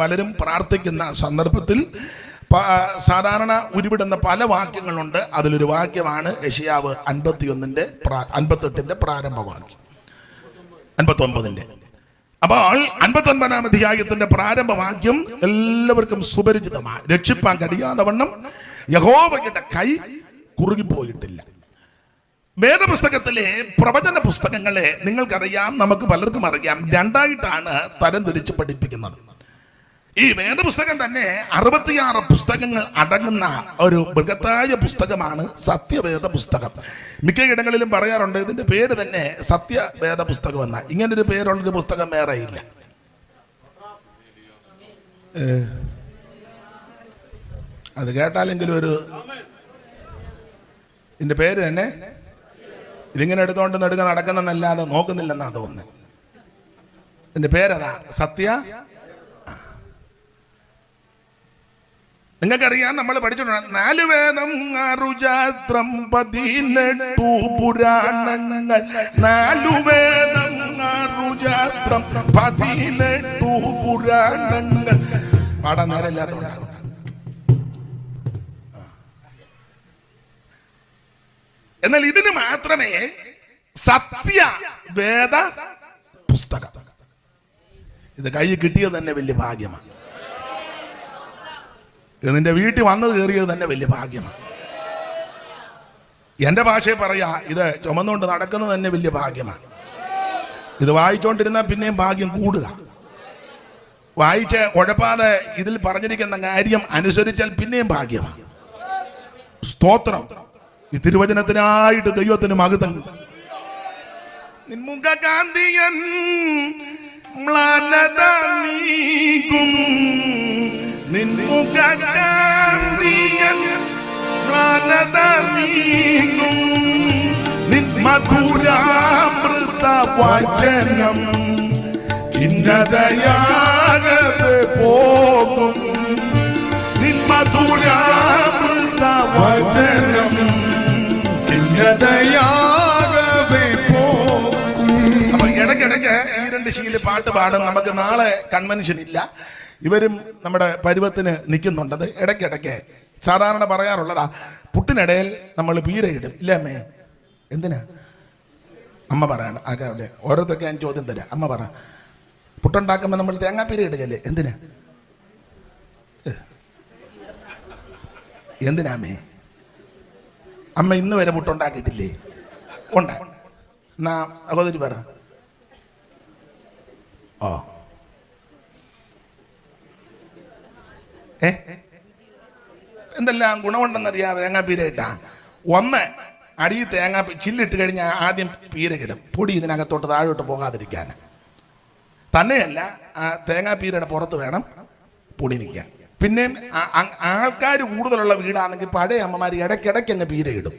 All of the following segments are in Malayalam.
പലരും പ്രാർത്ഥിക്കുന്ന സന്ദർഭത്തിൽ സാധാരണ ഉരുവിടുന്ന പല വാക്യങ്ങളുണ്ട്. അതിലൊരു വാക്യമാണ് യെശയ്യാവ് 58 പ്രാരംഭവാക്യം, 59. അപ്പോൾ 59-ാം അധ്യായത്തിന്റെ പ്രാരംഭവാക്യം എല്ലാവർക്കും സുപരിചിതമാണ്. രക്ഷിപ്പാൻ കഴിയാതെ വണ്ണം യഹോവയുടെ കൈ കുറുകിപ്പോയിട്ടില്ല. വേദപുസ്തകത്തിലെ പ്രവചന പുസ്തകങ്ങളെ നിങ്ങൾക്കറിയാം, നമുക്ക് പലർക്കും അറിയാം, രണ്ടായിട്ടാണ് തരംതിരിച്ച് പഠിപ്പിക്കുന്നത്. ഈ വേദപുസ്തകം തന്നെ 66 പുസ്തകങ്ങൾ അടങ്ങുന്ന ഒരു ബൃഹത്തായ പുസ്തകമാണ് സത്യവേദ പുസ്തകം. മിക്കയിടങ്ങളിലും പറയാറുണ്ട് ഇതിന്റെ പേര് തന്നെ സത്യവേദ പുസ്തകം എന്ന. ഇങ്ങനൊരു പേരുള്ളൊരു പുസ്തകം വേറെ ഇല്ല. അത് കേട്ടാലെങ്കിലും ഒരു ഇതിന്റെ പേര് തന്നെ ഇതിങ്ങനെ എടുത്തോണ്ട് നടക്കുന്നതല്ലാതെ നോക്കുന്നില്ലെന്നാ തോന്നുന്നത്. ഇതിന്റെ പേരതാ സത്യ. നിങ്ങൾക്കറിയാം, നമ്മൾ പഠിച്ചിട്ടുണ്ട് 4 വേദം 6 ശാസ്ത്രം 18 പുരാണങ്ങൾ. 4 വേദം 6 ശാസ്ത്രം 18 പുരാണങ്ങൾ. പാടാൻ നേരമില്ലാത്ത എന്നാൽ ഇതിന് മാത്രമേ സത്യവേദ പുസ്തകം. ഇത് കൈ കിട്ടിയത് തന്നെ വലിയ ഭാഗ്യമാണ്. ഇത് നിന്റെ വീട്ടിൽ വന്നത് കയറിയത് തന്നെ വലിയ ഭാഗ്യമാണ്. എന്റെ ഭാഷയെ പറയാ, ഇത് ചുമന്നുകൊണ്ട് നടക്കുന്നത് തന്നെ വലിയ ഭാഗ്യമാണ്. ഇത് വായിച്ചോണ്ടിരുന്നാൽ പിന്നെയും ഭാഗ്യം കൂടുക. വായിച്ച് കുഴപ്പാതെ ഇതിൽ പറഞ്ഞിരിക്കുന്ന കാര്യം അനുസരിച്ചാൽ പിന്നെയും ഭാഗ്യമാണ്. സ്തോത്രം. ഈ തിരുവചനത്തിനായിട്ട് ദൈവത്തിന് മഹത്വം. നിൻമുഖകാന്തിയൻ മ്ലാനത നീക്കും, നിൻമുഖകാന്തിയൻ മ്ലാനത നീക്കും, നിൻ മധുരാമൃത വചനം ഇന്നതയാകെ പോകും, നിൻ മധുരാമൃത വചനം അപ്പൊ ഇടയ്ക്കിടയ്ക്ക് ഈ 2 ശീല പാട്ട് പാടും. നമുക്ക് നാളെ കൺവെൻഷൻ ഇല്ല, ഇവരും നമ്മുടെ പരുവത്തിന് നിൽക്കുന്നുണ്ടത്. ഇടയ്ക്കിടയ്ക്ക് സാധാരണ പറയാറുള്ളതാ, പുട്ടിനിടയിൽ നമ്മൾ പീരയിടും, ഇല്ലേ അമ്മേ? എന്തിനാ അമ്മ പറയണം? ആകാരുടെ ഓരോരുത്തർക്ക് ഞാൻ ചോദ്യം തരാം. അമ്മ പറ, പുട്ടുണ്ടാക്കുമ്പോൾ നമ്മൾ തേങ്ങാപ്പീര ഇടുകയല്ലേ? എന്തിനാ? എന്തിനാ അമ്മേ? അമ്മ ഇന്ന് വരെ പുട്ടുണ്ടാക്കിയിട്ടില്ലേ? ഉണ്ട്. എന്നാ അകോതിരി പറ. ഓ എന്തെല്ലാം ഗുണമുണ്ടെന്നറിയാം തേങ്ങാപ്പീര ഇട്ടാ. ഒന്ന്, അടി തേങ്ങാ ചില്ലിട്ട് കഴിഞ്ഞാൽ ആദ്യം പീര കിടും, പൊടി ഇതിനകത്തോട്ട് താഴോട്ട് പോകാതിരിക്കാൻ. തന്നെയല്ല, ആ തേങ്ങാപ്പീരയുടെ പുറത്ത് വേണം പൊടി നിൽക്കാൻ. പിന്നെയും ആൾക്കാർ കൂടുതലുള്ള വീടാണെങ്കിൽ പഴയ അമ്മമാർ ഇടയ്ക്കിടയ്ക്ക് അങ്ങ് പീര ഇടും.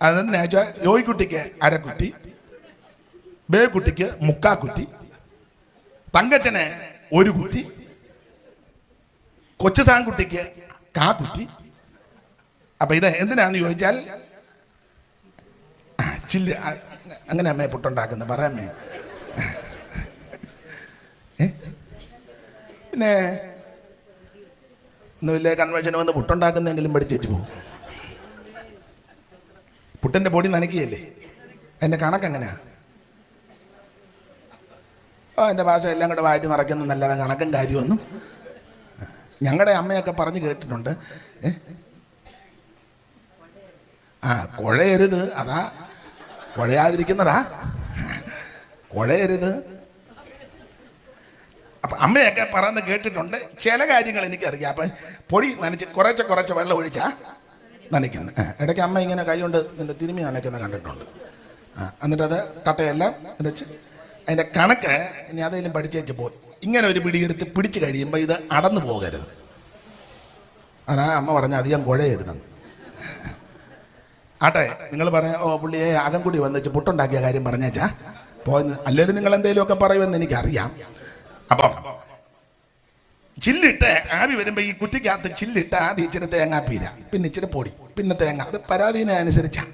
അതെന്തിനാ വെച്ചാൽ യോയ്ക്കുട്ടിക്ക് അരക്കുറ്റി, ബേക്കുട്ടിക്ക് 3/4 കുറ്റി, തങ്കച്ചന് 1 കുറ്റി, കൊച്ചു സാൻകുട്ടിക്ക് 1/4 കുറ്റി. അപ്പൊ ഇത് എന്തിനാന്ന് ചോദിച്ചാൽ ചില്ല്. അങ്ങനെ അമ്മയെ പുട്ടുണ്ടാക്കുന്നത് പറയാമേ. പിന്നെ ഒന്നുമില്ലേ, കൺവെൻഷന് വന്ന് പുട്ടുണ്ടാക്കുന്നെങ്കിലും പഠിച്ചേച്ചു പോകും. പുട്ടിന്റെ പൊടി നനയ്ക്കുകയല്ലേ? അതിന്റെ കണക്കെങ്ങനെയാ? എൻ്റെ ഭാഷ എല്ലാം കൂടെ വായിച്ച് നിറയ്ക്കുന്ന നല്ലതാണ്. കണക്കും കാര്യമൊന്നും ഞങ്ങളുടെ അമ്മയൊക്കെ പറഞ്ഞു കേട്ടിട്ടുണ്ട്. കുഴയരുത്, അതാ കുഴയാതിരിക്കുന്നതാ, കുഴയരുത്. അപ്പം അമ്മയൊക്കെ പറയുന്നത് കേട്ടിട്ടുണ്ട്. ചില കാര്യങ്ങൾ എനിക്കറിയാം. അപ്പം പൊടി നനച്ച് കുറച്ച് വെള്ളം ഒഴിച്ചാ നനയ്ക്കുന്നത്. ഇടയ്ക്ക് അമ്മ ഇങ്ങനെ കൈ കൊണ്ട് ഇതിൻ്റെ തിരുമ്മി നനയ്ക്കുന്നത് കണ്ടിട്ടുണ്ട്. എന്നിട്ടത് കട്ടയെല്ലാം നനച്ച് അതിൻ്റെ കണക്ക് ഇനി അതെങ്കിലും പഠിച്ചേച്ച് പോയി. ഇങ്ങനെ ഒരു പിടിയെടുത്ത് പിടിച്ച് കഴിയുമ്പോൾ ഇത് അടന്നു പോകരുത്. അതാ അമ്മ പറഞ്ഞ അധികം കുഴയരുതെന്ന്. ആട്ടെ, നിങ്ങൾ പറയാം, ഓ പുള്ളിയെ അകംകൂടി വന്നിച്ച് പുട്ടുണ്ടാക്കിയ കാര്യം പറഞ്ഞേച്ചാ പോയെന്ന്. അല്ലെങ്കിൽ നിങ്ങൾ എന്തെങ്കിലുമൊക്കെ പറയുമെന്ന് എനിക്കറിയാം. അപ്പം ചില്ലിട്ട് ആവി വരുമ്പോൾ ഈ കുറ്റിക്കകത്ത് ചില്ലിട്ട് ആദ്യം ഇച്ചിരി തേങ്ങാപ്പീര, പിന്നെ ഇച്ചിരി പൊടി, പിന്നെ തേങ്ങ. അത് പരാതിനെ അനുസരിച്ചാണ്.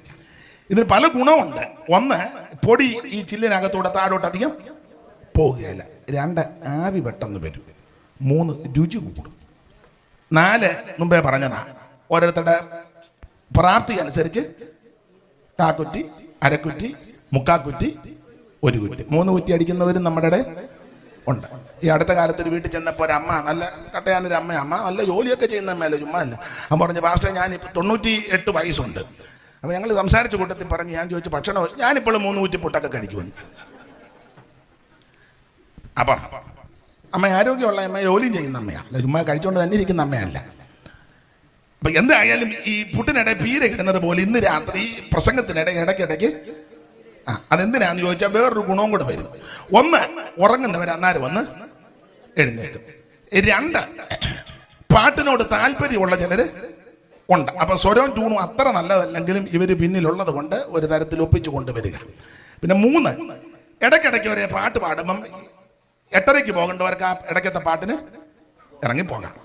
ഇതിന് പല ഗുണമുണ്ട്. ഒന്ന്, പൊടി ഈ ചില്ലിനകത്തൂടെ താഴോട്ട് അധികം പോകുകയില്ല. 2 ആവി പെട്ടെന്ന് വരും, 3 രുചി കൂടും, 4 മുമ്പേ പറഞ്ഞതാ ഓരോരുത്തരുടെ പ്രാപ്തി അനുസരിച്ച് കാക്കുറ്റി, അരക്കുറ്റി, മുക്കാക്കുറ്റി, 1 കുറ്റി, 3 കുറ്റി അടിക്കുന്നവരും നമ്മുടെ ഇടയിൽ ഉണ്ട്. ഈ അടുത്ത കാലത്ത് ഒരു വീട്ടിൽ ചെന്നപ്പോൾ ഒരു അമ്മ, നല്ല കട്ടയാനൊരു അമ്മ നല്ല ജോലിയൊക്കെ ചെയ്യുന്ന അമ്മയല്ലോ, ചുമ്മാ അല്ല. അമ്മ പറഞ്ഞു, പാസ്റ്റർ ഞാനിപ്പോൾ 98 വയസ്സുണ്ട്. അപ്പോൾ ഞങ്ങൾ സംസാരിച്ച കൂട്ടത്തിൽ പറഞ്ഞ് ഞാൻ ചോദിച്ചു ഭക്ഷണം, ഞാനിപ്പോഴും 3 കുറ്റി പുട്ടൊക്കെ കഴിക്കുമെന്ന്. അപ്പം അമ്മ ആരോഗ്യമുള്ള അമ്മ, ജോലിയും ചെയ്യുന്ന അമ്മയാണ്, അല്ല ചുമ്മാ കഴിച്ചുകൊണ്ട് തന്നെ ഇരിക്കുന്ന അമ്മയല്ല. അപ്പം എന്തായാലും ഈ പുട്ടിനിടെ പീര കിട്ടുന്നത് പോലെ ഇന്ന് രാത്രി പ്രസംഗത്തിനിടെ ഇടയ്ക്കിടയ്ക്ക് അതെന്തിനാന്ന് ചോദിച്ചാൽ വേറൊരു ഗുണവും കൂടെ വരും. 1, ഉറങ്ങുന്നവർ അന്നേരം വന്ന് എഴുന്നേൽക്കും. 2, പാട്ടിനോട് താല്പര്യമുള്ള ചിലർ ഉണ്ട്. അപ്പൊ സ്വരവും ട്യൂണും അത്ര നല്ലതല്ലെങ്കിലും ഇവർ പിന്നിലുള്ളത് കൊണ്ട് ഒരു തരത്തിൽ ഒപ്പിച്ചു കൊണ്ടുവരിക. പിന്നെ 3, ഇടയ്ക്കിടയ്ക്ക് ഒരേ പാട്ട് പാടുമ്പം 8:30 പോകേണ്ടവർക്ക് ആ ഇടയ്ക്കത്തെ പാട്ടിന് ഇറങ്ങിപ്പോകാം.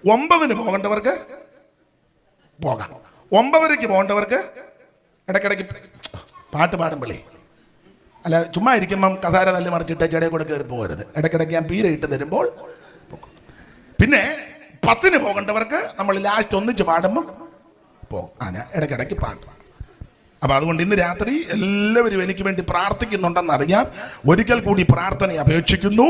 9 പോകേണ്ടവർക്ക് പോകാം. 9:30 പോകേണ്ടവർക്ക് ഇടയ്ക്കിടയ്ക്ക് പാട്ട് പാടുമ്പോഴേ, അല്ല ചുമ്മാ ഇരിക്കുമ്പം കസാര തല്ലി മറിച്ചിട്ട് ചെടിയെ കൂടെ കയറി പോകരുത്. ഇടയ്ക്കിടയ്ക്ക് ഞാൻ പീര ഇട്ട് തരുമ്പോൾ. പിന്നെ 10 പോകേണ്ടവർക്ക് നമ്മൾ ലാസ്റ്റ് ഒന്നിച്ച് പാടുമ്പം പോകും. ഇടയ്ക്കിടയ്ക്ക് പാടും. അപ്പം അതുകൊണ്ട് ഇന്ന് രാത്രി എല്ലാവരും എനിക്ക് വേണ്ടി പ്രാർത്ഥിക്കുന്നുണ്ടെന്നറിയാം. ഒരിക്കൽ കൂടി പ്രാർത്ഥന അപേക്ഷിക്കുന്നു.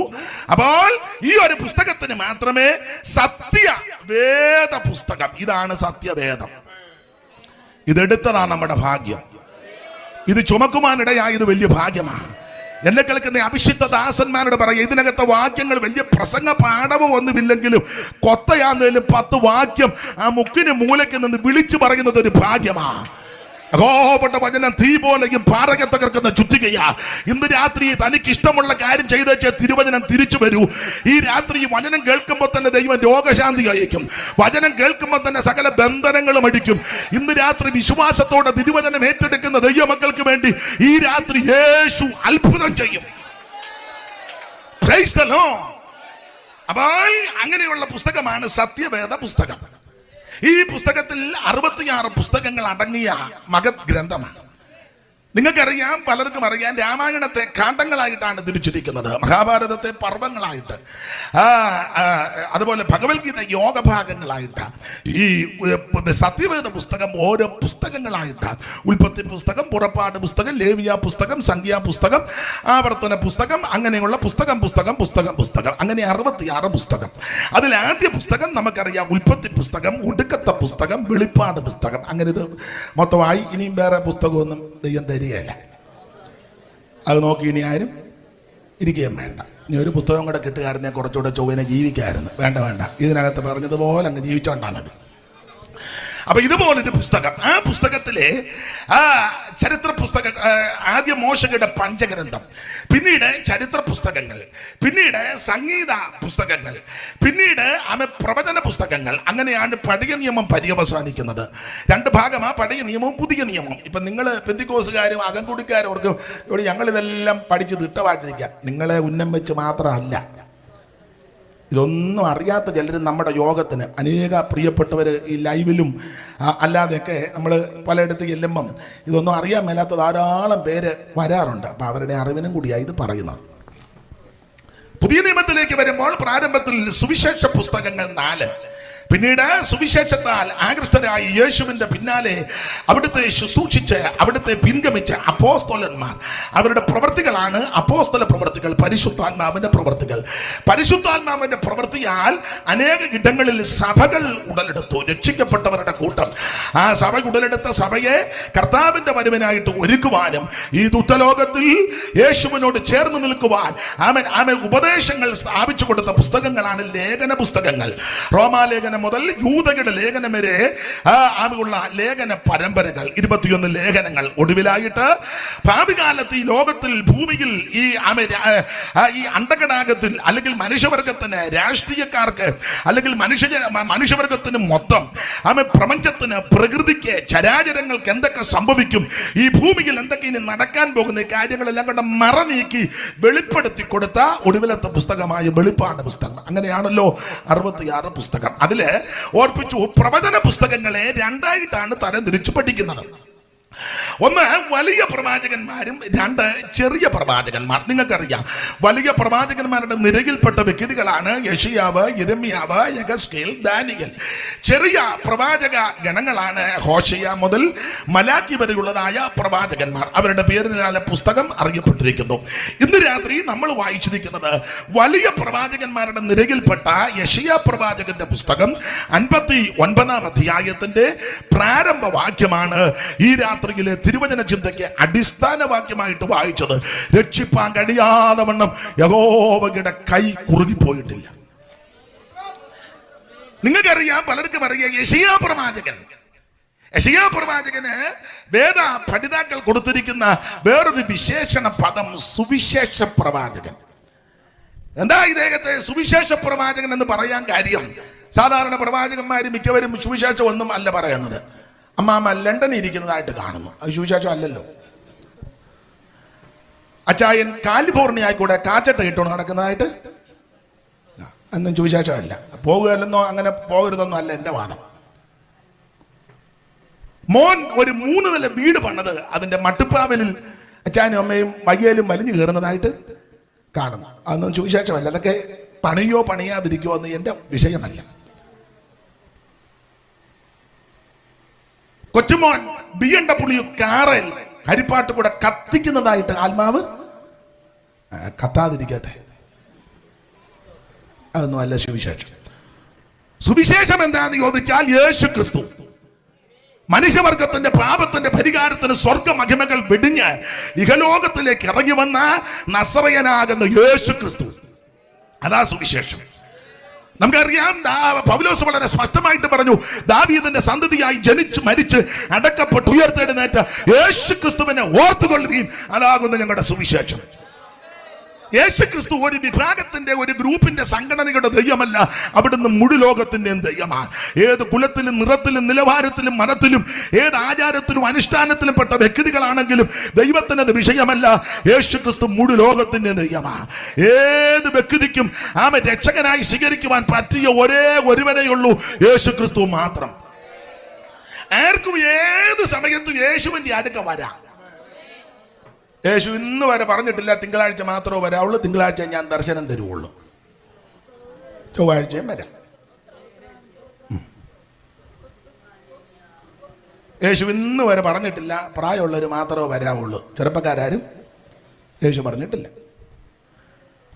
അപ്പോൾ ഈ ഒരു പുസ്തകത്തിന് മാത്രമേ സത്യവേദ പുസ്തകം, ഇതാണ് സത്യവേദം. ഇതെടുത്തതാണ് നമ്മുടെ ഭാഗ്യം. ഇത് ചുമക്കുവാനിടയായത് വലിയ ഭാഗ്യമാണ്. എന്നെ കേൾക്കുന്ന അഭിഷിക്ത ദാസന്മാരോട് പറയാം, ഇതിനകത്തെ വാക്യങ്ങൾ വലിയ പ്രസംഗ പാഠമോ ഒന്നുമില്ലെങ്കിലും കൊത്തയാന്നേലും 10 വാക്യം ആ മുക്കിന് മൂലയ്ക്ക് നിന്ന് വിളിച്ചു പറയുന്നത് ഒരു ഭാഗ്യമാണ്. അകോപ്പെട്ട വചനം തീ പോലെയും പാറകെ തകർക്കുന്ന ചുറ്റികയാ. ഇന്ന് രാത്രി തനിക്ക് ഇഷ്ടമുള്ള കാര്യം ചെയ്തേച്ച് തിരുവചനം തിരിച്ചു വരൂ. ഈ രാത്രി വചനം കേൾക്കുമ്പോൾ തന്നെ ദൈവം രോഗശാന്തി അയക്കും. വചനം കേൾക്കുമ്പോൾ തന്നെ സകല ബന്ധനങ്ങളും അടിക്കും. ഇന്ന് രാത്രി വിശ്വാസത്തോടെ തിരുവചനം ഏറ്റെടുക്കുന്ന ദൈവമക്കൾക്ക് വേണ്ടി ഈ രാത്രി യേശു അത്ഭുതം ചെയ്യും. Price the Lord. അപ്പോൾ അങ്ങനെയുള്ള പുസ്തകമാണ് സത്യവേദ പുസ്തകം. ഈ പുസ്തകത്തിൽ 66 പുസ്തകങ്ങൾ അടങ്ങിയ മഹത് ഗ്രന്ഥമാണ്. നിങ്ങൾക്കറിയാം, പലർക്കും അറിയാം, രാമായണത്തെ ഖണ്ഡങ്ങളായിട്ടാണ് തിരിച്ചിരിക്കുന്നത്, മഹാഭാരതത്തെ പർവ്വങ്ങളായിട്ട്, അതുപോലെ ഭഗവത്ഗീത യോഗഭാഗങ്ങളായിട്ട്. ഈ സത്യവേദ പുസ്തകം ഓരോ പുസ്തകങ്ങളായിട്ടാണ്. ഉൽപ്പത്തി പുസ്തകം, പുറപ്പാട് പുസ്തകം, ലേവിയ പുസ്തകം, സംഖ്യാ പുസ്തകം, ആവർത്തന പുസ്തകം, അങ്ങനെയുള്ള പുസ്തകം അങ്ങനെ 66 പുസ്തകം. അതിൽ ആദ്യ പുസ്തകം നമുക്കറിയാം ഉൽപ്പത്തി പുസ്തകം, ഒടുക്കത്തെ പുസ്തകം വെളിപ്പാട് പുസ്തകം. അങ്ങനെ ഇത് മൊത്തമായി ഇനിയും വേറെ പുസ്തകമൊന്നും ദൈവം തരികയില്ല. അത് നോക്കി ഇനി ആരും ഇരിക്കുകയും വേണ്ട. ഇനി ഒരു പുസ്തകം കൂടെ കിട്ടുകാരനെ കുറച്ചുകൂടെ ചൊവ്വനെ ജീവിക്കായിരുന്നു. വേണ്ട, ഇതിനകത്ത് പറഞ്ഞതുപോലെ അങ്ങ് ജീവിച്ചോണ്ടാണ്. അപ്പൊ ഇതുപോലൊരു പുസ്തകം, ആ പുസ്തകത്തിലെ ചരിത്ര പുസ്തകം, ആദ്യം മോശയുടെ പഞ്ചഗ്രന്ഥം, പിന്നീട് ചരിത്ര പുസ്തകങ്ങൾ, പിന്നീട് സംഗീത പുസ്തകങ്ങൾ, പിന്നീട് പ്രവചന പുസ്തകങ്ങൾ. അങ്ങനെയാണ് പഴയ നിയമം പര്യവസാനിക്കുന്നത്. 2 ഭാഗമാണ്, പഴയ നിയമവും പുതിയ നിയമവും. ഇപ്പൊ നിങ്ങൾ പെന്തിക്കോസുകാരും അകംകുടിക്കാരും ഓർക്കും, ഇവിടെ ഞങ്ങളിതെല്ലാം പഠിച്ച് തിട്ടമായിട്ടിരിക്കുക. നിങ്ങളെ ഉന്നം വെച്ച് മാത്രമല്ല, ഇതൊന്നും അറിയാത്ത ചിലരും നമ്മുടെ യോഗത്തിന്, അനേക പ്രിയപ്പെട്ടവർ ഈ ലൈവിലും അല്ലാതെയൊക്കെ നമ്മൾ പലയിടത്ത് ചെല്ലുമ്പം ഇതൊന്നും അറിയാൻ മേലാത്ത ധാരാളം പേര് വരാറുണ്ട്. അപ്പം അവരുടെ അറിവിനും കൂടിയായി ഇത് പറയുന്നത്. പുതിയ നിയമത്തിലേക്ക് വരുമ്പോൾ പ്രാരംഭത്തിൽ സുവിശേഷ പുസ്തകങ്ങൾ 4, പിന്നീട് സുവിശേഷത്താൽ ആകൃഷ്ടരായി യേശുവിന്റെ പിന്നാലെ അവിടുത്തെ ശുശ്രൂഷിച്ച് അവിടുത്തെ പിൻഗമിച്ച അപ്പോസ്തലന്മാർ, അവരുടെ പ്രവൃത്തികളാണ് അപ്പോസ്തല പ്രവൃത്തികൾ, പരിശുദ്ധാത്മാവിന്റെ പ്രവൃത്തികൾ. പരിശുദ്ധാത്മാവിന്റെ പ്രവൃത്തിയാൽ അനേക ഇടങ്ങളിൽ സഭകൾ ഉടലെടുത്തു, രക്ഷിക്കപ്പെട്ടവരുടെ കൂട്ടം. ആ സഭ ഉടലെടുത്ത സഭയെ കർത്താവിന്റെ വരവിനായിട്ട് ഒരുക്കുവാനും ഈ ദുഷ്ടലോകത്തിൽ യേശുവിനോട് ചേർന്ന് നിൽക്കുവാൻ ആമേൻ ഉപദേശങ്ങൾ സ്ഥാപിച്ചു കൊടുത്ത പുസ്തകങ്ങളാണ് ലേഖന പുസ്തകങ്ങൾ. റോമാലേഖനം മുതൽ യൂദയുടെ ലേഖനം വരെ ഉള്ള ലേഖന പരമ്പരകൾ, 21 ലേഖനങ്ങൾ. ഒടുവിലായിട്ട് ഭാവികാലത്ത് ഈ ലോകത്തിൽ, ഭൂമിയിൽ, ഈ അണ്ടകടാകത്തിൽ, അല്ലെങ്കിൽ മനുഷ്യവർഗത്തിന്, രാഷ്ട്രീയക്കാർക്ക്, അല്ലെങ്കിൽ മനുഷ്യവർഗത്തിന് മൊത്തം, പ്രപഞ്ചത്തിന്, പ്രകൃതിക്ക്, ചരാചരങ്ങൾക്ക് എന്തൊക്കെ സംഭവിക്കും, ഈ ഭൂമിയിൽ എന്തൊക്കെ ഇനി നടക്കാൻ പോകുന്ന കാര്യങ്ങളെല്ലാം കൊണ്ട് മറനീക്കി വെളിപ്പെടുത്തി കൊടുത്ത ഒടുവിലത്തെ പുസ്തകമായ വെളിപ്പാട് പുസ്തകം. അങ്ങനെയാണല്ലോ 66 പുസ്തകം. അതില് ഓർപ്പിച്ചു, പ്രവചന പുസ്തകങ്ങളെ 2ആയിട്ടാണ് തരം തിരിച്ചു പഠിക്കുന്നത്. ഒന്ന് വലിയ പ്രവാചകന്മാരും, രണ്ട് ചെറിയ പ്രവാചകന്മാർ. നിങ്ങൾക്കറിയാം, വലിയ പ്രവാചകന്മാരുടെ നിരയിൽപ്പെട്ട വ്യക്തികളാണ് യെശയ്യാവ്, യിരെമ്യാവ്, യെഹെസ്കേൽ, ദാനിയേൽ. ചെറിയ പ്രവാചക ഗണങ്ങളാണ് ഹോശയ്യ മുതൽ മലാക്കി വരെയുള്ളതായ പ്രവാചകന്മാർ. അവരുടെ പേരിനാലെ പുസ്തകം അറിയപ്പെട്ടിരിക്കുന്നു. ഇന്ന് രാത്രി നമ്മൾ വായിച്ചിരിക്കുന്നത് വലിയ പ്രവാചകന്മാരുടെ നിരയിൽപ്പെട്ട യെശയ്യാ പ്രവാചകന്റെ പുസ്തകം 59-ാം അധ്യായത്തിന്റെ പ്രാരംഭ വാക്യമാണ് ഈ രാത്രിയിലെ തിരുവചന ചിന്തയ്ക്ക് അടിസ്ഥാന വാക്യമായിട്ട് വായിച്ചത്. രക്ഷിപ്പാൻ കഴിയാതെ വണ്ണം യഹോവയുടെ കൈ കുറുകിപ്പോയിട്ടില്ല. നിങ്ങൾക്കറിയാം, പലർക്കും അറിയാം, യെശയ്യാ പ്രവാചകന് വേദ പഠിതാക്കൾ കൊടുത്തിരിക്കുന്ന വേറൊരു വിശേഷണ പദം സുവിശേഷ പ്രവാചകൻ. എന്താ ഇദ്ദേഹത്തെ സുവിശേഷ പ്രവാചകൻ എന്ന് പറയാൻ കാര്യം? സാധാരണ പ്രവാചകന്മാർ മിക്കവരും സുവിശേഷം ഒന്നും അല്ല പറയുന്നത്. അമ്മാമ്മ ലണ്ടനിൽ ഇരിക്കുന്നതായിട്ട് കാണുന്നു, അത് സുവിശേഷം അല്ലല്ലോ. അച്ചായൻ കാലിഫോർണിയയിൽ കൂടെ കാച്ചട്ട ഇട്ടുകൊണ്ട് നടക്കുന്നതായിട്ട് അന്നും സുവിശേഷമല്ല. പോകുകയല്ലെന്നോ അങ്ങനെ പോകരുതെന്നോ അല്ല എൻ്റെ വാദം. മോൻ ഒരു 3 നില വീട് പണിത് അതിന്റെ മട്ടുപ്പാവലിൽ അച്ചായനും അമ്മയും വയ്യലും വലിഞ്ഞു കയറുന്നതായിട്ട് കാണുന്നു, അതൊന്നും സുവിശേഷമല്ല. അതൊക്കെ പണിയോ പണിയാതിരിക്കോ എന്ന് എൻ്റെ വിഷയമല്ല. കൊച്ചുമോൻ BMW കാറിൽ ഹരിപ്പാട്ട് കൂടെ കത്തിക്കുന്നതായിട്ട് ആത്മാവ് കത്താതിരിക്കട്ടെ, അതൊന്നും അല്ല സുവിശേഷം. സുവിശേഷം എന്താന്ന് ചോദിച്ചാൽ യേശു ക്രിസ്തു മനുഷ്യവർഗത്തിന്റെ പാപത്തിന്റെ പരിഹാരത്തിന് സ്വർഗ മഹിമകൾ വെടിഞ്ഞ് ഇഹലോകത്തിലേക്ക് ഇറങ്ങി വന്ന നസറയനാകുന്ന യേശു ക്രിസ്തു, അതാ സുവിശേഷം. നമുക്കറിയാം, പൗലോസ് വളരെ സ്പഷ്ടമായിട്ട് പറഞ്ഞു, ദാവീദിന്റെ സന്തതിയായി ജനിച്ച് മരിച്ച് അടക്കപ്പെട്ട് ഉയർത്തെഴുന്നേറ്റ യേശു ക്രിസ്തുവിനെ ഓർത്തുകൊള്ളുകയും അതാകുന്നു ഞങ്ങളുടെ സുവിശേഷം. യേശു ക്രിസ്തു ഒരു വിഭാഗത്തിന്റെ, ഒരു ഗ്രൂപ്പിന്റെ, സംഘടനയുടെ ദൈവമല്ല, അവിടുന്ന് മുഴു ലോകത്തിന്റെയും ദൈവമാണ്. ഏത് കുലത്തിലും നിറത്തിലും നിലവാരത്തിലും മതത്തിലും ഏത് ആചാരത്തിലും അനുഷ്ഠാനത്തിലും പെട്ട വ്യക്തികളാണെങ്കിലും ദൈവത്തിനത് വിഷയമല്ല. യേശു ക്രിസ്തു മുഴു ലോകത്തിന്റെ ദൈവമാണ്. ഏത് വ്യക്തിക്കും ആമ രക്ഷകനായി സ്വീകരിക്കുവാൻ പറ്റിയ ഒരേ ഒരുവനെയുള്ളൂ, യേശു ക്രിസ്തു മാത്രം. ആർക്കും ഏത് സമയത്തും യേശുവിന്റെ അടുക്ക വരാം. യേശു ഇന്ന് വരെ പറഞ്ഞിട്ടില്ല തിങ്കളാഴ്ച മാത്രമേ വരാവുള്ളൂ, തിങ്കളാഴ്ച ഞാൻ ദർശനം തരുവുള്ളൂ, ചൊവ്വാഴ്ചയും വരാം. യേശു ഇന്ന് വരെ പറഞ്ഞിട്ടില്ല പ്രായമുള്ളവർ മാത്രമേ വരാവുള്ളൂ, ചെറുപ്പക്കാരും യേശു പറഞ്ഞിട്ടില്ല.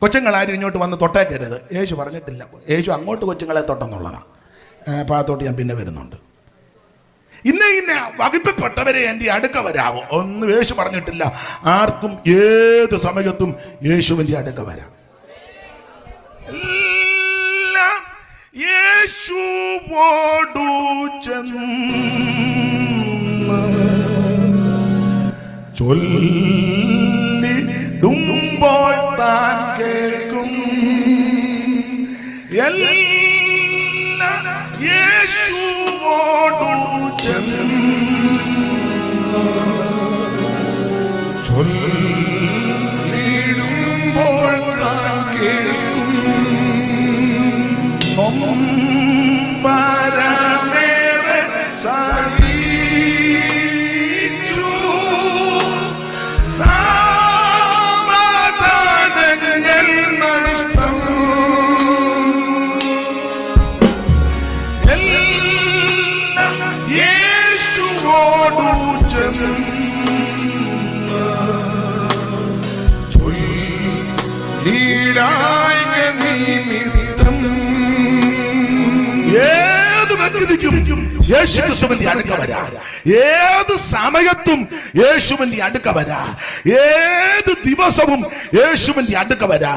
കൊച്ചുങ്ങളാരും ഇങ്ങോട്ട് വന്ന് തൊട്ടേക്കരുത്, യേശു പറഞ്ഞിട്ടില്ല. യേശു അങ്ങോട്ട് കൊച്ചുങ്ങളെ തൊട്ടെന്നുള്ളതാണ്. അപ്പോൾ ആ തൊട്ട് ഞാൻ പിന്നെ വരുന്നുണ്ട്. ഇന്ന വകുപ്പിൽപ്പെട്ടവരെ എൻ്റെ അടുക്ക വരാമോ ഒന്നും യേശു പറഞ്ഞിട്ടില്ല. ആർക്കും ഏത് സമയത്തും യേശുവിൻ്റെ അടുക്ക വരാം. എല്ലാം യേശുവോടു ചെന്ന് ചൊല്ലിടുമ്പോൾ താൻ കേൾക്കും. എല്ലാം യേശുവോടു ചൊല്ലിടുമ്പോൾ താൻ കേൾക്കും. പരമേറെ സഹിച്ചു സമാധാനങ്ങൾ നഷ്ടം. എല്ലാം യേശുവോടു ചെന്ന് ഏത് വ്യക്തിക്കും യേശു ക്രിസ്തുവിന്റെ അടുക്ക വരാ. ഏത് സമയത്തും യേശുവിന്റെ അടുക്ക വരാ. ഏത് ദിവസവും യേശുവിന്റെ അടുക്ക വരാ.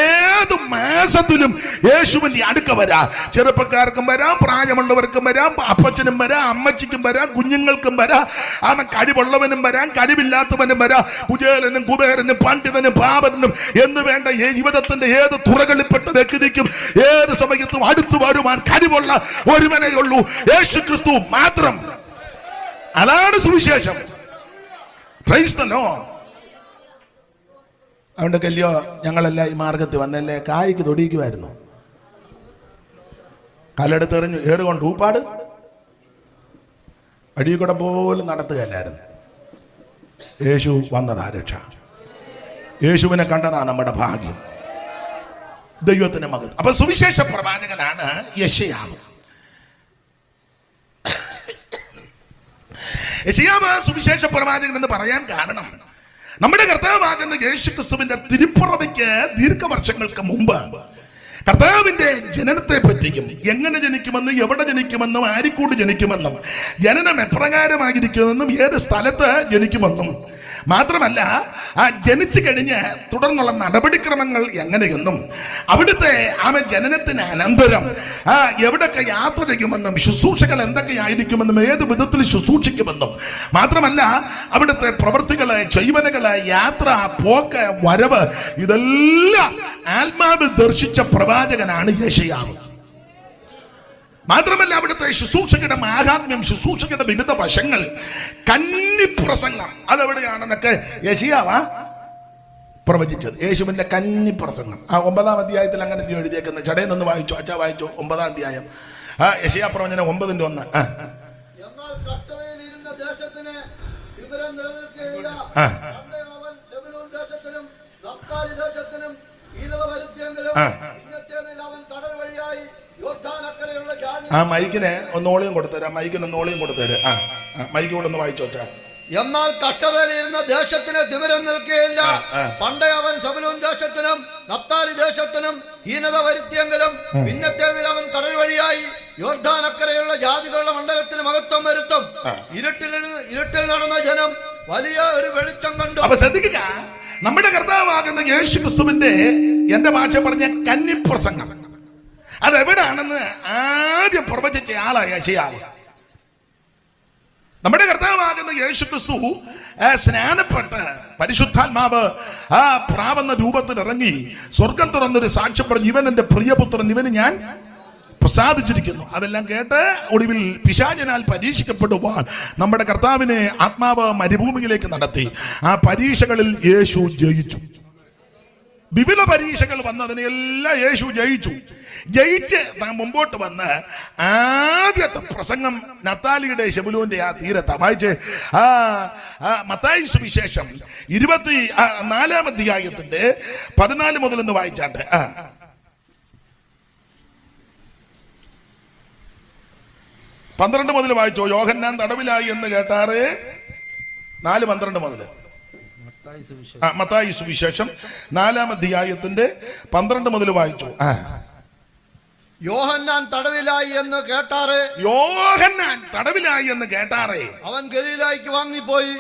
ഏത് മാസത്തിലും യേശുവിന്റെ അടുക്ക വരാ. ചെറുപ്പക്കാർക്കും വരാം, പ്രായമുള്ളവർക്കും വരാം, അപ്പച്ചനും വരാം, അമ്മച്ചിക്കും വരാം, കുഞ്ഞുങ്ങൾക്കും വരാം. അവൻ കഴിവുള്ളവനും വരാം, കഴിവില്ലാത്തവനും വരാം, കുചേലനും കുബേരനും പണ്ഡിതനും പാവനും എന്ന് വേണ്ട ജീവിതത്തിന്റെ ഏത് തുറകളിൽപ്പെട്ട വ്യക്തിക്കും ഏത് സമയത്തും അടുത്തു വരുവാൻ കഴിവുള്ള ഒരുവനേ ഉള്ളൂ, യേശു ക്രിസ്തു മാത്രം. അതാണ് സുവിശേഷം. Price the Lord. അതുകൊണ്ട് കല്യോ ഞങ്ങളെല്ലാം ഈ മാർഗത്തിൽ വന്നല്ലേ കായ്ക്ക് തൊടിയിക്കുമായിരുന്നു. കല്ലെടുത്തെറിഞ്ഞ് ഏറുകൊണ്ട് ഊപ്പാട് അടിയിൽ കൂടെ പോലും നടത്തുകയല്ലായിരുന്നു. യേശു വന്നതാ രക്ഷ. യേശുവിനെ കണ്ടതാ നമ്മുടെ ഭാഗ്യം. ദൈവത്തിന്റെ മകൻ. അപ്പൊ സുവിശേഷ പ്രവാചകനാണ് യെശയ്യാവ്. യെശയ്യാവ് സുവിശേഷ പ്രവാചകൻ എന്ന് പറയാൻ കാരണം നമ്മുടെ കർത്താവാകുന്ന യേശുക്രിസ്തുവിന്റെ തിരുപ്പിറവിക്ക് ദീർഘവർഷങ്ങൾക്ക് മുമ്പ് കർത്താവിന്റെ ജനനത്തെ പറ്റിയും എങ്ങനെ ജനിക്കുമെന്നും എവിടെ ജനിക്കുമെന്നും ആരിക്കൂട് ജനിക്കുമെന്നും ജനനം എപ്രകാരമായിരിക്കുമെന്നും ഏത് സ്ഥലത്ത് ജനിക്കുമെന്നും മാത്രമല്ല ജനിച്ചു കഴിഞ്ഞ് തുടർന്നുള്ള നടപടിക്രമങ്ങൾ എങ്ങനെയെന്നും അവിടുത്തെ ജനനത്തിന് അനന്തരം എവിടൊക്കെ യാത്ര ചെയ്യുമെന്നും ശുശ്രൂഷകൾ എന്തൊക്കെയായിരിക്കുമെന്നും ഏത് വിധത്തിൽ ശുശ്രൂഷിക്കുമെന്നും മാത്രമല്ല അവിടുത്തെ പ്രവൃത്തികള്, ചെയ്വനകള്, യാത്ര, പോക്ക്, വരവ് ഇതെല്ലാം ആത്മാവിൽ ദർശിച്ച പ്രവാചകനാണ് യെശയ്യാവ്. മാത്രമല്ല അവിടുത്തെ ശുശ്രൂഷകരുടെ മാഹാത്മ്യം, ശുശ്രൂഷകരുടെ വിവിധ വശങ്ങൾ, കന്നിപ്രസംഗം അതെവിടെയാണെന്നൊക്കെ യെശയ്യാവ് പ്രവചിച്ചത്. യേശുവിന്റെ കന്നിപ്രസംഗം 9-ാം അധ്യായത്തിൽ അങ്ങനെ എഴുതിയേക്കുന്നത്. ചടയിൽ നിന്ന് വായിച്ചു, അച്ഛാ വായിച്ചു 9-ാം അധ്യായം യെശയ്യാ പ്രവചനം 9:1. മൈക്കിന് ഒന്നോളിയും കൊടുത്തരാം, മൈക്കിന് ഒന്നോളിയും കൊടുത്തരാം. മൈക്ക് കൂടെ ഒന്ന് വായിച്ചു വെച്ചാ. എന്നാൽ കഷ്ടതയിലിരുന്ന ദേശത്തിന് തിമിരം നിൽക്കുകയില്ല. പണ്ടേ അവൻ സെബൂലൂൻ ദേശത്തിനും നഫ്താലി ദേശത്തിനും ഹീനത വരുത്തിയെങ്കിലും പിന്നത്തേതിൽ അവൻ കടൽ വഴിയായി യോർദാൻ അക്കരെയുള്ള ജാതികളുടെ മണ്ഡലത്തിന് മഹത്വം വരുത്തും. ഇരുട്ടിൽ നടന്ന ജനം വലിയ ഒരു വെളിച്ചം കണ്ടു. അപ്പൊ ശ്രദ്ധിക്കുക, നമ്മുടെ കർത്താവാകുന്ന യേശു ക്രിസ്തുവിന്റെ, എന്റെ ഭാഷ പറഞ്ഞ കന്നിപ്രസംഗം അതെവിടാണെന്ന് ആദ്യം പ്രവചിച്ച ആളായ യെശയ്യാവ്. നമ്മുടെ കർത്താവാകുന്ന യേശു ക്രിസ്തു സ്നാനപ്പെട്ട് പരിശുദ്ധാത്മാവ് പ്രാവെന്ന രൂപത്തിൽ ഇറങ്ങി സ്വർഗം തുറന്നൊരു സാക്ഷ്യം പറഞ്ഞു, ഇവൻ എന്റെ പ്രിയപുത്രൻ, ഇവന് ഞാൻ പ്രസാദിച്ചിരിക്കുന്നു. അതെല്ലാം കേട്ട് ഒടുവിൽ പിശാചനാൽ പരീക്ഷിക്കപ്പെടുവാൻ നമ്മുടെ കർത്താവിനെ ആത്മാവ് മരുഭൂമിയിലേക്ക് നടത്തി. ആ പരീക്ഷകളിൽ യേശു ജയിച്ചു. വിവിധ പരീക്ഷകൾ വന്നതിനെല്ലാം യേശു ജയിച്ച് മുമ്പോട്ട് വന്ന് ആദ്യത്തെ പ്രസംഗം നഫ്താലിയുടെ ശെബൂലൂന്റെ ആ തീരത്ത വായിച്ച് മത്തായി സുവിശേഷം 24-ാം അധ്യായത്തിന്റെ 14 മുതൽ ഒന്ന് വായിച്ചാണ്ട്. 12 മുതൽ വായിച്ചോ. യോഹന്നാൻ തടവിലായി എന്ന് കേട്ടാറ് 4:12 മുതൽ. മത്തായി സുവിശേഷം 4-ാം അധ്യായത്തിന്റെ 12 മുതൽ വായിച്ചു. യോഹന്നാൻ തടവിലായി എന്ന് കേട്ടാറേ അവൻ ഗലീലായിക്ക് വാങ്ങിപ്പോയി.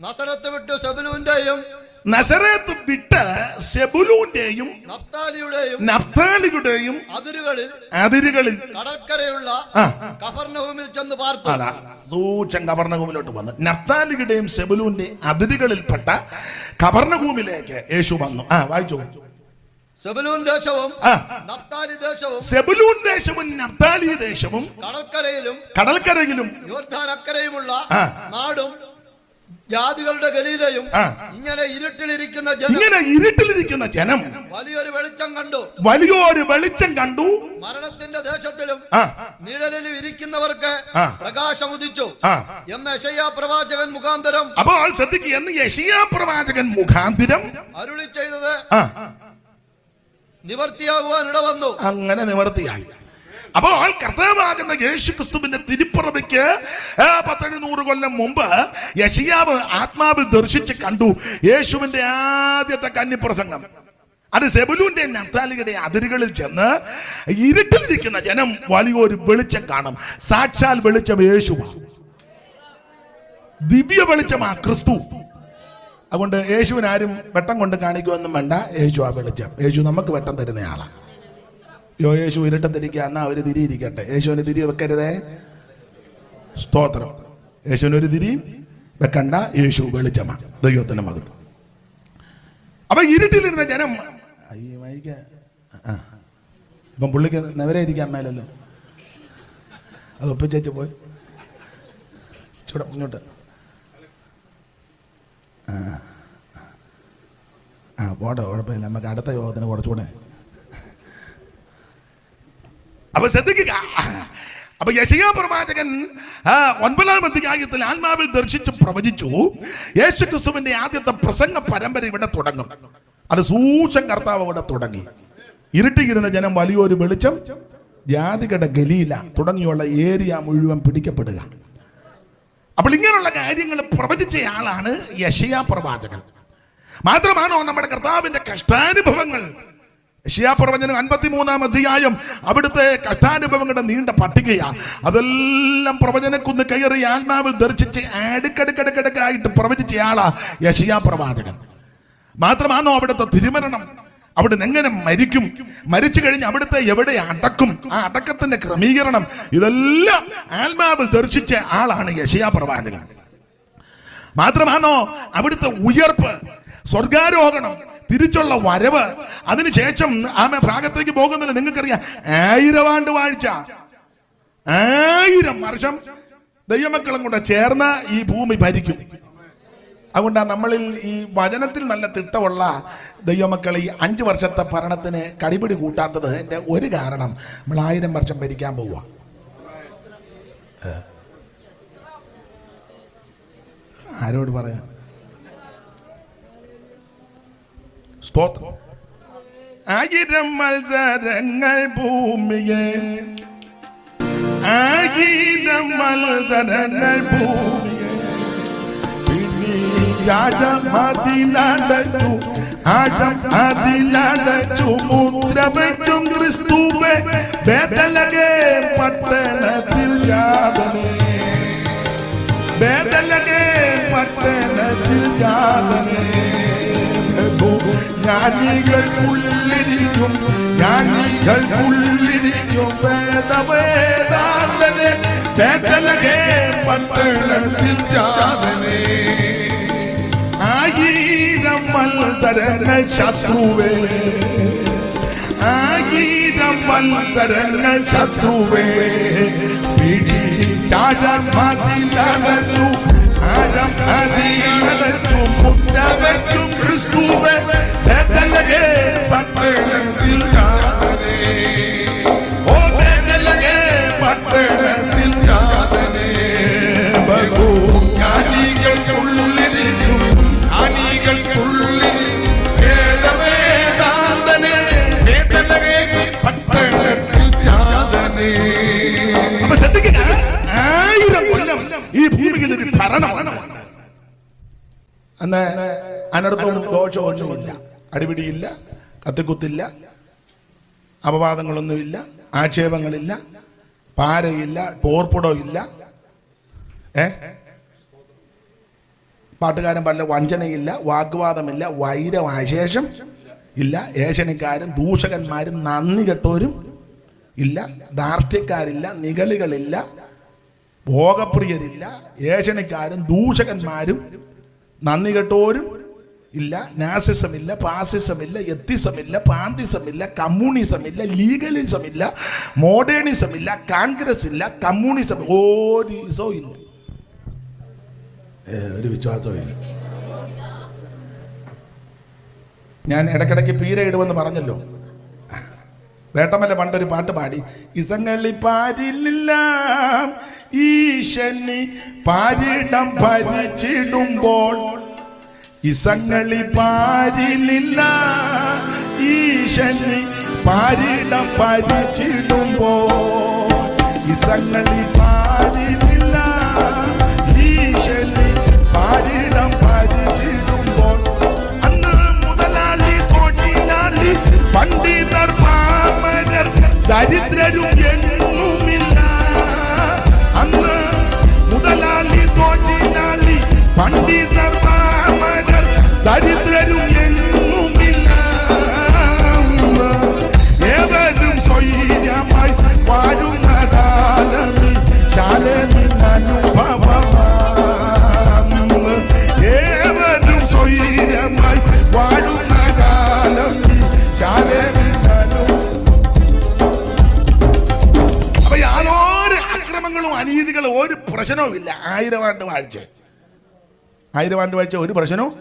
നസറത്ത് വിട്ട് സെബൂലൂന്റെയും നഫ്താലിയുടെയും അതിരുകളിൽ കടൽക്കരയുള്ള കഫർനഹൂമിൽ ചെന്ന് പാർത്തു. സൂക്ഷം കഫർനഹൂമിലോട്ട് വന്ന് നഫ്താലിയുടെയും സെബൂലൂന്റെ അതിരുകളിൽപ്പെട്ട കഫർനഹൂമിലേക്ക് യേശു വന്നു. വായിച്ചു. സെബൂലൂൻ ദേശവും നഫ്താലി ദേശവും കടൽക്കരയിലും യോർദാൻ അക്കരയുമുള്ള നാടും ജാതികളുടെ ഗലീലയും ഇങ്ങനെ ഇരുട്ടിലിരിക്കുന്ന ജനം വലിയൊരു വെളിച്ചം കണ്ടു. മരണത്തിന്റെ ദേശത്തിലും നിഴലിലും ഇരിക്കുന്നവർക്ക് പ്രകാശം ഉദിച്ചു എന്ന് യെശയ്യാ പ്രവാചകൻ മുഖാന്തരം. അപ്പോൾ ശ്രദ്ധിക്കുക, എന്ന് യെശയ്യാ പ്രവാചകൻ മുഖാന്തരം അരുളി ചെയ്തത് നിവർത്തിയാകുവാൻ ഇടവന്നു. അങ്ങനെ നിവർത്തിയായി. അപ്പോൾ കർത്താവാകുന്ന യേശു ക്രിസ്തുവിന്റെ തിരുപ്പിറവിക്ക് 1700 കൊല്ലം മുമ്പ് യെശയ്യാവ് ആത്മാവിൽ ദർശിച്ച് കണ്ടു യേശുവിന്റെ ആദ്യത്തെ കന്നിപ്രസംഗം. അത് സെബൂലൂന്റെ നഫ്താലിയുടെ അതിരുകളിൽ ചെന്ന് ഇരുട്ടിലിരിക്കുന്ന ജനം വലിയൊരു വെളിച്ചം കാണും. സാക്ഷാൽ വെളിച്ചം യേശുവാണ്, ദിവ്യ വെളിച്ചമാ ക്രിസ്തു. അതുകൊണ്ട് യേശുവിന് ആരും വെട്ടം കൊണ്ട് കാണിക്കുമെന്നും വേണ്ട, യേശു ആ വെളിച്ചം. യേശു നമുക്ക് വെട്ടം തരുന്നയാളാണ്. യേശു ഇരുട്ടത്തിരിക്കുക, എന്നാ ഒരു തിരി ഇരിക്കട്ടെ. യേശുവിന് തിരി വെക്കരുതേ, സ്തോത്രം. യേശുവിന് ഒരു തിരി വെക്കണ്ട, യേശു വെളിച്ചമാണ്, ദൈവത്തിന്റെ മകത്വം. അപ്പൊ ഇരുട്ടിലിരുന്ന ജനം ഇപ്പം പുള്ളിക്ക് നെവരെ ഇരിക്കാൻ മേലല്ലോ, അത് ഒപ്പിച്ചേച്ച് പോയി ചൂടെ മുന്നോട്ട്. പോട്ടെ, കുഴപ്പമില്ല, നമുക്ക് അടുത്ത യോഗത്തിന് കുറച്ചുകൂടെ. അപ്പൊ ശ്രദ്ധിക്കുക, അപ്പൊ യെശയ്യാ പ്രവാചകൻ 9-ാം അധ്യായത്തിൽ ആത്മാവിൽ ദർശിച്ച് പ്രവചിച്ചു, യേശുക്രിസ്തുവിന്റെ ആദ്യത്തെ പ്രസംഗ പരമ്പര ഇവിടെ തുടങ്ങും. അത് സൂക്ഷം കർത്താവ് ഇവിടെ തുടങ്ങി. ഇരുട്ടിയിരുന്ന ജനം വലിയൊരു വെളിച്ചം, ജാതികളുടെ ഗലീല തുടങ്ങിയുള്ള ഏരിയ മുഴുവൻ പിടിക്കപ്പെടുക. അപ്പോൾ ഇങ്ങനെയുള്ള കാര്യങ്ങൾ പ്രവചിച്ചയാളാണ് യെശയ്യാ പ്രവാചകൻ. മാത്രമാണോ നമ്മുടെ കർത്താവിന്റെ കഷ്ടാനുഭവങ്ങൾ. യെശയ്യാ പ്രവചനം 53-ാം അധ്യായം അവിടുത്തെ കഷ്ടാനുഭവങ്ങളുടെ നീണ്ട പട്ടികയാ. അതെല്ലാം പ്രവചനക്കുന്ന് കയറി ആത്മാവിൽ ദർശിച്ച് അടുക്കടുക്കടുക്കടുക്കായിട്ട് പ്രവചിച്ചയാളാ യെശയ്യാ പ്രവാചകൻ. മാത്രമാണോ അവിടുത്തെ തിരുമരണം, അവിടുന്ന് എങ്ങനെ മരിക്കും, മരിച്ചു കഴിഞ്ഞ് അവിടുത്തെ എവിടെ അടക്കും, ആ അടക്കത്തിന്റെ ക്രമീകരണം, ഇതെല്ലാം ആത്മാവിൽ ദർശിച്ച ആളാണ് യെശയ്യാ പ്രവാചകൻ. മാത്രമാണോ അവിടുത്തെ ഉയർപ്പ്, സ്വർഗാരോഹണം, തിരിച്ചുള്ള വരവ്, അതിനുശേഷം ആമേ ഭാഗത്തേക്ക് പോകുന്നത് നിങ്ങൾക്കറിയാം. 1000 ആണ്ട് വാഴ്ച, 1000 വർഷം ദൈവമക്കളും കൂടെ ചേർന്ന ഈ ഭൂമി ഭരിക്കും. അതുകൊണ്ടാണ് നമ്മളിൽ ഈ വചനത്തിൽ നല്ല തിട്ടമുള്ള ദൈവമക്കൾ ഈ 5 വർഷത്തെ ഭരണത്തിന് കടിപിടി കൂട്ടാത്തത്. എൻ്റെ ഒരു കാരണം, നമ്മൾ 1000 വർഷം ഭരിക്കാൻ പോവുക. ആരോട് പറയാം? സ്തോത്രം. 1000 മത്സരങ്ങൾ ഭൂമിയെ, 1000 മത്സരങ്ങൾ ഭൂമിയെ അതിലടച്ചു, അതിലടച്ചു മുദ്രവയ്ക്കും ക്രിസ്തുവേ ബേഥലഹേം പട്ടണത്തിൽ യാതനേ, ബേഥലഹേം പട്ടണത്തിൽ യാതനേ. ജ്ഞാനികൾക്കുള്ളിരിക്കും, ജ്ഞാനികൾക്കുള്ളിരിക്കും വേദവേദാന്തനെ ബേഥലഹേം പട്ടണത്തിൽ യാതനേ. 1000 മത്സരങ്ങൾ ശത്രുവേ, 1000 മത്സരങ്ങൾ ശത്രുവേ പിടിച്ചാഴമതിലടച്ചു, ആഴം അതിലടച്ചു മുദ്രവയ്ക്കും ക്രിസ്തുവേ ബേഥലഹേം പട്ടണത്തിൽ യാതനേ. ഓ ബേഥലഹേം പട്ടണത്തിൽ യാതനേ. ബഹു ജ്ഞാനികൾക്കുള്ളിരിക്കും, അപ്പൊ ശ്രദ്ധിക്കുക, 1000 കൊല്ലം ഈ ഭൂമിയിൽ ഒരു ഭരണമാണ്. അന്ന് അനർത്ഥവും ദോഷമൊന്നുമില്ല, അടിപിടിയില്ല, കത്തിക്കുത്തില്ല, അപവാദങ്ങളൊന്നുമില്ല, ആക്ഷേപങ്ങളില്ല, പാരയില്ല, ടോർപ്പിടോ ഇല്ല, പാട്ടുകാരൻ പറഞ്ഞ വഞ്ചനയില്ല, വാഗ്വാദമില്ല, വൈരവാശേഷം ഇല്ല, ഏഷണിക്കാരും ദൂഷകന്മാരും നന്ദി കെട്ടോരും ഇല്ല, ധാർഷ്ട്യക്കാരില്ല, നിഗളികളില്ല, ഭോഗപ്രിയരില്ല, ഏഷണിക്കാരും ദൂഷകന്മാരും നന്ദി കെട്ടോരും ഇല്ല, നാസിസമില്ല, പാസിസമില്ല, എത്തിസമില്ല, പാന്തിസമില്ല, കമ്മ്യൂണിസമില്ല, ലീഗലിസമില്ല, മോഡേണിസമില്ല, കോൺഗ്രസ് ഇല്ല, കമ്മ്യൂണിസം ഒരു ഇസവും ഇല്ല, ഒരു വിശ്വാസവും ഇല്ല. ഞാൻ ഇടയ്ക്കിടയ്ക്ക് പീര ഇടുമെന്ന് പറഞ്ഞല്ലോ. വേട്ടമല്ല പണ്ടൊരു പാട്ട് പാടി, ഇസങ്ങളി പാരില്ല ഈശനി പാരിടം ഭരിച്ചിടുമ്പോൾ, ഇസങ്ങളി പാരില്ല ഈശനി പാരിടം ഭരിച്ചിടുമ്പോൾ, ഇസങ്ങളി പാരില്ല ഈശനി പാരിടം ഭരിച്ചിടുമ്പോൾ, അന്ന് മുതലാളി തൊഴിലാളി പണ്ഡിതർ പാമരർ ദരിദ്രരും എങ്ങുമില്ല, അന്ന് മുതലാളി തൊഴിലാളി പണ്ഡിതർ പാമരർ ദരിദ്രരും എങ്ങുമില്ല, ഏവരും സ്വൈര്യമായി വാഴുന്ന കാലമി ശാലമിൻ അനുഭവമാണ്, ഏവരും സ്വൈര്യമായി വാഴുന്ന കാലം ശാലമിൻ അനുഭവം. അപ്പൊ യാതൊരു അക്രമങ്ങളും അനീതികളും ഒരു പ്രശ്നവും ഇല്ല. 1000 ആണ്ട് വാഴ്ച, 1000 ആണ്ട് വാഴ്ച ഒരു പ്രശ്നവും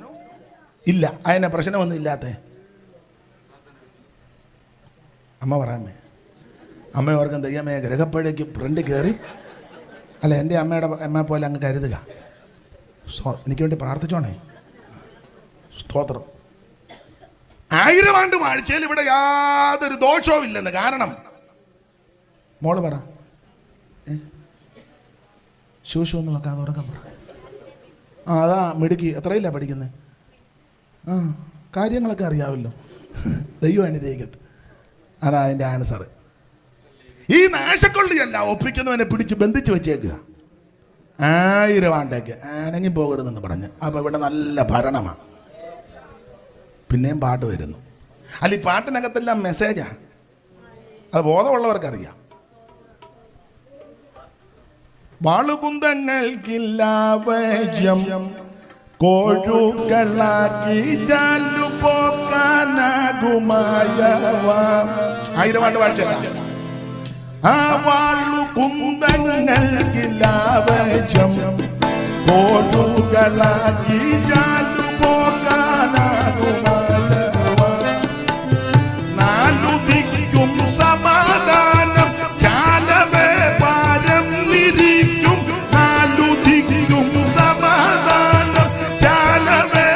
ഇല്ല. അതിനെ പ്രശ്നമൊന്നും ഇല്ലാത്ത അമ്മ പറയാമേ. അമ്മ ഓർക്കും ദൈവമേ ഗ്രഹപ്പഴയ്ക്ക് ഫ്രണ്ട് കയറി അല്ല എൻ്റെ അമ്മയുടെ അമ്മയെ പോലെ അങ്ങ് കരുതുക. എനിക്ക് വേണ്ടി പ്രാർത്ഥിച്ചോണേ. സ്തോത്രം. 1000 ആണ്ട് വാഴ്ചയിൽ ഇവിടെ യാതൊരു ദോഷവും ഇല്ലെന്ന്. കാരണം മോള് പറ ശൂശു എന്ന് വെക്കാതെ ഉറക്കം പറ. അതാ മിടുക്കി. എത്രയില്ല പഠിക്കുന്നത്? കാര്യങ്ങളൊക്കെ അറിയാമല്ലോ. ദൈവം അനുഗ്രഹിക്കട്ടെ. അതാ അതിൻ്റെ ആൻസർ. ഈ നാശക്കൊള്ളിയല്ല ഒപ്പിക്കുന്നവനെ പിടിച്ച് ബന്ധിച്ച് വെച്ചേക്കുക. 1000 ആണ്ടേക്ക് അനങ്ങി പോകരുതെന്ന് പറഞ്ഞ്. അപ്പോൾ ഇവിടെ നല്ല ഭരണമാണ്. പിന്നെയും പാട്ട് വരുന്നു. അല്ല, ഈ പാട്ടിനകത്തെല്ലാം മെസ്സേജാണ്. അത് ബോധമുള്ളവർക്കറിയാം. വാളുകുന്തങ്ങൾക്കില്ല വൈദ്യം കോഴുകളാക്കി ചാലു പോക്കാനാകുമായവ. 1000 ആണ്ട് വാഴ്ച. ആ വാളുകുന്തങ്ങൾക്കില്ല വൈദ്യം കോഴുകളാക്കി ചാലു പോക്കാനാകുമായവ. 4 ദിക്കും സമാധാനം ചാലവേ പാരം നിരിക്കും. 4 ദിക്കും സമാധാനം ചാലവേ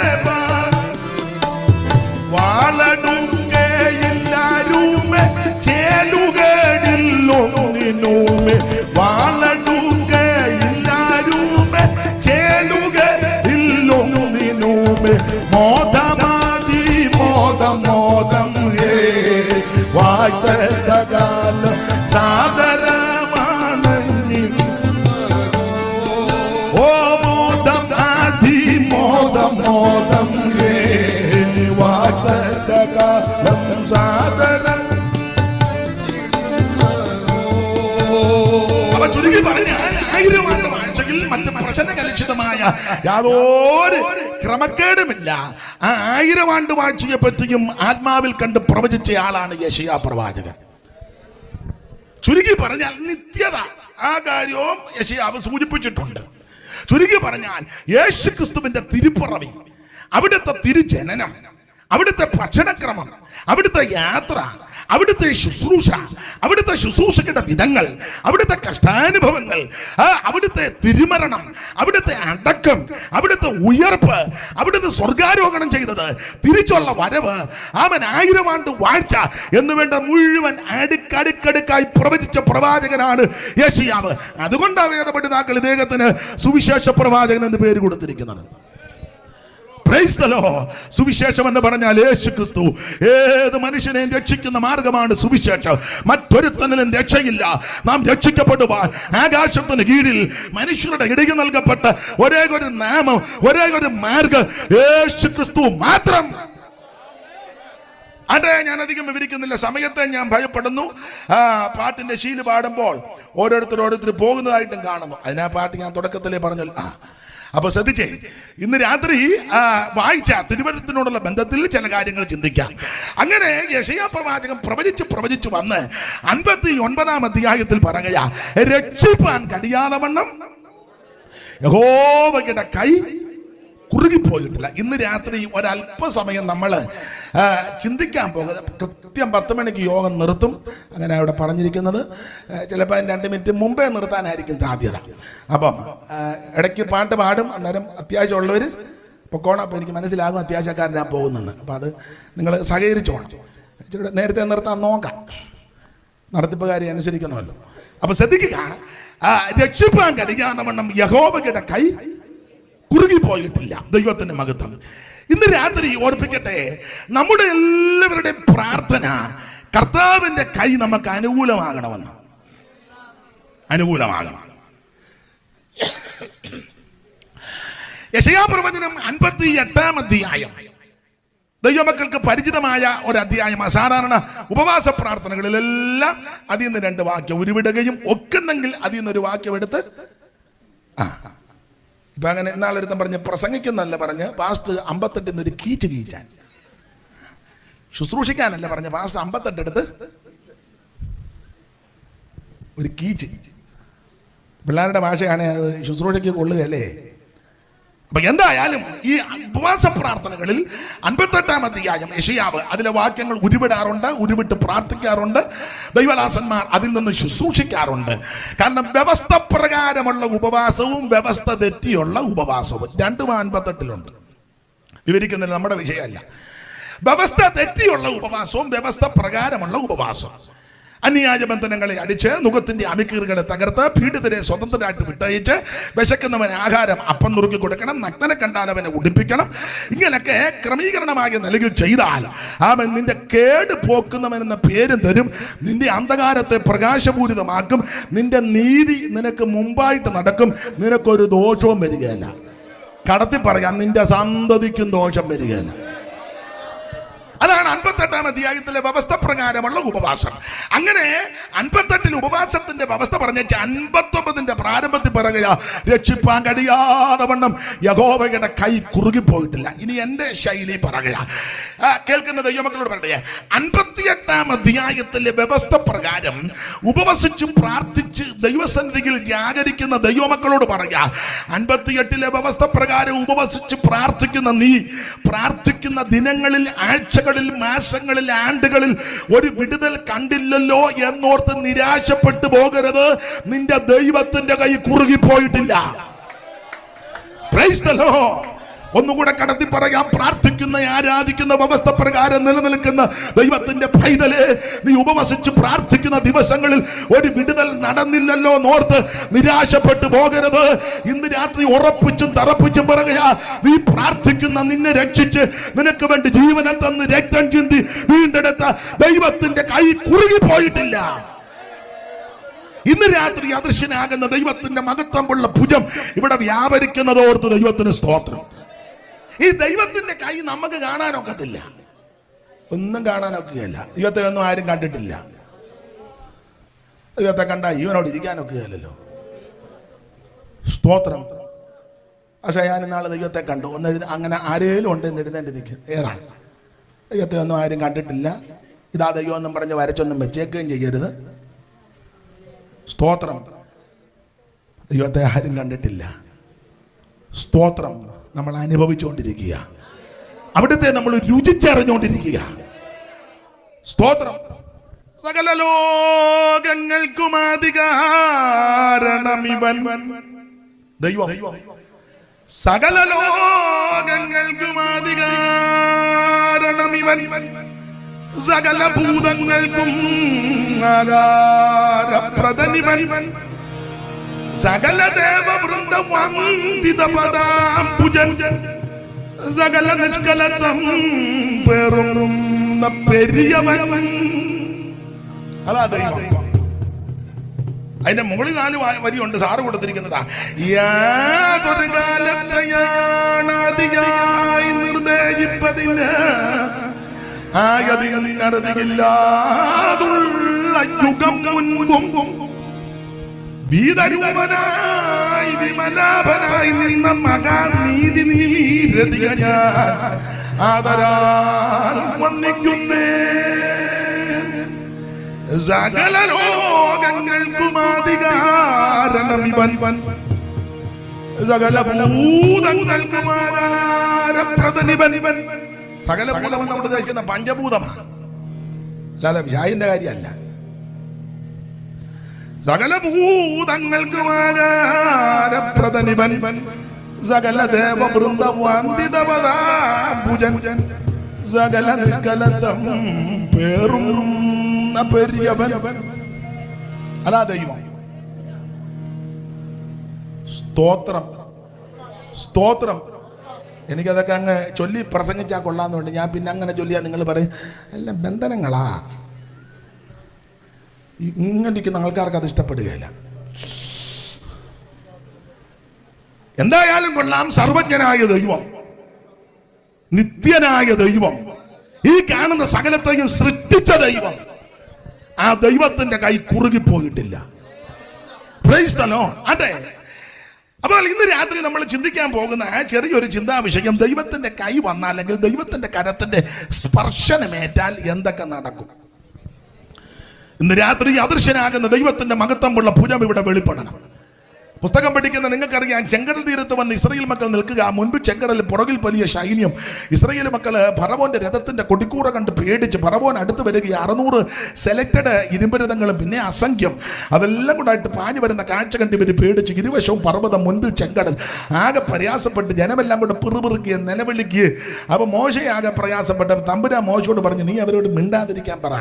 വാളടുക്കയില്ലാരുമേ ചേലുകടില്ലൊന്നിനുമേ. വാളടുക്കയില്ലാരുമേ ചേലുകടില്ലൊന്നിനുമേ. മോദമാതി മോദം മോദം ഹേ വാഴ്ത്തകാലം സാദരമാണ്. ഓ മോദം ആദി മോദം മോദം ഹേ വാഴ്ത്തകാലം സാദരം. അപ്പൊ ചുരുക്കി പറഞ്ഞാൽ 1000 ആണ്ട് വാഴ്ചയിൽ മറ്റ് പ്രശ്നകലുഷിതമായ യാതൊരു ക്രമക്കേടുമില്ല. ആ 1000 ആണ്ട് വാഴ്ചയെ പറ്റിയും ആത്മാവിൽ കണ്ട് പ്രവചിച്ച ആളാണ് യെശയ്യാ പ്രവാചകൻ. ചുരുക്കി പറഞ്ഞാൽ നിത്യത, ആ കാര്യവും യെശയ്യാവ് സൂചിപ്പിച്ചിട്ടുണ്ട്. ചുരുക്കി പറഞ്ഞാൽ യേശു ക്രിസ്തുവിന്റെ തിരുപ്പിറവി, അവിടുത്തെ തിരുജനനം, അവിടുത്തെ ഭക്ഷണക്രമം, അവിടുത്തെ യാത്ര, അവിടുത്തെ ശുശ്രൂഷ, അവിടുത്തെ ശുശ്രൂഷയുടെ വിധങ്ങൾ, അവിടുത്തെ കഷ്ടാനുഭവങ്ങൾ, അവിടുത്തെ തിരുമരണം, അവിടുത്തെ അടക്കം, അവിടുത്തെ ഉയർപ്പ്, അവിടുത്തെ സ്വർഗാരോഹണം ചെയ്തത്, തിരിച്ചുള്ള വരവ്, അവൻ 1000 ആണ്ട് വാഴ്ച എന്ന് വേണ്ട മുഴുവൻ അടുക്കടുക്കടുക്കായി പ്രവചിച്ച പ്രവാചകനാണ് യെശയ്യാവ്. അതുകൊണ്ടാണ് വേദപണ്ഡിതാക്കൾ ഇദ്ദേഹത്തിന് സുവിശേഷ പ്രവാചകൻ എന്ന് പേര് കൊടുത്തിരിക്കുന്നത്. Price the Lord. സുവിശേഷം എന്ന് പറഞ്ഞാൽ യേശു ക്രിസ്തു ഏത് മനുഷ്യനെയും രക്ഷിക്കുന്ന മാർഗമാണ് സുവിശേഷം. മറ്റൊരുത്തനിലും രക്ഷയില്ല. നാം രക്ഷിക്കപ്പെടുവാൻ ആകാശത്തിന് കീഴിൽ മനുഷ്യരുടെ ഇടയിൽ നൽകപ്പെട്ട ഒരേ ഒരു നാമം, ഒരേ ഒരു മാർഗം യേശു ക്രിസ്തു മാത്രം. അതെ, ഞാൻ അധികം വിവരിക്കുന്നില്ല, സമയത്തെ ഞാൻ ഭയപ്പെടുന്നു. പാട്ടിന്റെ ശീല് പാടുമ്പോൾ ഓരോരുത്തർ പോകുന്നതായിട്ടും കാണുന്നു. അതിനാ പാട്ട് ഞാൻ തുടക്കത്തിലേ പറഞ്ഞല്ലോ. അപ്പൊ ശ്രദ്ധിച്ചേ, ഇന്ന് രാത്രി വായിച്ച തിരുവചനത്തിനോടുള്ള ബന്ധത്തിൽ ചില കാര്യങ്ങൾ ചിന്തിക്കാം. അങ്ങനെ യെശയ്യാ പ്രവാചകൻ പ്രവചിച്ചു വന്ന് 59-ാം അധ്യായത്തിൽ പറയുകയാ, രക്ഷിപ്പാൻ കഴിയാതവണ്ണം യഹോവയുടെ കൈ കുറുകിപ്പോയിട്ടില്ല. ഇന്ന് രാത്രി ഒരല്പസമയം നമ്മൾ ചിന്തിക്കാൻ പോകുന്നത്, കൃത്യം 10 മണിക്ക് യോഗം നിർത്തും. അങ്ങനെ അവിടെ പറഞ്ഞിരിക്കുന്നത്. ചിലപ്പോൾ 2 മിനിറ്റ് മുമ്പേ നിർത്താനായിരിക്കും സാധ്യത. അപ്പം ഇടയ്ക്ക് പാട്ട് പാടും. അന്നേരം അത്യാവശ്യമുള്ളവർ പൊക്കോണം. അപ്പോൾ എനിക്ക് മനസ്സിലാകും അത്യാവശ്യക്കാരനാ പോകുന്നെന്ന്. അപ്പോൾ അത് നിങ്ങൾ സഹകരിച്ചോണം. ഇച്ചിരി നേരത്തെ നിർത്താൻ നോക്കാം, നടത്തിപ്പുകാരെ അനുസരിക്കണമല്ലോ. അപ്പോൾ ശ്രദ്ധിക്കുക, രക്ഷിപ്പാൻ കഴിയാതവണ്ണം യഹോവയുടെ കൈ കുറുകിപ്പോയിട്ടില്ല. ദൈവത്തിന്റെ മഹത്വം. ഇന്ന് രാത്രി ഓർപ്പിക്കട്ടെ, നമ്മുടെ എല്ലാവരുടെയും പ്രാർത്ഥന കർത്താവിന്റെ കൈ നമുക്ക് അനുകൂലമാകണമെന്ന്. അനുകൂലമാകണം. യെശയ്യാ പ്രവചനം 58-ാം അധ്യായം ദൈവമക്കൾക്ക് പരിചിതമായ ഒരു അധ്യായമാണ്. സാധാരണ ഉപവാസ പ്രാർത്ഥനകളിലെല്ലാം അതിൽ നിന്ന് 2 വാക്യം ഉരുവിടുകയും ഒക്കുന്നെങ്കിൽ അതിൽ നിന്നൊരു വാക്യം എടുത്ത് ഇപ്പൊ അങ്ങനെ ഇന്നാളെടുത്തും പറഞ്ഞ് പ്രസംഗിക്കുന്നല്ല പറഞ്ഞ് പാസ്റ്റ് 58 ഒരു കീച്ച് കീച്ചാൻ, ശുശ്രൂഷിക്കാനല്ല പറഞ്ഞ് പാസ്റ്റ് 58 എടുത്ത് ഒരു കീച്ച്. പിള്ളേരുടെ ഭാഷയാണ് അത്, ശുശ്രൂഷയ്ക്ക് കൊള്ളുകയല്ലേ. അപ്പൊ എന്തായാലും ഈ ഉപവാസ പ്രാർത്ഥനകളിൽ 58-ാം അധ്യായം യെശയ്യാവ് അതിലെ വാക്യങ്ങൾ ഉരുവിടാറുണ്ട്, ഉരുവിട്ട് പ്രാർത്ഥിക്കാറുണ്ട്. ദൈവദാസന്മാർ അതിൽ നിന്ന് ശുശ്രൂഷിക്കാറുണ്ട്. കാരണം വ്യവസ്ഥ പ്രകാരമുള്ള ഉപവാസവും വ്യവസ്ഥ തെറ്റിയുള്ള ഉപവാസവും രണ്ടും 58-ലുണ്ട്. വിവരിക്കുന്നത് നമ്മുടെ വിഷയമല്ല. വ്യവസ്ഥ തെറ്റിയുള്ള ഉപവാസവും വ്യവസ്ഥ പ്രകാരമുള്ള ഉപവാസവും. അന്യായ ബന്ധനങ്ങളെ അടിച്ച് നുഖത്തിന്റെ അമിക്കീറുകളെ തകർത്ത് പീഡിതരെ സ്വതന്ത്രരായിട്ട് വിട്ടയച്ച് വിശക്കുന്നവന് ആഹാരം അപ്പം നുറുക്കി കൊടുക്കണം, നഗ്നനെ കണ്ടാൽ അവനെ ഉടുപ്പിക്കണം. ഇങ്ങനൊക്കെ ക്രമീകരണമായി നൽകി ചെയ്താൽ അവൻ നിന്റെ കേട് പോക്കുന്നവൻ എന്ന പേരും തരും. നിന്റെ അന്ധകാരത്തെ പ്രകാശപൂരിതമാക്കും. നിന്റെ നീതി നിനക്ക് മുമ്പായിട്ട് നടക്കും. നിനക്കൊരു ദോഷവും വരികയില്ല. കടത്തി പറയാം, നിന്റെ സന്തതിക്കും ദോഷം വരികയില്ല. അതാണ് 58-ാം അധ്യായത്തിലെ വ്യവസ്ഥ പ്രകാരമുള്ള ഉപവാസം. അങ്ങനെ 58-ൽ ഉപവാസത്തിന്റെ വ്യവസ്ഥ പറഞ്ഞേച്ച് 59-ന്റെ പ്രാരംഭത്തിൽ പറയുക, രക്ഷിപ്പാൻ കഴിയാതെ വണ്ണം യഹോവയുടെ കൈ കുറുകിപ്പോയിട്ടില്ല. ഇനി എന്റെ ശൈലി പറയുക, കേൾക്കുന്ന ദൈവമക്കളോട് പറയട്ടെ, 58-ാം അധ്യായത്തിലെ വ്യവസ്ഥ പ്രകാരം ഉപവസിച്ച് പ്രാർത്ഥിച്ച് ദൈവസന്നിധിയിൽ ജാഗരിക്കുന്ന ദൈവമക്കളോട് പറയുക, 58-ലെ വ്യവസ്ഥ പ്രകാരം ഉപവസിച്ച് പ്രാർത്ഥിക്കുന്ന നീ പ്രാർത്ഥിക്കുന്ന ദിനങ്ങളിൽ, ആഴ്ചകളിൽ, മാസങ്ങളിൽ, ആണ്ടുകളിൽ ഒരു വിടുതൽ കണ്ടില്ലല്ലോ എന്നോർത്ത് നിരാശപ്പെട്ടു പോകരുത്. നിന്റെ ദൈവത്തിന്റെ കൈ കുറുകിപ്പോയിട്ടില്ല. Price the Lord. ഒന്നുകൂടെ കടത്തി പറയാം, പ്രാർത്ഥിക്കുന്ന ആരാധിക്കുന്ന വ്യവസ്ഥ പ്രകാരം നിലനിൽക്കുന്ന ദൈവത്തിന്റെ പൈതലേ, നീ ഉപവസിച്ച് പ്രാർത്ഥിക്കുന്ന ദിവസങ്ങളിൽ ഒരു വിടുതൽ നടന്നില്ലല്ലോ എന്നോർത്ത് നിരാശപ്പെട്ടു പോകരുത്. ഇന്ന് രാത്രി ഉറപ്പിച്ചും തറപ്പിച്ചും പറയുക, നീ പ്രാർത്ഥിക്കുന്ന, നിന്നെ രക്ഷിച്ച് നിനക്ക് വേണ്ടി ജീവനെ തന്ന് രക്തം ചിന്തി വീണ്ടെടുത്ത ദൈവത്തിന്റെ കൈ കുറുകിപ്പോയിട്ടില്ല. ഇന്ന് രാത്രി അദൃശ്യനാകുന്ന ദൈവത്തിന്റെ മഹത്വമുള്ള ഭുജം ഇവിടെ വ്യാപരിക്കുന്നതോർത്ത് ദൈവത്തിന് സ്തോത്രം. ഈ ദൈവത്തിന്റെ കൈ നമുക്ക് കാണാനൊക്കത്തില്ല, ഒന്നും കാണാനൊക്കുകയല്ല. ദൈവത്തെ ഒന്നും ആരും കണ്ടിട്ടില്ല. ദൈവത്തെ കണ്ട ഇവനോട് ഇരിക്കാനൊക്കുകയല്ലോ. സ്തോത്രം. പക്ഷെ ഞാൻ ഇന്നാളെ ദൈവത്തെ കണ്ടു. ഒന്ന് എഴുതി, അങ്ങനെ ആരേലും ഉണ്ട് എന്ന് എഴുതേണ്ടി നിൽക്കും. ഏതാണ്? ദൈവത്തെ ഒന്നും ആരും കണ്ടിട്ടില്ല. ഇതാ ദൈവം എന്നും പറഞ്ഞ് വരച്ചൊന്നും വെച്ചേക്കുകയും ചെയ്യരുത്. സ്തോത്രം. ദൈവത്തെ ആരും കണ്ടിട്ടില്ല. സ്തോത്രം. നമ്മൾ അനുഭവിച്ചുകൊണ്ടിരിക്കുക, അവിടുത്തെ നമ്മൾ രുചിച്ചറിഞ്ഞുകൊണ്ടിരിക്കുക. സ്തോത്രം. സകല ലോകങ്ങൾക്കും അധികാരണമിവൻ. ദൈവം സകല ലോകങ്ങൾക്കും അധികാരണമിവൻ. സകല ഭൂതങ്ങൾക്കും ആകാരപ്രദനിവൻ. സകല ദേവവൃന്ദ വന്ദിത പദാംബുജൻ. സകല നിഷ്കലത്വം പേറുന്ന പെരിയവൻ. അതാ ദൈവം. അതിന്റെ മുകളിൽ 4 വരിയുണ്ട്, സാറ് കൊടുത്തിരിക്കുന്നതാ. യാതൊരു കാലത്തെയാണതിയായി നിർദ്ദേശിപ്പതിന് ആയതില്ലാതുള്ള യുഗം മുൻപും വീതരൂപനായി വിമലാഭനായി നിന്ന മഹാനീതി നീരതിക ഞാൻ ആദരാൽ വന്ദിക്കുന്നേ. സകല ലോകങ്ങൾക്കും അധികാരണമിവൻ. സകല ഭൂതങ്ങൾക്കും ആകാരപ്രദനിവൻ. സകല ഭൂതം നമ്മൾ ഉദ്ദേശിക്കുന്ന പഞ്ചഭൂതമാണ്, അല്ലാതെ വ്യായന്റെ കാര്യമല്ല. സകല ഭൂതങ്ങൾക്കും ആകാരപ്രദനിവൻ. സകല ദേവവൃന്ദ വന്ദിത പദാംബുജൻ. സകല നിഷ്കലത്വം പേറുന്ന പെരിയവൻ. അതാ ദൈവം. സ്തോത്രം. സ്തോത്രം. എനിക്കതൊക്കെ അങ്ങ് ചൊല്ലി പ്രസംഗിച്ചാൽ കൊള്ളാന്നുണ്ട്. ഞാൻ പിന്നെ അങ്ങനെ ചൊല്ലിയാൽ നിങ്ങൾ പറയും എല്ലാം ബന്ധനങ്ങളാ. ഇങ്ങനെ ഇരിക്കുന്ന ആൾക്കാർക്ക് അത് ഇഷ്ടപ്പെടുകയില്ല. എന്തായാലും കൊള്ളാം. സർവജ്ഞനായ ദൈവം, നിത്യനായ ദൈവം, ഈ കാണുന്ന സകലത്തെയും സൃഷ്ടിച്ച ദൈവം, ആ ദൈവത്തിന്റെ കൈ കുറുകിപ്പോയിട്ടില്ല. Price the Lord. അതെ. അപ്പോൾ ഇന്ന് രാത്രി നമ്മൾ ചിന്തിക്കാൻ പോകുന്ന ചെറിയൊരു ചിന്താ വിഷയം, ദൈവത്തിന്റെ കൈ വന്നാൽ, അല്ലെങ്കിൽ ദൈവത്തിന്റെ കരത്തിന്റെ സ്പർശനമേറ്റാൽ എന്തൊക്കെ നടക്കും. ഇന്ന് രാത്രി അദൃശ്യനാകുന്ന ദൈവത്തിന്റെ മഹത്വമുള്ള ഭുജം ഇവിടെ വെളിപ്പെടണം. പുസ്തകം പഠിക്കുന്ന നിങ്ങൾക്കറിയാം, ചെങ്കടൽ തീരത്ത് വന്ന് ഇസ്രായേൽ മക്കൾ നിൽക്കുക. മുൻപ് ചെങ്കടൽ, പുറകിൽ വലിയ സൈന്യം. ഇസ്രായേൽ മക്കൾ ഫറവോന്റെ രഥത്തിന്റെ കൊടിക്കൂറ കണ്ട് പേടിച്ച് ഫറവോൻ അടുത്ത് വരിക. 600 സെലക്റ്റഡ് ഇരുമ്പ് രഥങ്ങളും പിന്നെ അസംഖ്യം അതെല്ലാം കൂടായിട്ട് പാഞ്ഞു വരുന്ന കാഴ്ച കണ്ട് ഇവർ പേടിച്ച്. ഇരുവശവും പർവ്വതം, മുൻപിൽ ചെങ്കടൽ. ആകെ പ്രയാസപ്പെട്ട് ജനമെല്ലാം കൂടെ പിറുപിറുക്കുക, നിലവിളിക്കുക. അപ്പൊ മോശയാകെ പ്രയാസപ്പെട്ട തമ്പുരാൻ മോശയോട് പറഞ്ഞു, നീ അവരോട് മിണ്ടാതിരിക്കാൻ പറ.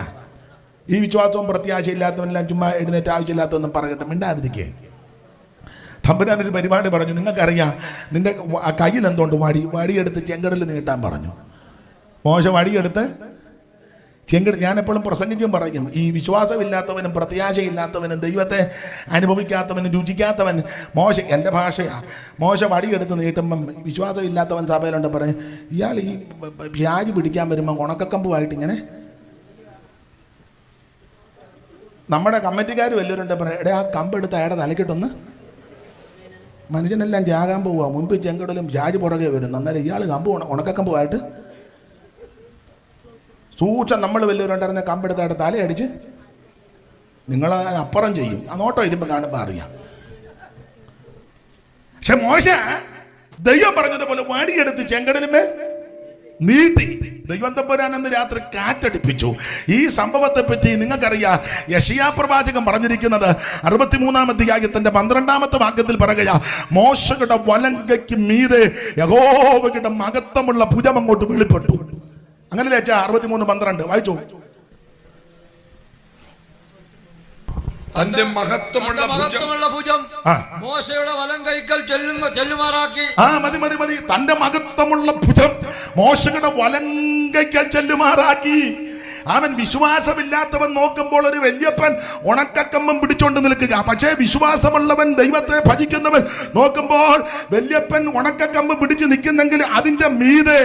ഈ വിശ്വാസവും പ്രത്യാശയില്ലാത്തവനെല്ലാം ചുമ്മാ എഴുന്നേറ്റ് ആവശ്യമില്ലാത്തതൊന്നും പറഞ്ഞിട്ട് മിണ്ടാതിരിക്കുക. തമ്പുരാനൊരു പരിപാടി പറഞ്ഞു. നിങ്ങൾക്കറിയാം, നിന്റെ കയ്യിൽ എന്തുകൊണ്ട് വടിയെടുത്ത് ചെങ്കടലിൽ നീട്ടാൻ പറഞ്ഞു. മോശ വടിയെടുത്ത് ചെങ്കടൽ. ഞാനെപ്പോഴും പ്രസംഗിച്ചും പറയും, ഈ വിശ്വാസമില്ലാത്തവനും പ്രത്യാശയില്ലാത്തവനും ദൈവത്തെ അനുഭവിക്കാത്തവനും രുചിക്കാത്തവൻ മോശ, എൻ്റെ ഭാഷയാണ്, മോശ വടിയെടുത്ത് നീട്ടുമ്പം വിശ്വാസമില്ലാത്തവൻ സഭയിലുണ്ട് പറയും, ഇയാൾ ഈ വ്യാജ് പിടിക്കാൻ വരുമ്പം ഉണക്കക്കമ്പുമായിട്ട് ഇങ്ങനെ. നമ്മുടെ കമ്മിറ്റിക്കാർ വല്ലവരുണ്ട് പറയും, എടേ ആ കമ്പെടുത്ത് അയാളുടെ തലക്കിട്ടൊന്ന്. മനുഷ്യനെല്ലാം ജാകാൻ പോവുക, മുൻപ് ചെങ്കടലും ജാജ് പുറകെ വരുന്നു. അന്നേരം ഇയാൾ കമ്പ് ഉണക്കക്കമ്പുമായിട്ട് സൂക്ഷം. നമ്മൾ വല്ലവരുണ്ടായിരുന്ന കമ്പെടുത്തായിട്ട് തലയടിച്ച് നിങ്ങൾ അപ്പുറം ചെയ്യും. ആ നോട്ടം ഇരുമ്പ് കാണുമ്പോൾ അറിയാം. പക്ഷെ മോശ ദൈവം പറഞ്ഞതുപോലെ വടിയെടുത്ത് ചെങ്കടലിന്മേൽ നീട്ടി. ദൈവം തമ്പുരാൻ അന്ന് രാത്രി കാറ്റടിപ്പിച്ചു. ഈ സംഭവത്തെ പറ്റി നിങ്ങൾക്കറിയാം, യെശയ്യാ പ്രവാചകൻ പറഞ്ഞിരിക്കുന്നത് 63-ാം അധ്യായത്തിന്റെ 12-ാമത്തെ വാക്യത്തിൽ പറയുക, മോശയുടെ വലങ്കയ്ക്ക് മീതെ യഹോവയുടെ മഹത്വമുള്ള ഭുജം അങ്ങോട്ട് വെളിപ്പെട്ടു. അങ്ങനെ 63:12 വായിച്ചു. തന്റെ മഹത്വമുള്ള ഭുജം മോശയുടെ വലം കൈക്കൽ ചെല്ലുമാറാക്കി. മതി. തന്റെ മഹത്വമുള്ള ഭുജം മോശയുടെ വലം കൈക്കൽ ചെല്ലുമാറാക്കി. അവൻ വിശ്വാസമില്ലാത്തവൻ നോക്കുമ്പോൾ ഒരു വല്യപ്പൻ ഉണക്കക്കമ്പം പിടിച്ചോണ്ട് നിൽക്കുക. പക്ഷേ വിശ്വാസമുള്ളവൻ, ദൈവത്തെ ഭജിക്കുന്നവൻ നോക്കുമ്പോൾ വല്യപ്പൻ ഉണക്കക്കമ്പം പിടിച്ച് നിൽക്കുന്നെങ്കിൽ അതിന്റെ മീതെ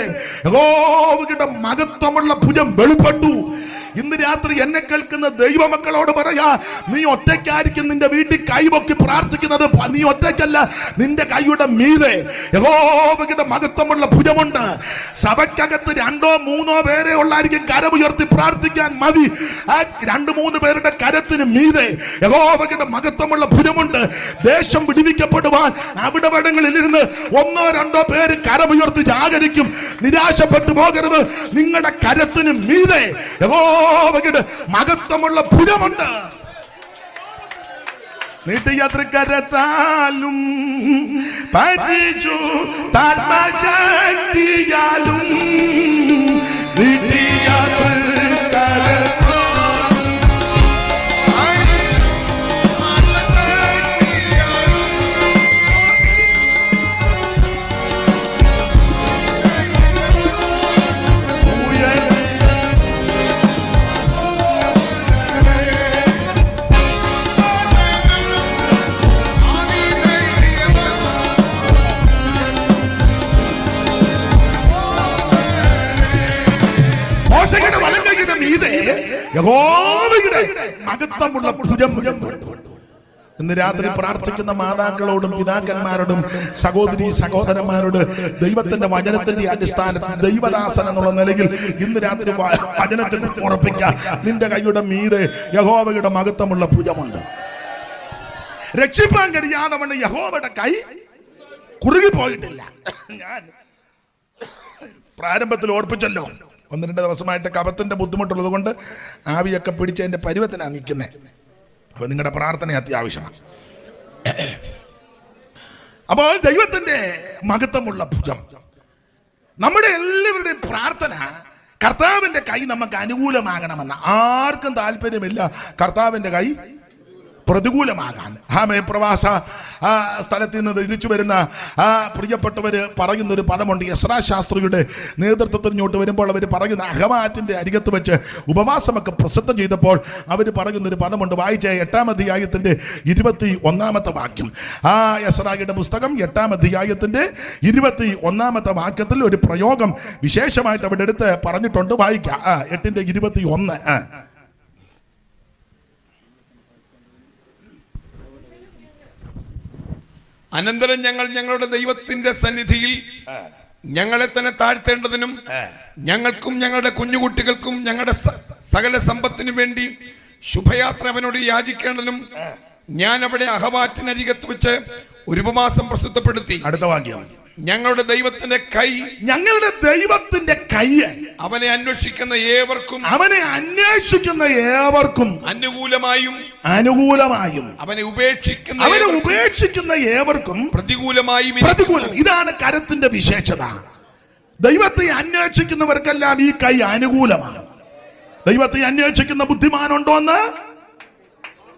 യഹോവയുടെ മഹത്വമുള്ള ഭുജം വെളിപ്പെട്ടു. ഇന്ന് രാത്രി എന്നെ കേൾക്കുന്ന ദൈവമക്കളോട് പറയാ, നീ ഒറ്റയ്ക്കായിരിക്കും നിന്റെ വീട്ടിൽ കൈപൊക്കി പ്രാർത്ഥിക്കുന്നത്. നീ ഒറ്റയ്ക്കല്ല, നിന്റെ കൈയുടെ മീതെ യഹോവയുടെ മഹത്വമുള്ള ഭുജമുണ്ട്. സഭയ്ക്കകത്ത് 2-3 പേരെ ഉള്ളായിരിക്കും കരമുയർത്തി പ്രാർത്ഥിക്കാൻ മതി. ആ 2-3 പേരുടെ കരത്തിന് മീതെ യഹോവയുടെ മഹത്വമുള്ള ഭുജമുണ്ട്. ദേശം വിടുവിക്കപ്പെടുവാൻ അവിടെ ഇടങ്ങളിലിരുന്ന് 1-2 പേര് കരമുയർത്തി ജാഗരിക്കും. നിരാശപ്പെട്ടു പോകരുത്. നിങ്ങളുടെ കരത്തിന് മീതെ യഹോവയുടെ മഹത്വമുള്ള ഭുജമുണ്ട്. നീട്ടിയാത്രക്കരത്താലും പരിചു താത്മശക്തിയാലും മഹത്വമുള്ള ഭുജം. ഇന്ന് രാത്രി പ്രാർത്ഥിക്കുന്ന മാതാക്കളോടും പിതാക്കന്മാരോടും സഹോദരി സഹോദരന്മാരോട് ദൈവത്തിന്റെ വചനത്തിന്റെ അടിസ്ഥാനത്തിൽ ദൈവദാസൻ എന്നുള്ള നിലയിൽ ഇന്ന് രാത്രി വചനത്തിൽ ഉറപ്പിക്കുക, നിന്റെ കൈയുടെ മീതെ യഹോവയുടെ മഹത്വമുള്ള ഭുജമുണ്ട്. രക്ഷിപ്പാൻ കഴിയാതെ യഹോവയുടെ കൈ കുറുകിപ്പോയിട്ടില്ല. ഞാൻ പ്രാരംഭത്തിൽ ഓർപ്പിച്ചല്ലോ, 1-2 ദിവസമായിട്ട് കഫത്തിന്റെ ബുദ്ധിമുട്ടുള്ളത് കൊണ്ട് ആവിയൊക്കെ പിടിച്ച് അതിന്റെ പരുവത്തിനാണ് നിൽക്കുന്നത്. അപ്പൊ നിങ്ങളുടെ പ്രാർത്ഥന അത്യാവശ്യമാണ്. അപ്പോൾ ദൈവത്തിന്റെ മഹത്വമുള്ള ഭുജം, നമ്മുടെ എല്ലാവരുടെയും പ്രാർത്ഥന കർത്താവിന്റെ കൈ നമുക്ക് അനുകൂലമാകണമെന്ന്. ആർക്കും താല്പര്യമില്ല കർത്താവിന്റെ കൈ പ്രതികൂലമാകാൻ. പ്രവാസ സ്ഥലത്ത് നിന്ന് തിരിച്ചു വരുന്ന പ്രിയപ്പെട്ടവര് പറയുന്നൊരു പദമുണ്ട്. എസ്രാ ശാസ്ത്രിയുടെ നേതൃത്വത്തിൽ ഇങ്ങോട്ട് വരുമ്പോൾ അവർ പറയുന്ന അഹമാറ്റിന്റെ അരികത്ത് വെച്ച് ഉപവാസമൊക്കെ പ്രസിദ്ധം ചെയ്തപ്പോൾ അവർ പറയുന്നൊരു പദമുണ്ട്. വായിച്ച 8-ാം അധ്യായത്തിന്റെ 21-ാമത്തെ വാക്യം. എസ്രായുടെ പുസ്തകം 8-ാം അധ്യായത്തിന്റെ 21-ാമത്തെ വാക്യത്തിൽ ഒരു പ്രയോഗം വിശേഷമായിട്ട് അവിടെ എടുത്ത് പറഞ്ഞിട്ടുണ്ട്. വായിക്കാം. 8:21. അനന്തരം ഞങ്ങൾ ഞങ്ങളുടെ ദൈവത്തിന്റെ സന്നിധിയിൽ ഞങ്ങളെ തന്നെ താഴ്ത്തേണ്ടതിനും ഞങ്ങൾക്കും ഞങ്ങളുടെ കുഞ്ഞുകുട്ടികൾക്കും ഞങ്ങളുടെ സകല സമ്പത്തിനു വേണ്ടി ശുഭയാത്ര അവനോട് യാചിക്കേണ്ടതിനും ഞാൻ അവിടെ അഹവാറ്റിനരികത്ത് വെച്ച് ഒരു ഉപവാസം പ്രസിദ്ധപ്പെടുത്തി. അടുത്ത വാക്യം. ഞങ്ങളുടെ ദൈവത്തിന്റെ കൈ, ഞങ്ങളുടെ ദൈവത്തിന്റെ കൈ അവനെ അന്വേഷിക്കുന്ന ഏവർക്കും അനുകൂലമായും അവനെ ഉപേക്ഷിക്കുന്ന ഏവർക്കും പ്രതികൂലമായും. ഇതാണ് കരത്തിന്റെ വിശേഷത. ദൈവത്തെ അന്വേഷിക്കുന്നവർക്കെല്ലാം ഈ കൈ അനുകൂലമാണ്. ദൈവത്തെ അന്വേഷിക്കുന്ന ബുദ്ധിമാനുണ്ടോന്ന്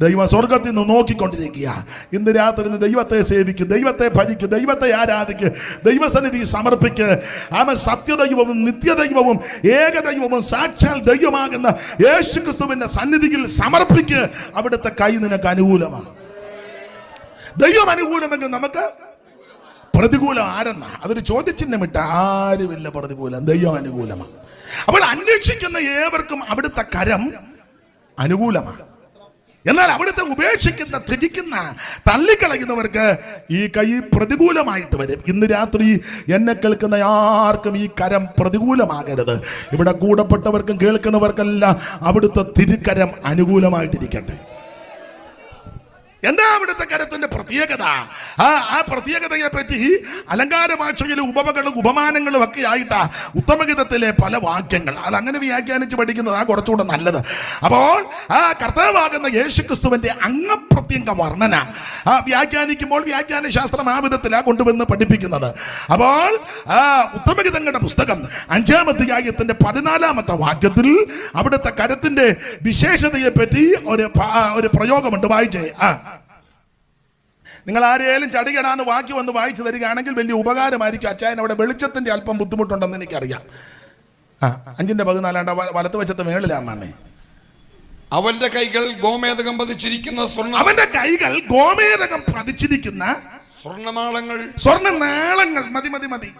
ദൈവം സ്വർഗത്തിൽ നിന്ന് നോക്കിക്കൊണ്ടിരിക്കുക. ഇന്ന് രാത്രി ദൈവത്തെ സേവിക്ക്, ദൈവത്തെ ഭജിക്ക്, ദൈവത്തെ ആരാധിക്ക്, ദൈവസന്നിധി സമർപ്പിക്ക്. അവൻ സത്യദൈവവും നിത്യദൈവവും ഏകദൈവവും സാക്ഷാൽ ദൈവമാകുന്ന യേശുക്രിസ്തുവിന്റെ സന്നിധിയിൽ സമർപ്പിക്ക്. അവിടുത്തെ കൈ നിനക്ക് അനുകൂലമാണ്. ദൈവം അനുകൂലമെങ്കിൽ നമുക്ക് പ്രതികൂലം ആരെന്നാ? അതൊരു ചോദ്യചിഹ്നമിട്ട ആരുമില്ല. പ്രതികൂലം ദൈവം അനുകൂലമാണ്. അപ്പോൾ അന്വേഷിക്കുന്ന ഏവർക്കും അവിടുത്തെ കരം അനുകൂലമാണ്. എന്നാൽ അവിടുത്തെ ഉപേക്ഷിക്കുന്ന, ത്യജിക്കുന്ന, തള്ളിക്കളയുന്നവർക്ക് ഈ കൈ പ്രതികൂലമായിട്ട് വരും. ഇന്ന് രാത്രി എന്നെ കേൾക്കുന്ന ആർക്കും ഈ കരം പ്രതികൂലമാകരുത്. ഇവിടെ കൂടപ്പെട്ടവർക്കും കേൾക്കുന്നവർക്കെല്ലാം അവിടുത്തെ തിരുക്കരം അനുകൂലമായിട്ടിരിക്കട്ടെ. എന്താ അവിടുത്തെ കരത്തിന്റെ പ്രത്യേകത? ആ പ്രത്യേകതയെ പറ്റി അലങ്കാര ഭാഷയിലെ ഉപമകളും ഉപമാനങ്ങളും ഒക്കെ ആയിട്ടാ ഉത്തമഗീതത്തിലെ പല വാക്യങ്ങൾ. അതങ്ങനെ വ്യാഖ്യാനിച്ച് പഠിക്കുന്നതാണ് കുറച്ചുകൂടെ നല്ലത്. അപ്പോൾ ആ കർത്താവാകുന്ന യേശുക്രിസ്തുവിന്റെ അംഗപ്രത്യംഗ വർണ്ണന വ്യാഖ്യാനിക്കുമ്പോൾ വ്യാഖ്യാന ശാസ്ത്രം ആ വിധത്തിലാണ് കൊണ്ടുവന്ന് പഠിപ്പിക്കുന്നത്. അപ്പോൾ ഉത്തമഗീതങ്ങളുടെ പുസ്തകം 5-ാം അധ്യായത്തിന്റെ 14-ാമത്തെ വാക്യത്തിൽ അവിടുത്തെ കരത്തിന്റെ വിശേഷതയെ പറ്റി ഒരു പ്രയോഗമുണ്ട്. വായിച്ചേ. നിങ്ങൾ ആരെയും ചടികടാന്ന് വാക്യം വന്ന് വായിച്ചു തരികയാണെങ്കിൽ വലിയ ഉപകാരമായിരിക്കും. അച്ചായൻ അവിടെ വെളിച്ചത്തിന്റെ അല്പം ബുദ്ധിമുട്ടുണ്ടെന്ന് എനിക്കറിയാം. 5:14 വലത്ത് വശത്തെ മേളിലാമേ. അവന്റെ കൈകൾ ഗോമേതകം പതിച്ചിരിക്കുന്ന സ്വർണ്ണനാളങ്ങൾ. മതി.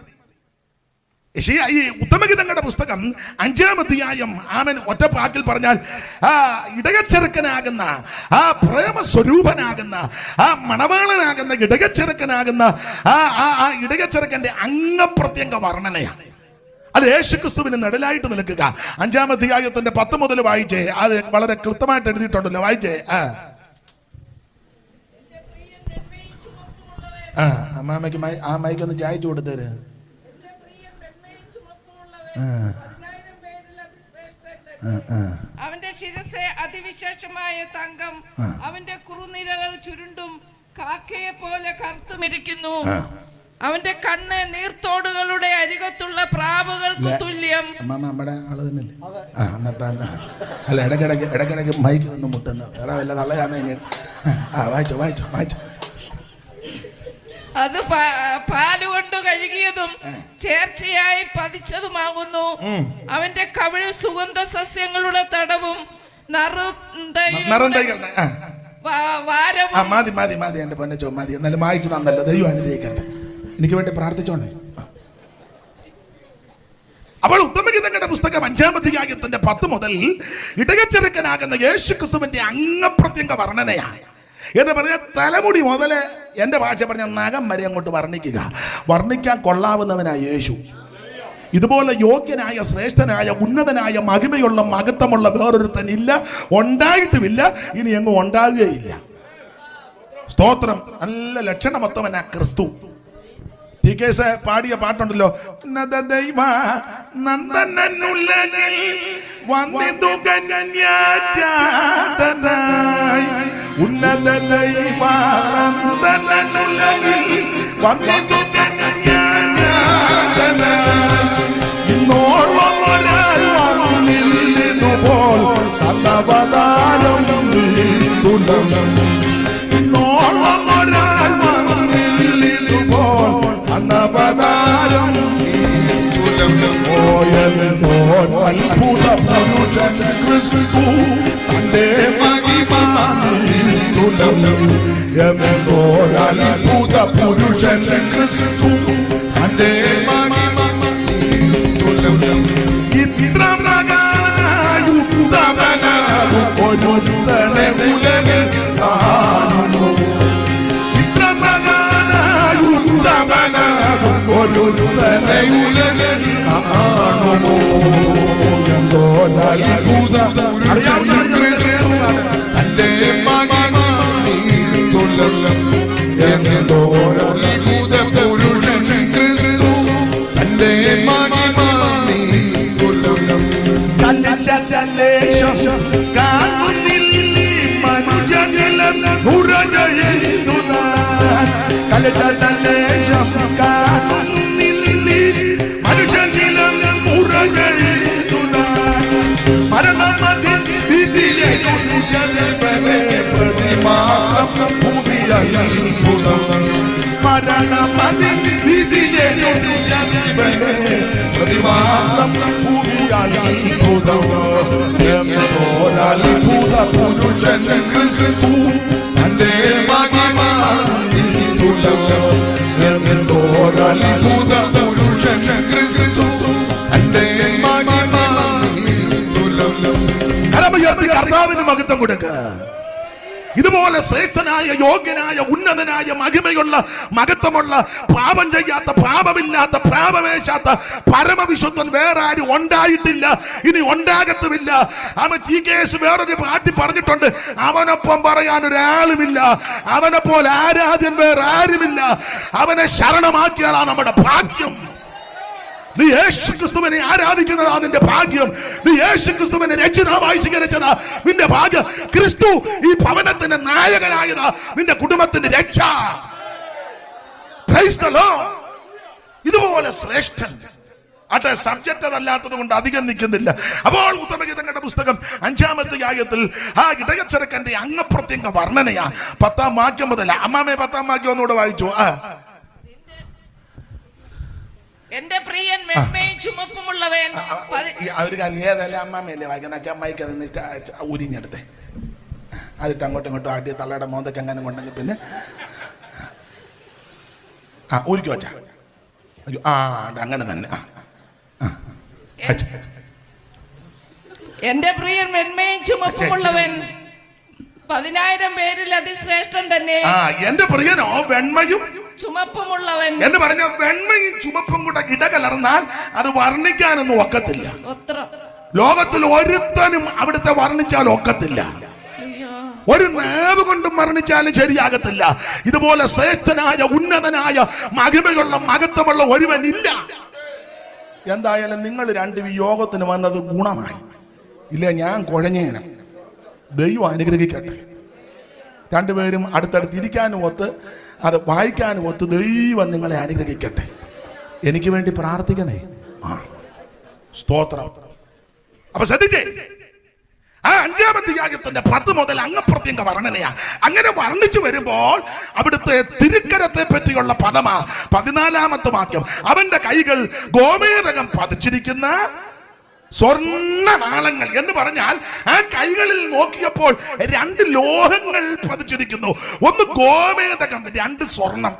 ഈ ഉത്തമഗീതങ്ങളുടെ പുസ്തകം 5-ാം അധ്യായം ആമൻ ഒറ്റപ്പാക്കിൽ പറഞ്ഞാൽ ഇടയച്ചെറുക്കനാകുന്ന, ആ പ്രേമസ്വരൂപനാകുന്ന, ആ മണവാളനാകുന്ന ഇടയച്ചെറുക്കനാകുന്ന ആ ഇടയച്ചെറുക്കന്റെ അംഗപ്രത്യംഗ വർണ്ണനയാണ്. അത് യേശുക്രിസ്തുവിന് നിഴലായിട്ട് നിൽക്കുക. 5-ാം അധ്യായത്തിന്റെ 10 മുതൽ വായിച്ചേ. അത് വളരെ കൃത്യമായിട്ട് എഴുതിയിട്ടുണ്ടല്ലോ. വായിച്ചേ. അമ്മാമ്മയ്ക്ക് ആ മൈക്കൊന്ന് ചായച്ചു കൊടുത്തേര്. അവന്റെ ശിരസെ അതിവിശേഷമായ തങ്കം, അവന്റെ കുറുനിരകൾ ചുരുണ്ടും കാക്കയെ പോലെ കറുത്തുമിരിക്കുന്നു. അവന്റെ കണ്ണ് നീർത്തോടുകളുടെ അരികത്തുള്ള പ്രാവുകൾക്ക് തുല്യം. നമ്മുടെ ആള് തന്നെയല്ലേ? അല്ല, ഇടക്കിടക്ക് മൈക്ക് ഒന്ന് മുട്ടുന്ന വല്ല തള്ളയാന്ന്. വായിച്ചോ. അത് പാലുകൊണ്ട് കഴുകിയതും ചേർച്ചയായി പതിച്ചതുമാകുന്നു. അവന്റെ കവിൾ സുഗന്ധ സസ്യങ്ങളുടെ തടവും മതി എന്റെ പൊന്നച്ചോ, മതി. എന്നാലും വായിച്ചു തന്നല്ലോ. ദൈവം അനുഗ്രഹിക്കട്ടെ. എനിക്ക് വേണ്ടി പ്രാർത്ഥിച്ചോണേ. അപ്പോൾ ഉത്തമഗീതങ്ങളുടെ പുസ്തകം 5-ാം അധ്യായത്തിന്റെ 10 മുതൽ ഇടയച്ചെറുക്കനാകുന്ന യേശുക്രിസ്തുവിന്റെ അംഗപ്രത്യംഗ വർണ്ണനയാണ്. എന്ന് പറഞ്ഞാൽ തലമുടി മുതൽ എൻ്റെ ഭാഷ പറഞ്ഞ നഖം വരെ അങ്ങോട്ട് വർണ്ണിക്കാൻ കൊള്ളാവുന്നവനായ യേശു. ഇതുപോലെ യോഗ്യനായ, ശ്രേഷ്ഠനായ, ഉന്നതനായ, മഹിമയുള്ള, മഹത്വമുള്ള വേറൊരുത്തൻ ഇല്ല, ഉണ്ടായിട്ടുമില്ല, ഇനി എങ്ങും ഉണ്ടാകുകയില്ല. സ്തോത്രം. നല്ല ലക്ഷണമൊത്തവനാ ക്രിസ്തു. TKS പാടിയ പാട്ടുണ്ടല്ലോ, ഉന്നത ദൈവ നന്ദനുലകിൽ വന്നിതു കന്യാജാതനായി, ഉന്നത ദൈവ നന്ദനുലകിൽ വന്നിതു കന്യാജാതനായി, ഇന്നോളം ഒരാൾ വന്നില്ലിതുപോൽ തന്നവതാരം നിസ്തുലം, ഇന്നോളം ഒരാൾ വന്നില്ലിതുപോൽ അന്നവതാരം അത്ഭുത പുരുഷൻ ക്രിസ്തു തന്റെ മഹിമാനിസ്തുലം, അത്ഭുത പുരുഷൻ ക്രിസ്തു തന്റെ മഹിമാനിസ്തുലം, ഇത്രമകായുദ്ധവനാകും ഒരുത്തനെ ഉലകിൽ കാണുന്നു, ഇത്രമകായുദ്ധവനാകും ഒരുത്തനെ ഉലകിൽ കാണുമോ. തന്റെ മഹിമാനിസ്തുലം, പുരുഷൻ ക്രിസ്തു തന്റെ മഹിമ നീ കൊല്ലും. കലശലേശം കാണുന്നില്ല മനുജനിലം ഉറജയെഴുതുതാൻ. കലശലേശം കാണുന്നില്ല മനുഷ്യനിലം ഉറജയെഴുതുതാൻ. മരണമതിൽ വിധിയെഴുതിയവനെ പ്രതിമാത്രം ഭൂമിയായി അത്ഭുതം. മരണമതിൽ വിധിയെഴുതിയവനെ പ്രതിമാത്രം ഭൂമിയായി അത്ഭുതം. എന്തോരത്ഭുത പുരുഷൻ ക്രിസ്തു തന്റെ മഹിമ നീ കൊല്ലും. എന്തോരത്ഭുത പുരുഷൻ ക്രിസ്തു തന്റെ മഹിമ നീ കൊല്ലും. കരമുയർത്തി കർത്താവിന് മഹത്വം കൊടുക്കുക. ഇതുപോലെ ശ്രേഷ്ഠനായ, യോഗ്യനായ, ഉന്നതനായ, മഹിമയുള്ള, മഹത്വമുള്ള, പാപം ചെയ്യാത്ത, പാപമില്ലാത്ത, പാപമേശാത്ത പരമവിശുദ്ധൻ വേറെ ആരും ഉണ്ടായിട്ടില്ല, ഇനി ഉണ്ടാകത്തുമില്ല. അവൻ TKS വേറൊരു പാട്ടി പറഞ്ഞിട്ടുണ്ട്, അവനൊപ്പം പറയാൻ ഒരാളുമില്ല, അവനെ പോലെ ആരാധ്യൻ വേറെ ആരുമില്ല. അവനെ ശരണമാക്കിയാലാണ് നമ്മുടെ ഭാഗ്യം. നീ യേശു ക്രിസ്തുവിനെ ആരാധിക്കുന്നതാ നിന്റെ ഭാഗ്യം. നീ യേശു ക്രിസ്തുവിനെ രക്ഷിതാവായി സ്വീകരിച്ചതാ നിന്റെ ഭാഗ്യം. ക്രിസ്തു ഈ ഭവനത്തിന്റെ നായകനായതാ നിന്റെ കുടുംബത്തിന്റെ രക്ഷ. Praise the Lord. ഇതുപോലെ ശ്രേഷ്ഠൻ അട്ടെ. സബ്ജക്റ്റ് അതല്ലാത്തത് കൊണ്ട് അധികം നിൽക്കുന്നില്ല. അപ്പോൾ ഉത്തമഗീതങ്ങളുടെ പുസ്തകം 5-ാമത്തെ അധ്യായത്തിൽ ആ ഇടയച്ചെറുക്കന്റെ അംഗപ്രത്യംഗ വർണ്ണനയാ. 10-ാം വാക്യം മുതൽ. അമ്മാമേ 10-ാം വാക്യം ഒന്നുകൂടെ വായിച്ചു. എന്റെ പ്രിയൻ മെന്മയും ചുമപ്പുമുള്ളവൻ. അവര് ഏതല്ലേ അമ്മാമയല്ലേ വായിക്കാൻ? അച്ഛമ്മയ്ക്ക് അത് ഉരിഞ്ഞെടുത്തേ, അതിട്ട് അങ്ങോട്ടും ഇങ്ങോട്ടും ആട്ടി തള്ളയുടെ മോന്തൊക്കെ അങ്ങനെ കൊണ്ടെങ്കിൽ പിന്നെ ഊരിക്കോ അച്ഛാ. അയ്യോ അങ്ങനെ തന്നെ. എന്റെ പ്രിയൻ മെന്മയും ചുമപ്പുമുള്ളവൻ 10,000 പേരിൽ അതിശ്രേഷ്ഠൻ തന്നെ. എന്റെ പ്രിയനോ വെണ്മയും ചുമപ്പുമുള്ളവൻ എന്ന് പറഞ്ഞ വെണ്മയും ചുമപ്പും കൂടെ ഇടകലർന്നാൽ അത് വർണ്ണിക്കാനൊന്നും ഒക്കത്തില്ല. ലോകത്തിൽ ഒരുത്തനും അവിടുത്തെ വർണ്ണിച്ചാൽ ഒക്കത്തില്ല. ഒരു നാവ് കൊണ്ടും വർണ്ണിച്ചാലും ശരിയാകത്തില്ല. ഇതുപോലെ ശ്രേഷ്ഠനായ, ഉന്നതനായ, മഹിമയുള്ള, മഹത്വമുള്ള ഒരുവൻ ഇല്ല. എന്തായാലും നിങ്ങൾ രണ്ടും ഈ യോഗത്തിന് വന്നത് ഗുണമായി. ഇല്ല ഞാൻ കുഴഞ്ഞേനും. ദൈവം അനുഗ്രഹിക്കട്ടെ. രണ്ടുപേരും അടുത്തടുത്ത് ഇരിക്കാനും ഒത്ത് അത് വായിക്കാനും ഒത്ത് ദൈവം നിങ്ങളെ അനുഗ്രഹിക്കട്ടെ. എനിക്ക് വേണ്ടി പ്രാർത്ഥിക്കണേ. സ്തോത്രം. അപ്പൊ ശ്രദ്ധിച്ചേ, ആ 5-ാമത്തെ അധ്യായത്തിന്റെ 10 മുതൽ അംഗപ്രത്യംഗ വർണ്ണനയാ. അങ്ങനെ വർണ്ണിച്ചു വരുമ്പോൾ അവിടുത്തെ തിരുക്കരത്തെ പറ്റിയുള്ള പദമാ 14-ാമത്തെ വാക്യം. അവന്റെ കൈകൾ ഗോമേതകം പതിച്ചിരിക്കുന്ന സ്വർണ്ണനാളങ്ങൾ എന്ന് പറഞ്ഞാൽ ആ കൈകളിൽ നോക്കിയപ്പോൾ 2 ലോഹങ്ങൾ പതിച്ചിരിക്കുന്നു. ഒന്ന് ഗോമേതകം, 2 സ്വർണം.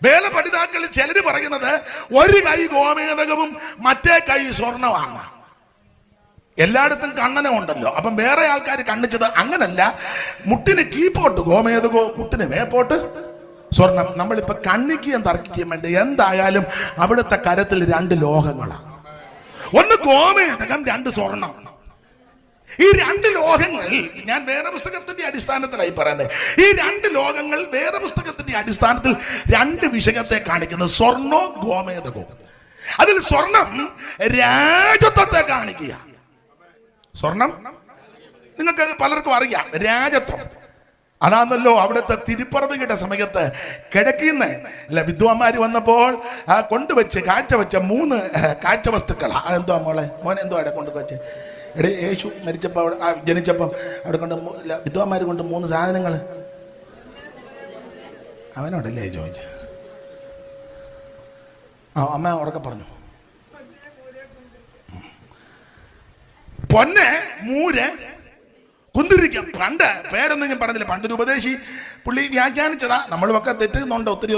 വേല പഠിതാക്കളിൽ ചിലര് പറയുന്നത് ഒരു കൈ ഗോമേതകവും മറ്റേ കൈ സ്വർണമാണ്. എല്ലായിടത്തും കണ്ണനം ഉണ്ടല്ലോ. അപ്പം വേറെ ആൾക്കാർ കണ്ണിച്ചത് അങ്ങനല്ല. മുട്ടിന് കീപ്പോട്ട് ഗോമേതകോ, മുട്ടിന് മേപ്പോട്ട് സ്വർണം. നമ്മളിപ്പോ കണ്ണിക്കുകയും തർക്കിക്കുകയും വേണ്ട. എന്തായാലും അവിടുത്തെ കരത്തിൽ 2 ലോഹങ്ങളാണ്. ഒന്ന് ഗോമേതകം, 2 സ്വർണം. ഈ 2 ലോഹങ്ങൾ ഞാൻ വേദപുസ്തകത്തിന്റെ അടിസ്ഥാനത്തിലായി പറയുന്നത്. ഈ 2 ലോഹങ്ങൾ വേദപുസ്തകത്തിന്റെ അടിസ്ഥാനത്തിൽ 2 വിഷയത്തെ കാണിക്കുന്നത്. സ്വർണ്ണോ ഗോമേതകോ. അതിൽ സ്വർണം രാജത്വത്തെ കാണിക്കുക. സ്വർണം നിങ്ങൾക്ക് പലർക്കും അറിയാം, രാജത്വം. അതാണല്ലോ അവിടുത്തെ തിരുപ്പറവിയുടെ സമയത്ത് കിഴക്കിന്ന് വിദ്വാന്മാര് വന്നപ്പോൾ കൊണ്ടുവച്ച് കാഴ്ചവെച്ച 3 കാഴ്ച വസ്തുക്കൾ. എന്തോ മോളെ മോനെ എന്തോ അവിടെ കൊണ്ടുവച്ച് യേശു മരിച്ചപ്പോൾ ജനിച്ചപ്പം അവിടെ കൊണ്ട് വിദ്വാന്മാർ കൊണ്ട് 3 സാധനങ്ങൾ. അവനോടല്ലേ ചോദിച്ചു? അമ്മ ഉറക്കെ പറഞ്ഞു. പൊന്ന്, മൂര്, കുന്തിരിക്കം. പണ്ട് പേരൊന്നും ഞാൻ പറഞ്ഞില്ല. പണ്ടൊരു ഉപദേശി പുള്ളി വ്യാഖ്യാനിച്ചതാ. നമ്മളൊക്കെ തെറ്റുന്നുണ്ട്, ഒത്തിരി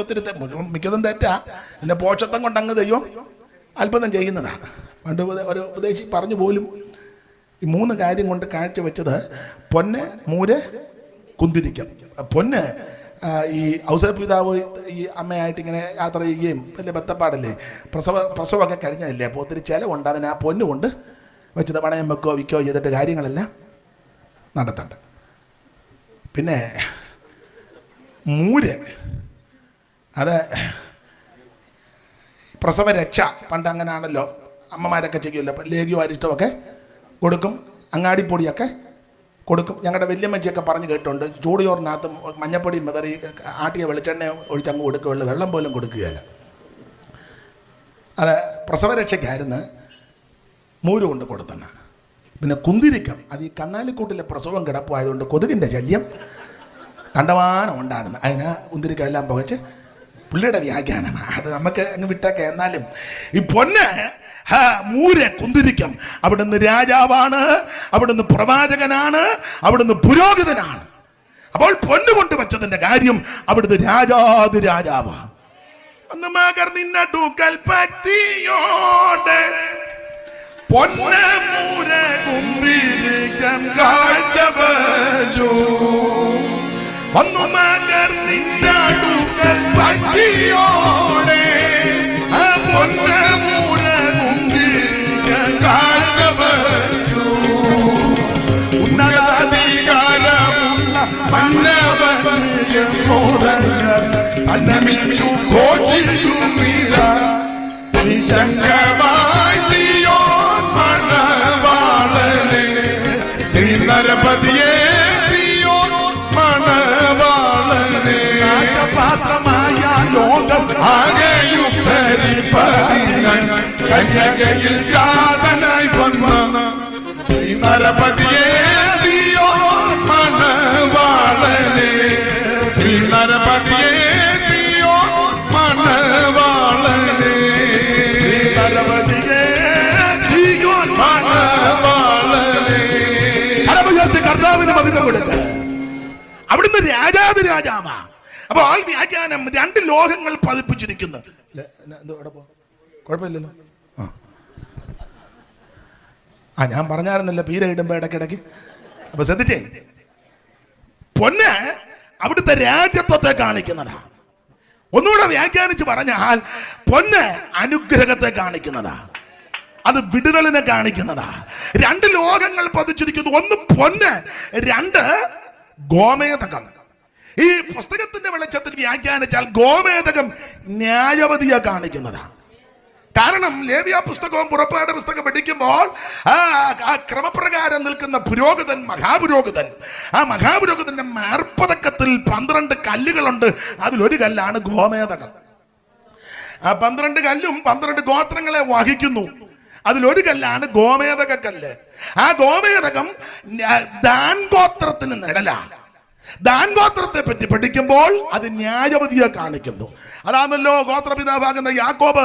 മിക്കതും തെറ്റാ. പിന്നെ പോഷത്വം കൊണ്ട് അങ്ങ് ദൈവം അത്ഭുതം ചെയ്യുന്നതാ. പണ്ട് ഒരു ഉപദേശി പറഞ്ഞു പോലും ഈ 3 കാര്യം കൊണ്ട് കാഴ്ച വെച്ചത് പൊന്ന്, മൂര്, കുന്തിരിക്കം. പൊന്ന് ഈ ഔസേപ്പ് പിതാവ് ഈ അമ്മയായിട്ട് ഇങ്ങനെ യാത്ര ചെയ്യുകയും വലിയ ബന്ധപ്പാടല്ലേ, പ്രസവമൊക്കെ കഴിഞ്ഞതല്ലേ. അപ്പോൾ ഒത്തിരി ചിലവുണ്ട്. അതിന് ആ പൊന്ന് കൊണ്ട് വെച്ചത് പണയം വെക്കോ വിൽക്കോ ചെയ്തിട്ട് കാര്യങ്ങളെല്ലാം നടത്തട്ടെ. പിന്നെ മൂര്, അത് പ്രസവരക്ഷ, പണ്ട് അങ്ങനെയാണല്ലോ അമ്മമാരൊക്കെ ചെയ്യുമല്ലോ, ലേഖ്യം അരിഷ്ടമൊക്കെ കൊടുക്കും, അങ്ങാടിപ്പൊടിയൊക്കെ കൊടുക്കും. ഞങ്ങളുടെ വല്യമ്മച്ചിയൊക്കെ പറഞ്ഞ് കേട്ടുണ്ട്, ചൂടിയോറിനകത്ത് മഞ്ഞപ്പൊടി മെതറി ആട്ടിയ വെളിച്ചെണ്ണ ഒഴിച്ചങ്ങ് കൊടുക്കുകയുള്ളൂ, വെള്ളം പോലും കൊടുക്കുകയല്ല. അത് പ്രസവരക്ഷയ്ക്കായിരുന്നു മൂര് കൊണ്ട് കൊടുത്തണ. പിന്നെ കുന്തിരിക്കം, അത് ഈ കന്നാലിക്കൂട്ടിലെ പ്രസവം കിടപ്പായതുകൊണ്ട് കൊതുകിൻ്റെ ശല്യം കണ്ടമാനം ഉണ്ടായിരുന്നു. അതിന് കുന്തിരിക്കം എല്ലാം പുകച്ച് പുള്ളിയുടെ വ്യാഖ്യാനമാണ്, അത് നമുക്ക് അങ്ങ് വിട്ടേക്കെ. എന്നാലും ഈ പൊന്ന് മൂര് കുന്തിരിക്കം, അവിടുന്ന് രാജാവാണ്, അവിടുന്ന് പ്രവാചകനാണ്, അവിടുന്ന് പുരോഹിതനാണ്. അപ്പോൾ പൊന്ന് കൊണ്ട് വെച്ചതിന്റെ കാര്യം അവിടുത്തെ രാജാവാണ്. ഒന്ന് മകർ നിന്നടുക്കൽ പറ്റിയോടെ പൊന്ന് മൂര് കുന്തിരിക്കം കാഴ്ച വച്ചു. ഒന്ന് മകർ നിന്നടുക്കൽ പറ്റിയോടെ പൊന്ന് മൂര് കുന്തിരിക്കം കാഴ്ച വച്ചു. ഉന്നതാധികാരമുള്ള മന്നവൻ അന്നമിച്ചു ഘോഷിക്കുന്നില്ല നിശങ്കമായി സിയോൻ മണവാളനെ. ശ്രീ നരപതിയെ സിയോൻ മണവാളനെ. പാത്രമായ ലോകം ആകെയും ധരിപ്പതിനായി കന്യകയിൽ ജാതനായി വന്ന ശ്രീ നരപതിയെ സിയോൻ മണവാളനെ. ശ്രീ നരപതിയെ കർത്താവിന് മതികം കൊടുക്കുക. അവിടുന്ന് രാജാവാ. അപ്പൊ ആ വ്യാഖ്യാനം 2 ലോകങ്ങൾ പതിപ്പിച്ചിരിക്കുന്നു. കുഴപ്പമില്ലല്ലോ. ഞാൻ പറഞ്ഞായിരുന്നല്ലോ പീര ഇടുമ്പോ ഇടയ്ക്കിടയ്ക്ക്. അപ്പൊ ശ്രദ്ധിച്ചേ, പൊന്ന് അവിടുത്തെ രാജ്യത്വത്തെ കാണിക്കുന്നതാ. ഒന്നുകൂടെ വ്യാഖ്യാനിച്ച് പറഞ്ഞാൽ പൊന്ന് അനുഗ്രഹത്തെ കാണിക്കുന്നതാ, അത് വിടുതലിനെ കാണിക്കുന്നതാ. 2 ലോകങ്ങൾ പതിച്ചിരിക്കുന്നു. ഒന്ന് പൊന്ന്, 2 ഗോമേതകം. ഈ പുസ്തകത്തിന്റെ വെളിച്ചത്തിൽ വ്യാഖ്യാനിച്ചാൽ ഗോമേതകം ന്യായവതിയെ കാണിക്കുന്നതാ. കാരണം ലേവ്യ പുസ്തകവും പുറപ്പാട് പുസ്തകം പഠിക്കുമ്പോൾ ആ ക്രമപ്രകാരം നിൽക്കുന്ന പുരോഹിതൻ, മഹാപുരോഹിതൻ, ആ മഹാപുരോഹിതന്റെ മാർപ്പതക്കത്തിൽ 12 കല്ലുകളുണ്ട്. അതിലൊരു കല്ലാണ് ഗോമേതകം. ആ 12 കല്ലും 12 ഗോത്രങ്ങളെ വഹിക്കുന്നു. അതിലൊരു കല്ലാണ് ഗോമേതക കല്ല്. ആ ഗോമേതകം ദാൻ ഗോത്രത്തിന് നിഴലാണ്. ദാൻ ഗോത്രത്തെ പറ്റി പഠിക്കുമ്പോൾ അത് ന്യായവതിയെ കാണിക്കുന്നു. അതാണല്ലോ ഗോത്രപിതാവാകുന്ന യാക്കോബ്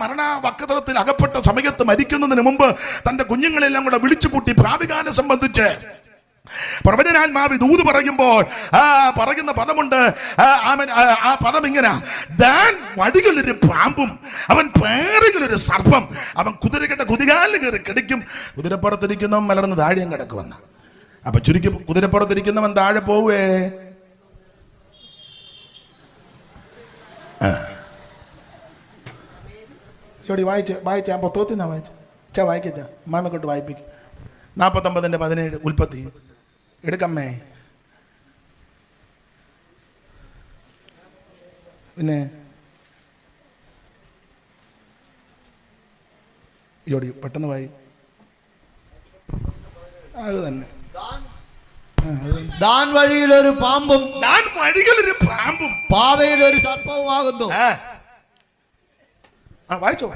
മരണവക്കത്രത്തിൽ അകപ്പെട്ട സമയത്ത് മരിക്കുന്നതിന് മുമ്പ് തന്റെ കുഞ്ഞുങ്ങളെല്ലാം കൂടെ വിളിച്ചു കൂട്ടി ഭാവികാലം സംബന്ധിച്ച് പ്രവചനാത്മാവ് ദൂത് പറയുമ്പോൾ പറയുന്ന പദമുണ്ട്. ആ പദം ഇങ്ങനെ: ദാൻ വടികളൊരു പാമ്പും അവൻ പേറുകളൊരു സർപ്പം, അവൻ കുതിരക്കെട്ട കുതികാലിന് കയറി കടിക്കും, കുതിരപ്പുറത്തിരിക്കുന്നവൻ മലർന്ന് താഴെയും കിടക്കുമെന്ന്. അപ്പൊ ചുരുക്കി കുതിരപ്പുറത്തിരിക്കുന്നവൻ താഴെ പോവേ. ഇവിടെ വായിച്ച ആ പുസ്തകത്തിൽ നിന്നാ വായിച്ച മാമ കൊണ്ട് വായിപ്പിക്കും. 49:17 ഉൽപ്പത്തി എടുക്കമ്മേ. പിന്നെ ഇയോടി പെട്ടെന്ന് വായി. അത് തന്നെ. ദാൻ വഴിയിലൊരു പാമ്പും പാതയിലൊരു സർപ്പവുമാകുന്നു. വായിച്ചോ.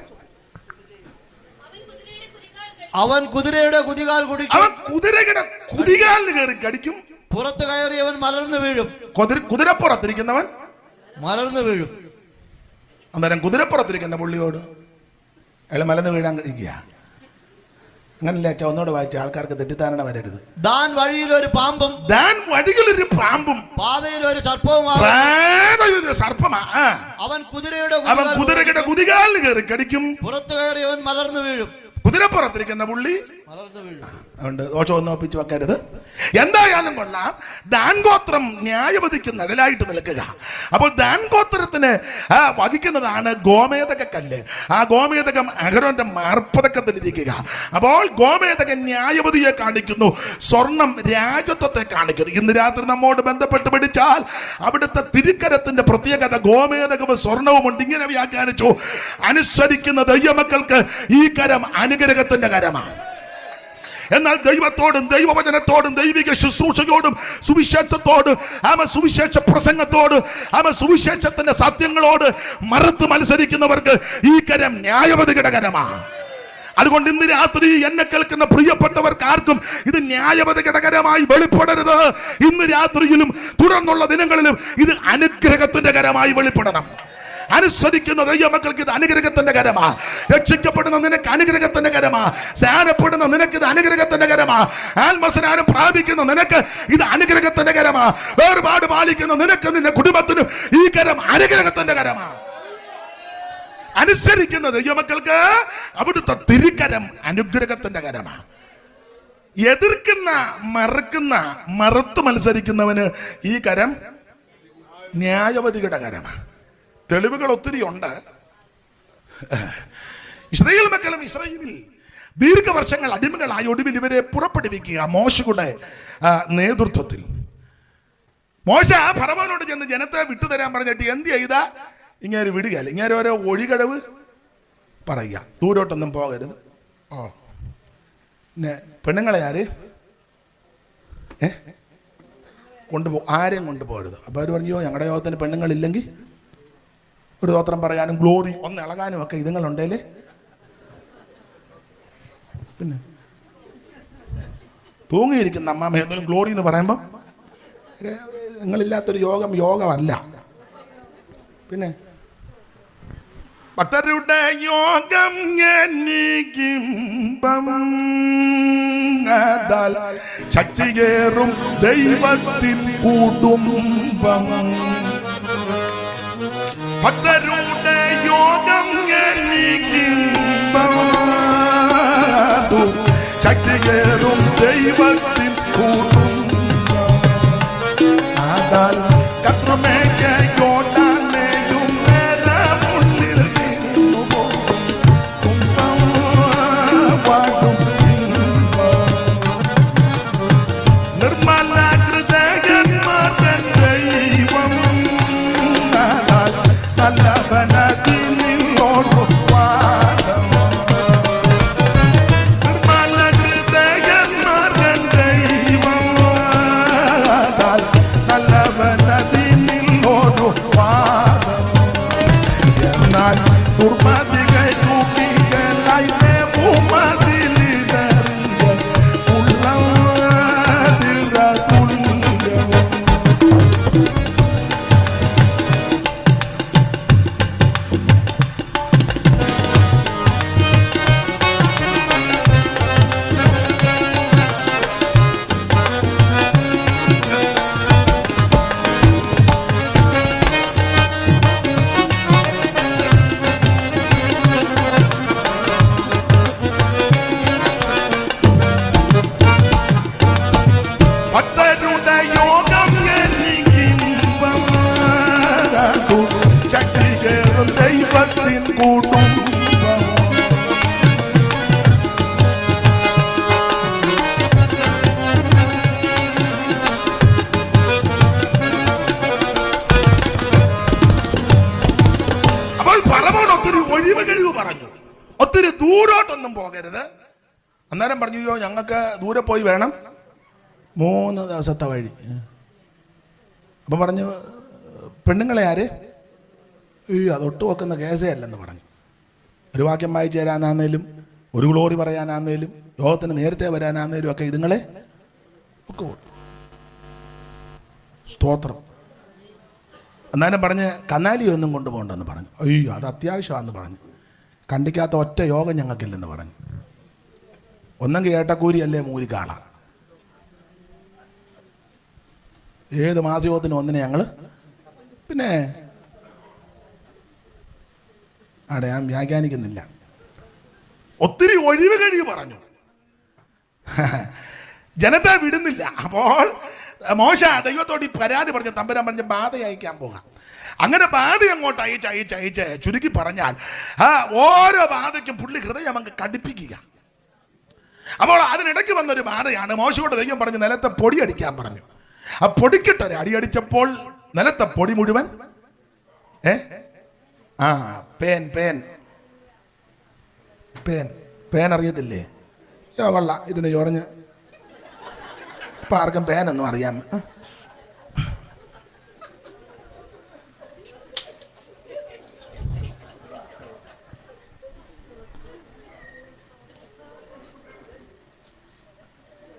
അവൻ കുതിരയുടെ കുതികാൽ കുടിക്കും, അവൻ കുതിരയുടെ കുതികാലിന് കയറി കടിക്കും, പുറത്തു കയറിയവൻ മലർന്നു വീഴും. കുതിരപ്പുറത്തിരിക്കുന്നവൻ മലർന്നു വീഴും. അന്നേരം കുതിരപ്പുറത്തിരിക്കുന്ന പുള്ളിയോട് അയാൾ മലർന്നു വീഴാൻ കഴിക്കുക. അങ്ങനല്ലേ അച്ഛാ? ഒന്നോട് വായിച്ച ആൾക്കാർക്ക് തെറ്റിദ്ധാരണ വരരുത്. ദാൻ വഴിയിലൊരു പാമ്പും പാതയിലൊരു സർപ്പമാ. അവൻ കുതിരയുടെ കുതികാലിന് കയറി കടിക്കും, പുറത്തു കയറിയവൻ മലർന്നു വീഴും. കുതിരപ്പുറത്തിരിക്കുന്ന പുള്ളി മലർന്നു വീഴും. അതുകൊണ്ട് ദോഷമൊന്നും ഒപ്പിച്ച് വെക്കരുത്. എന്തായാലും കൊള്ളാം, ദാൻ ഗോത്രം ന്യായവതിക്ക് നിഴലായിട്ട് നിൽക്കുക. അപ്പോൾ ദാൻ ഗോത്രത്തിന് വഹിക്കുന്നതാണ് ഗോമേതക കല്ല്. ആ ഗോമേതകം അഹരോന്റെ മാർപ്പതക്കത്തിലിരിക്കുക. അപ്പോൾ ഗോമേതകം ന്യായവതിയെ കാണിക്കുന്നു, സ്വർണം രാജത്വത്തെ കാണിക്കുന്നു. ഇന്ന് രാത്രി നമ്മോട് ബന്ധപ്പെട്ട് പിടിച്ചാൽ അവിടുത്തെ തിരുക്കരത്തിന്റെ പ്രത്യേകത ഗോമേതകവും സ്വർണവുമുണ്ട്. ഇങ്ങനെ വ്യാഖ്യാനിച്ചു, അനുസരിക്കുന്ന ദൈവമക്കൾക്ക് ഈ കരം അനുഗ്രഹത്തിന്റെ കരമാണ്. എന്നാൽ ദൈവത്തോടും ദൈവവചനത്തോടും ദൈവിക ശുശ്രൂഷയോടും സുവിശേഷത്തോടും സുവിശേഷ പ്രസംഗത്തോട് സുവിശേഷത്തിന്റെ സത്യങ്ങളോട് മറുത്ത് മത്സരിക്കുന്നവർക്ക് ഈ കരം ന്യായവതിയുടെ കരമാണ്. അതുകൊണ്ട് ഇന്ന് രാത്രി എന്നെ കേൾക്കുന്ന പ്രിയപ്പെട്ടവർക്ക് ആർക്കും ഇത് ന്യായവതിയുടെ കരമായി വെളിപ്പെടരുത്. ഇന്ന് രാത്രിയിലും തുടർന്നുള്ള ദിനങ്ങളിലും ഇത് അനുഗ്രഹത്തിന്റെ കരമായി വെളിപ്പെടണം. അനുസരിക്കുന്ന ദൈവമക്കൾക്ക് ഇത് അനുഗ്രഹത്തിന്റെ കരമാ. രക്ഷിക്കപ്പെടുന്ന നിനക്ക് അനുഗ്രഹത്തിന്റെ കരമാ. സ്നാനപ്പെടുന്ന നിനക്ക് ഇത് അനുഗ്രഹത്തിന്റെ കരമാ. ആത്മസ്നാനം പ്രാപിക്കുന്ന നിനക്ക് ഇത് അനുഗ്രഹത്തിന്റെ കരമാ. വേർപാട് പാലിക്കുന്ന നിനക്ക് നിന്റെ കുടുംബത്തിനും ഈ കരം അനുഗ്രഹത്തിന്റെ കരമാ. അനുസരിക്കുന്ന ദൈവമക്കൾക്ക് അവിടുത്തെ തിരുക്കരം അനുഗ്രഹത്തിന്റെ കരമാ. എതിർക്കുന്ന മറുത്ത് മത്സരിക്കുന്നവന് ഈ കരം ന്യായവതിയുടെ കരമാണ്. തെളിവുകൾ ഒത്തിരി ഉണ്ട്. ഇസ്രായേൽ മക്കളും ഇസ്രായേലിൽ ദീർഘവർഷങ്ങൾ അടിമകളായി ഒടുവിൽ ഇവരെ പുറപ്പെടുവിക്കുക മോശയുടെ നേതൃത്വത്തിൽ. മോശ ഫറവോനോട് ചെന്ന് ജനത്തെ വിട്ടുതരാൻ പറഞ്ഞിട്ട് എന്ത് ചെയ്താ ഇങ്ങനെ വിടുകയല്ല, ഇങ്ങനെ ഓരോ ഒഴികടവ് പറയുക, ദൂരോട്ടൊന്നും പോകരുത്. പിന്നെ പെണ്ണുങ്ങളെ ആര് ആരെയും കൊണ്ടുപോകരുത്. അപ്പോൾ അവർ പറഞ്ഞു, ഞങ്ങളുടെ യോഗത്തിന് പെണ്ണുങ്ങളില്ലെങ്കിൽ ഒരു സ്തോത്രം പറയാനും ഗ്ലോറി ഒന്ന് ഇളകാനും ഒക്കെ ഇതുങ്ങളുണ്ടേലേ. പിന്നെ തൂങ്ങിയിരിക്കുന്ന അമ്മാമ്മ എന്തെങ്കിലും ഗ്ലോറി എന്ന് പറയുമ്പം നിങ്ങളില്ലാത്തൊരു യോഗമല്ല. പിന്നെ ഭക്തരുടെ യോഗം ശക്തിയേറും ദൈവത്തിൽ കുടുംബം. ഭക്തരുടെ യോഗം ശക്തിയേറും ദൈവത്തിൽ കുടുംബം. ആദാൽ കർത്തൃമേഖയോടാനെയും മുന്നിൽ കുംഭം വാടും നിർമ്മല ഹൃദയന്മാർ ദൈവം നല്ലവനോട് വാദം. നിർമ്മല ഹൃദയന്മാർ ദൈവം നല്ലവനോട് വാദം. എന്നാൽ ദുർമതികൾ തൂക്കികളായി ഭൂമതിലിടറിയ ഉള്ളതിൽ തുല്യവും. ഭക്തരുടെ യോഗം ശക്തിയേറും ദൈവത്തിൻ കുടുംബം. അപ്പോൾ ഫറവോൻ ഒത്തിരി ഒഴിവ് കഴിവ് പറഞ്ഞു, ഒത്തിരി ദൂരോട്ടൊന്നും പോകരുത്. അന്നേരം പറഞ്ഞു, ഞങ്ങൾക്ക് ദൂരെ പോയി വേണം 3 ദിവസത്തെ വഴി. അപ്പം പറഞ്ഞു, പെണ്ണുങ്ങളെ ആര് അതൊട്ട് വെക്കുന്ന കേസേ അല്ലെന്ന് പറഞ്ഞു. ഒരു വാക്യം വായിച്ചു തരാനാന്നേലും ഒരു ഗ്ലോറി പറയാനാന്നേലും യോഗത്തിന് നേരത്തെ വരാനാന്നേലും ഒക്കെ ഇതുങ്ങളെ ഒക്കെ സ്തോത്രം. എന്നാലും പറഞ്ഞ് കന്നാലി ഒന്നും കൊണ്ടുപോകണ്ടെന്ന് പറഞ്ഞു. അത് അത്യാവശ്യമാണെന്ന് പറഞ്ഞു. കണ്ടിക്കാത്ത ഒറ്റ യോഗം ഞങ്ങൾക്കില്ലെന്ന് പറഞ്ഞു. ഒന്നെങ്കിൽ ഏട്ടക്കൂരി അല്ലേ മൂലിക്കാള. ഏത് മാസയോഗത്തിനും ഒന്നിനെ ഞങ്ങൾ പിന്നെ ഞാൻ വ്യാഖ്യാനിക്കുന്നില്ല. ഒത്തിരി ഒഴിവ് കഴിവ് പറഞ്ഞു. ജനത്തെ വിടുന്നില്ല. അപ്പോൾ മോശ ദൈവത്തോട് ഈ പരാതി പറഞ്ഞ തമ്പുരാൻ പറഞ്ഞ ബാധ അയക്കാൻ പോകാം. അങ്ങനെ ബാധ അങ്ങോട്ട് അയച്ച് ചുരുക്കി പറഞ്ഞാൽ ഓരോ ബാധയ്ക്കും പുള്ളി ഹൃദയം അങ്ങ് കടുപ്പിക്കുക. അപ്പോൾ അതിനിടയ്ക്ക് വന്നൊരു ബാധയാണ്. മോശയോട് ദൈവം പറഞ്ഞ് നിലത്തെ പൊടി അടിക്കാൻ പറഞ്ഞു. ആ പൊടിക്കിട്ടൊരു അടിയടിച്ചപ്പോൾ നിലത്തെ പൊടി മുഴുവൻ പേൻ അറിയത്തില്ലേ? കൊള്ള ഇരുന്ന് ചൊറഞ്ഞ് ഇപ്പം ആർക്കും പേനൊന്നും അറിയാം.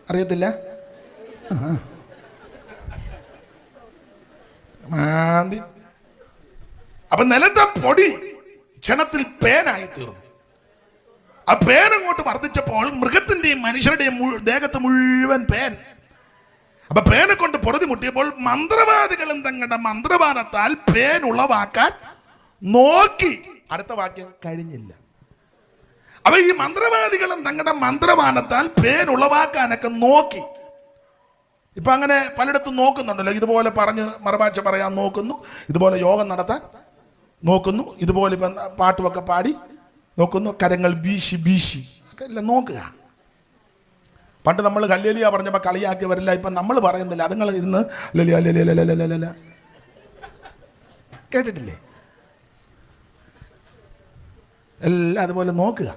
അറിയത്തില്ല? അപ്പൊ നിലത്തെ പൊടി ക്ഷണത്തിൽ പേനായി തീർന്നു. ആ പേൻ അങ്ങോട്ട് വർദ്ധിച്ചപ്പോൾ മൃഗത്തിന്റെയും മനുഷ്യരുടെയും ദേഹത്ത് മുഴുവൻ പേൻ. അപ്പൊ പേനെ കൊണ്ട് പൊറുതി മുട്ടിയപ്പോൾ മന്ത്രവാദികളും തങ്ങളുടെ മന്ത്രവാദത്താൽ പേൻ ഉളവാക്കാൻ നോക്കി. അടുത്ത വാക്യം കഴിഞ്ഞില്ല. അപ്പൊ ഈ മന്ത്രവാദികളും തങ്ങളുടെ മന്ത്രവാദത്താൽ പേൻ ഉളവാക്കാനൊക്കെ നോക്കി. ഇപ്പൊ അങ്ങനെ പലയിടത്തും നോക്കുന്നുണ്ടല്ലോ. ഇതുപോലെ പറഞ്ഞ് മറുഭാഷ പറയാൻ നോക്കുന്നു, ഇതുപോലെ യോഗം നടത്താൻ നോക്കുന്നു, ഇതുപോലെ ഇപ്പം പാട്ടുമൊക്കെ പാടി നോക്കുന്നു, കരങ്ങൾ വീശി ഒക്കെ എല്ലാം നോക്കുക. പണ്ട് നമ്മൾ ഹല്ലേലൂയ പറഞ്ഞപ്പോൾ കളിയാക്കി വരില്ല. ഇപ്പം നമ്മൾ പറയുന്നില്ല, അതുങ്ങൾ ഇരുന്ന് ലല കേട്ടിട്ടില്ലേ? എല്ലാം അതുപോലെ നോക്കുക.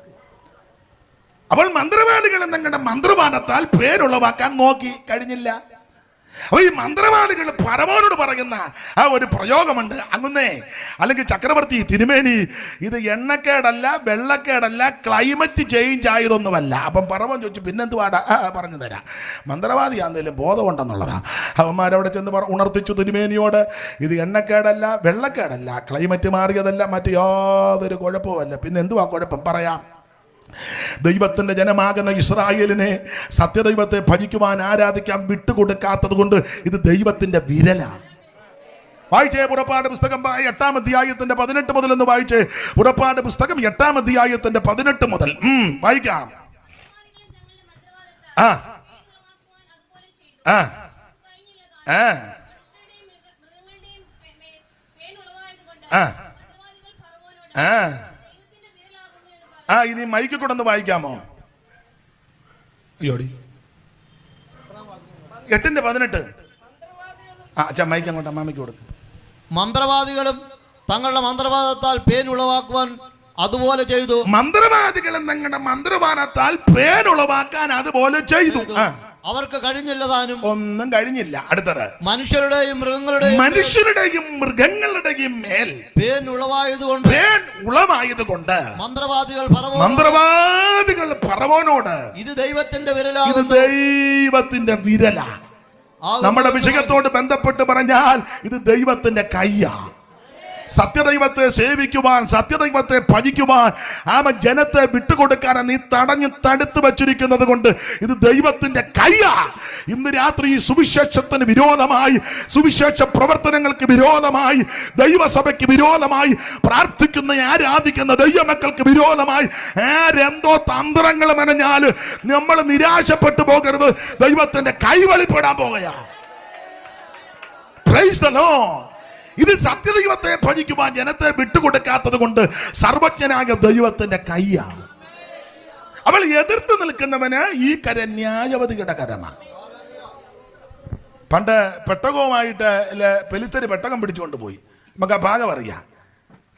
അപ്പോൾ മന്ത്രവാദികൾ തങ്ങളുടെ മന്ത്രവാദത്താൽ പേരുളവാക്കാൻ നോക്കി, കഴിഞ്ഞില്ല. അപ്പൊ ഈ മന്ത്രവാദികൾ ഫറവോനോട് പറയുന്ന ആ ഒരു പ്രയോഗമുണ്ട്. അങ്ങുന്നേ അല്ലെങ്കിൽ ചക്രവർത്തി തിരുമേനി, ഇത് എണ്ണക്കേടല്ല, വെള്ളക്കേടല്ല, ക്ലൈമറ്റ് ചേഞ്ച് ആയതൊന്നുമല്ല. അപ്പം ഫറവോൻ ചോദിച്ചു, പിന്നെന്തുവാടാ? പറഞ്ഞു തരാം. മന്ത്രവാദിയാണെങ്കിലും ബോധമുണ്ടെന്നുള്ളതാ. അവന്മാരവിടെ ചെന്ന് ഉണർത്തിച്ചു തിരുമേനിയോട്, ഇത് എണ്ണക്കേടല്ല, വെള്ളക്കേടല്ല, ക്ലൈമറ്റ് മാറിയതല്ല, മറ്റു യാതൊരു കുഴപ്പവുമല്ല. പിന്നെ എന്തുവാ കുഴപ്പം? പറയാം. ദൈവത്തിന്റെ ജനമാകുന്ന ഇസ്രായേലിനെ സത്യദൈവത്തെ ഭജിക്കുവാൻ ആരാധിക്കാൻ വിട്ടുകൊടുക്കാത്തത് കൊണ്ട് ഇത് ദൈവത്തിന്റെ വിരലാണ്. വായിച്ചേ പുറപ്പാട് പുസ്തകം 8-ാം അധ്യായത്തിന്റെ 18 മുതൽ എന്ന് വായിച്ചേ. പുറപ്പാട് പുസ്തകം 8-ാം അധ്യായത്തിന്റെ 18 മുതൽ വായിക്കാം. ആ ആ ആ ആ ഇനി മൈക്ക് കൂടെ ഒന്ന് വായിക്കാമോ? അയ്യോടി 8:18. മൈക്ക് അങ്ങോട്ട് അമ്മാമയ്ക്ക് കൊടുക്കും. മന്ത്രവാദികളും തങ്ങളുടെ മന്ത്രവാദത്താൽ പേൻ ഉളവാക്കുവാൻ അതുപോലെ ചെയ്തു. മന്ത്രവാദികളും തങ്ങളുടെ മന്ത്രവാദത്താൽ പേൻ ഉളവാക്കാൻ അതുപോലെ ചെയ്തു. അവർക്ക് കഴിഞ്ഞില്ല താനും. ഒന്നും കഴിഞ്ഞില്ല. അടുത്തത്, മനുഷ്യരുടെയും മൃഗങ്ങളുടെയും മേൽ പേൻ ഉളവായതുകൊണ്ട് മന്ത്രവാദികൾ ഫറവോനോട് ഇത് ദൈവത്തിന്റെ വിരലാ. ഇത് ദൈവത്തിന്റെ വിരലാ. നമ്മുടെ വിഷയത്തോട് ബന്ധപ്പെട്ട് പറഞ്ഞാൽ ഇത് ദൈവത്തിന്റെ കയ്യാ. സത്യദൈവത്തെ സേവിക്കുവാൻ, സത്യദൈവത്തെ ഭജിക്കുവാൻ ജനത്തെ വിട്ടുകൊടുക്കാൻ നീ തടുത്തു വച്ചിരിക്കുന്നത് കൊണ്ട് ഇത് ദൈവത്തിന്റെ കയ്യാ. ഇന്ന് രാത്രി ഈ സുവിശേഷത്തിന് വിരോധമായി, സുവിശേഷ പ്രവർത്തനങ്ങൾക്ക് വിരോധമായി, ദൈവസഭയ്ക്ക് വിരോധമായി പ്രാർത്ഥിക്കുന്ന ആരാധിക്കുന്ന ദൈവമക്കൾക്ക് വിരോധമായി ആരെന്തോ തന്ത്രങ്ങൾ മെനഞ്ഞാൽ നമ്മൾ നിരാശപ്പെട്ടു പോകരുത്. ദൈവത്തിന്റെ കൈ വെളിപ്പെടാൻ പോകുകയാ. Praise the Lord. ഇത് സത്യദൈവത്തെ ഭജിക്കുവാൻ ജനത്തെ വിട്ടുകൊടുക്കാത്തത് കൊണ്ട് സർവജ്ഞനായ ദൈവത്തിന്റെ കയ്യാണ്. അവൾ എതിർത്ത് നിൽക്കുന്നവന് ഈ കരം ന്യായവതിയുടെ കരമാണ്. പണ്ട് പെട്ടകവുമായിട്ട് പെലിസ്തര് പെട്ടകം പിടിച്ചുകൊണ്ട് പോയി. നമുക്ക് ആ ഭാഗം അറിയാം.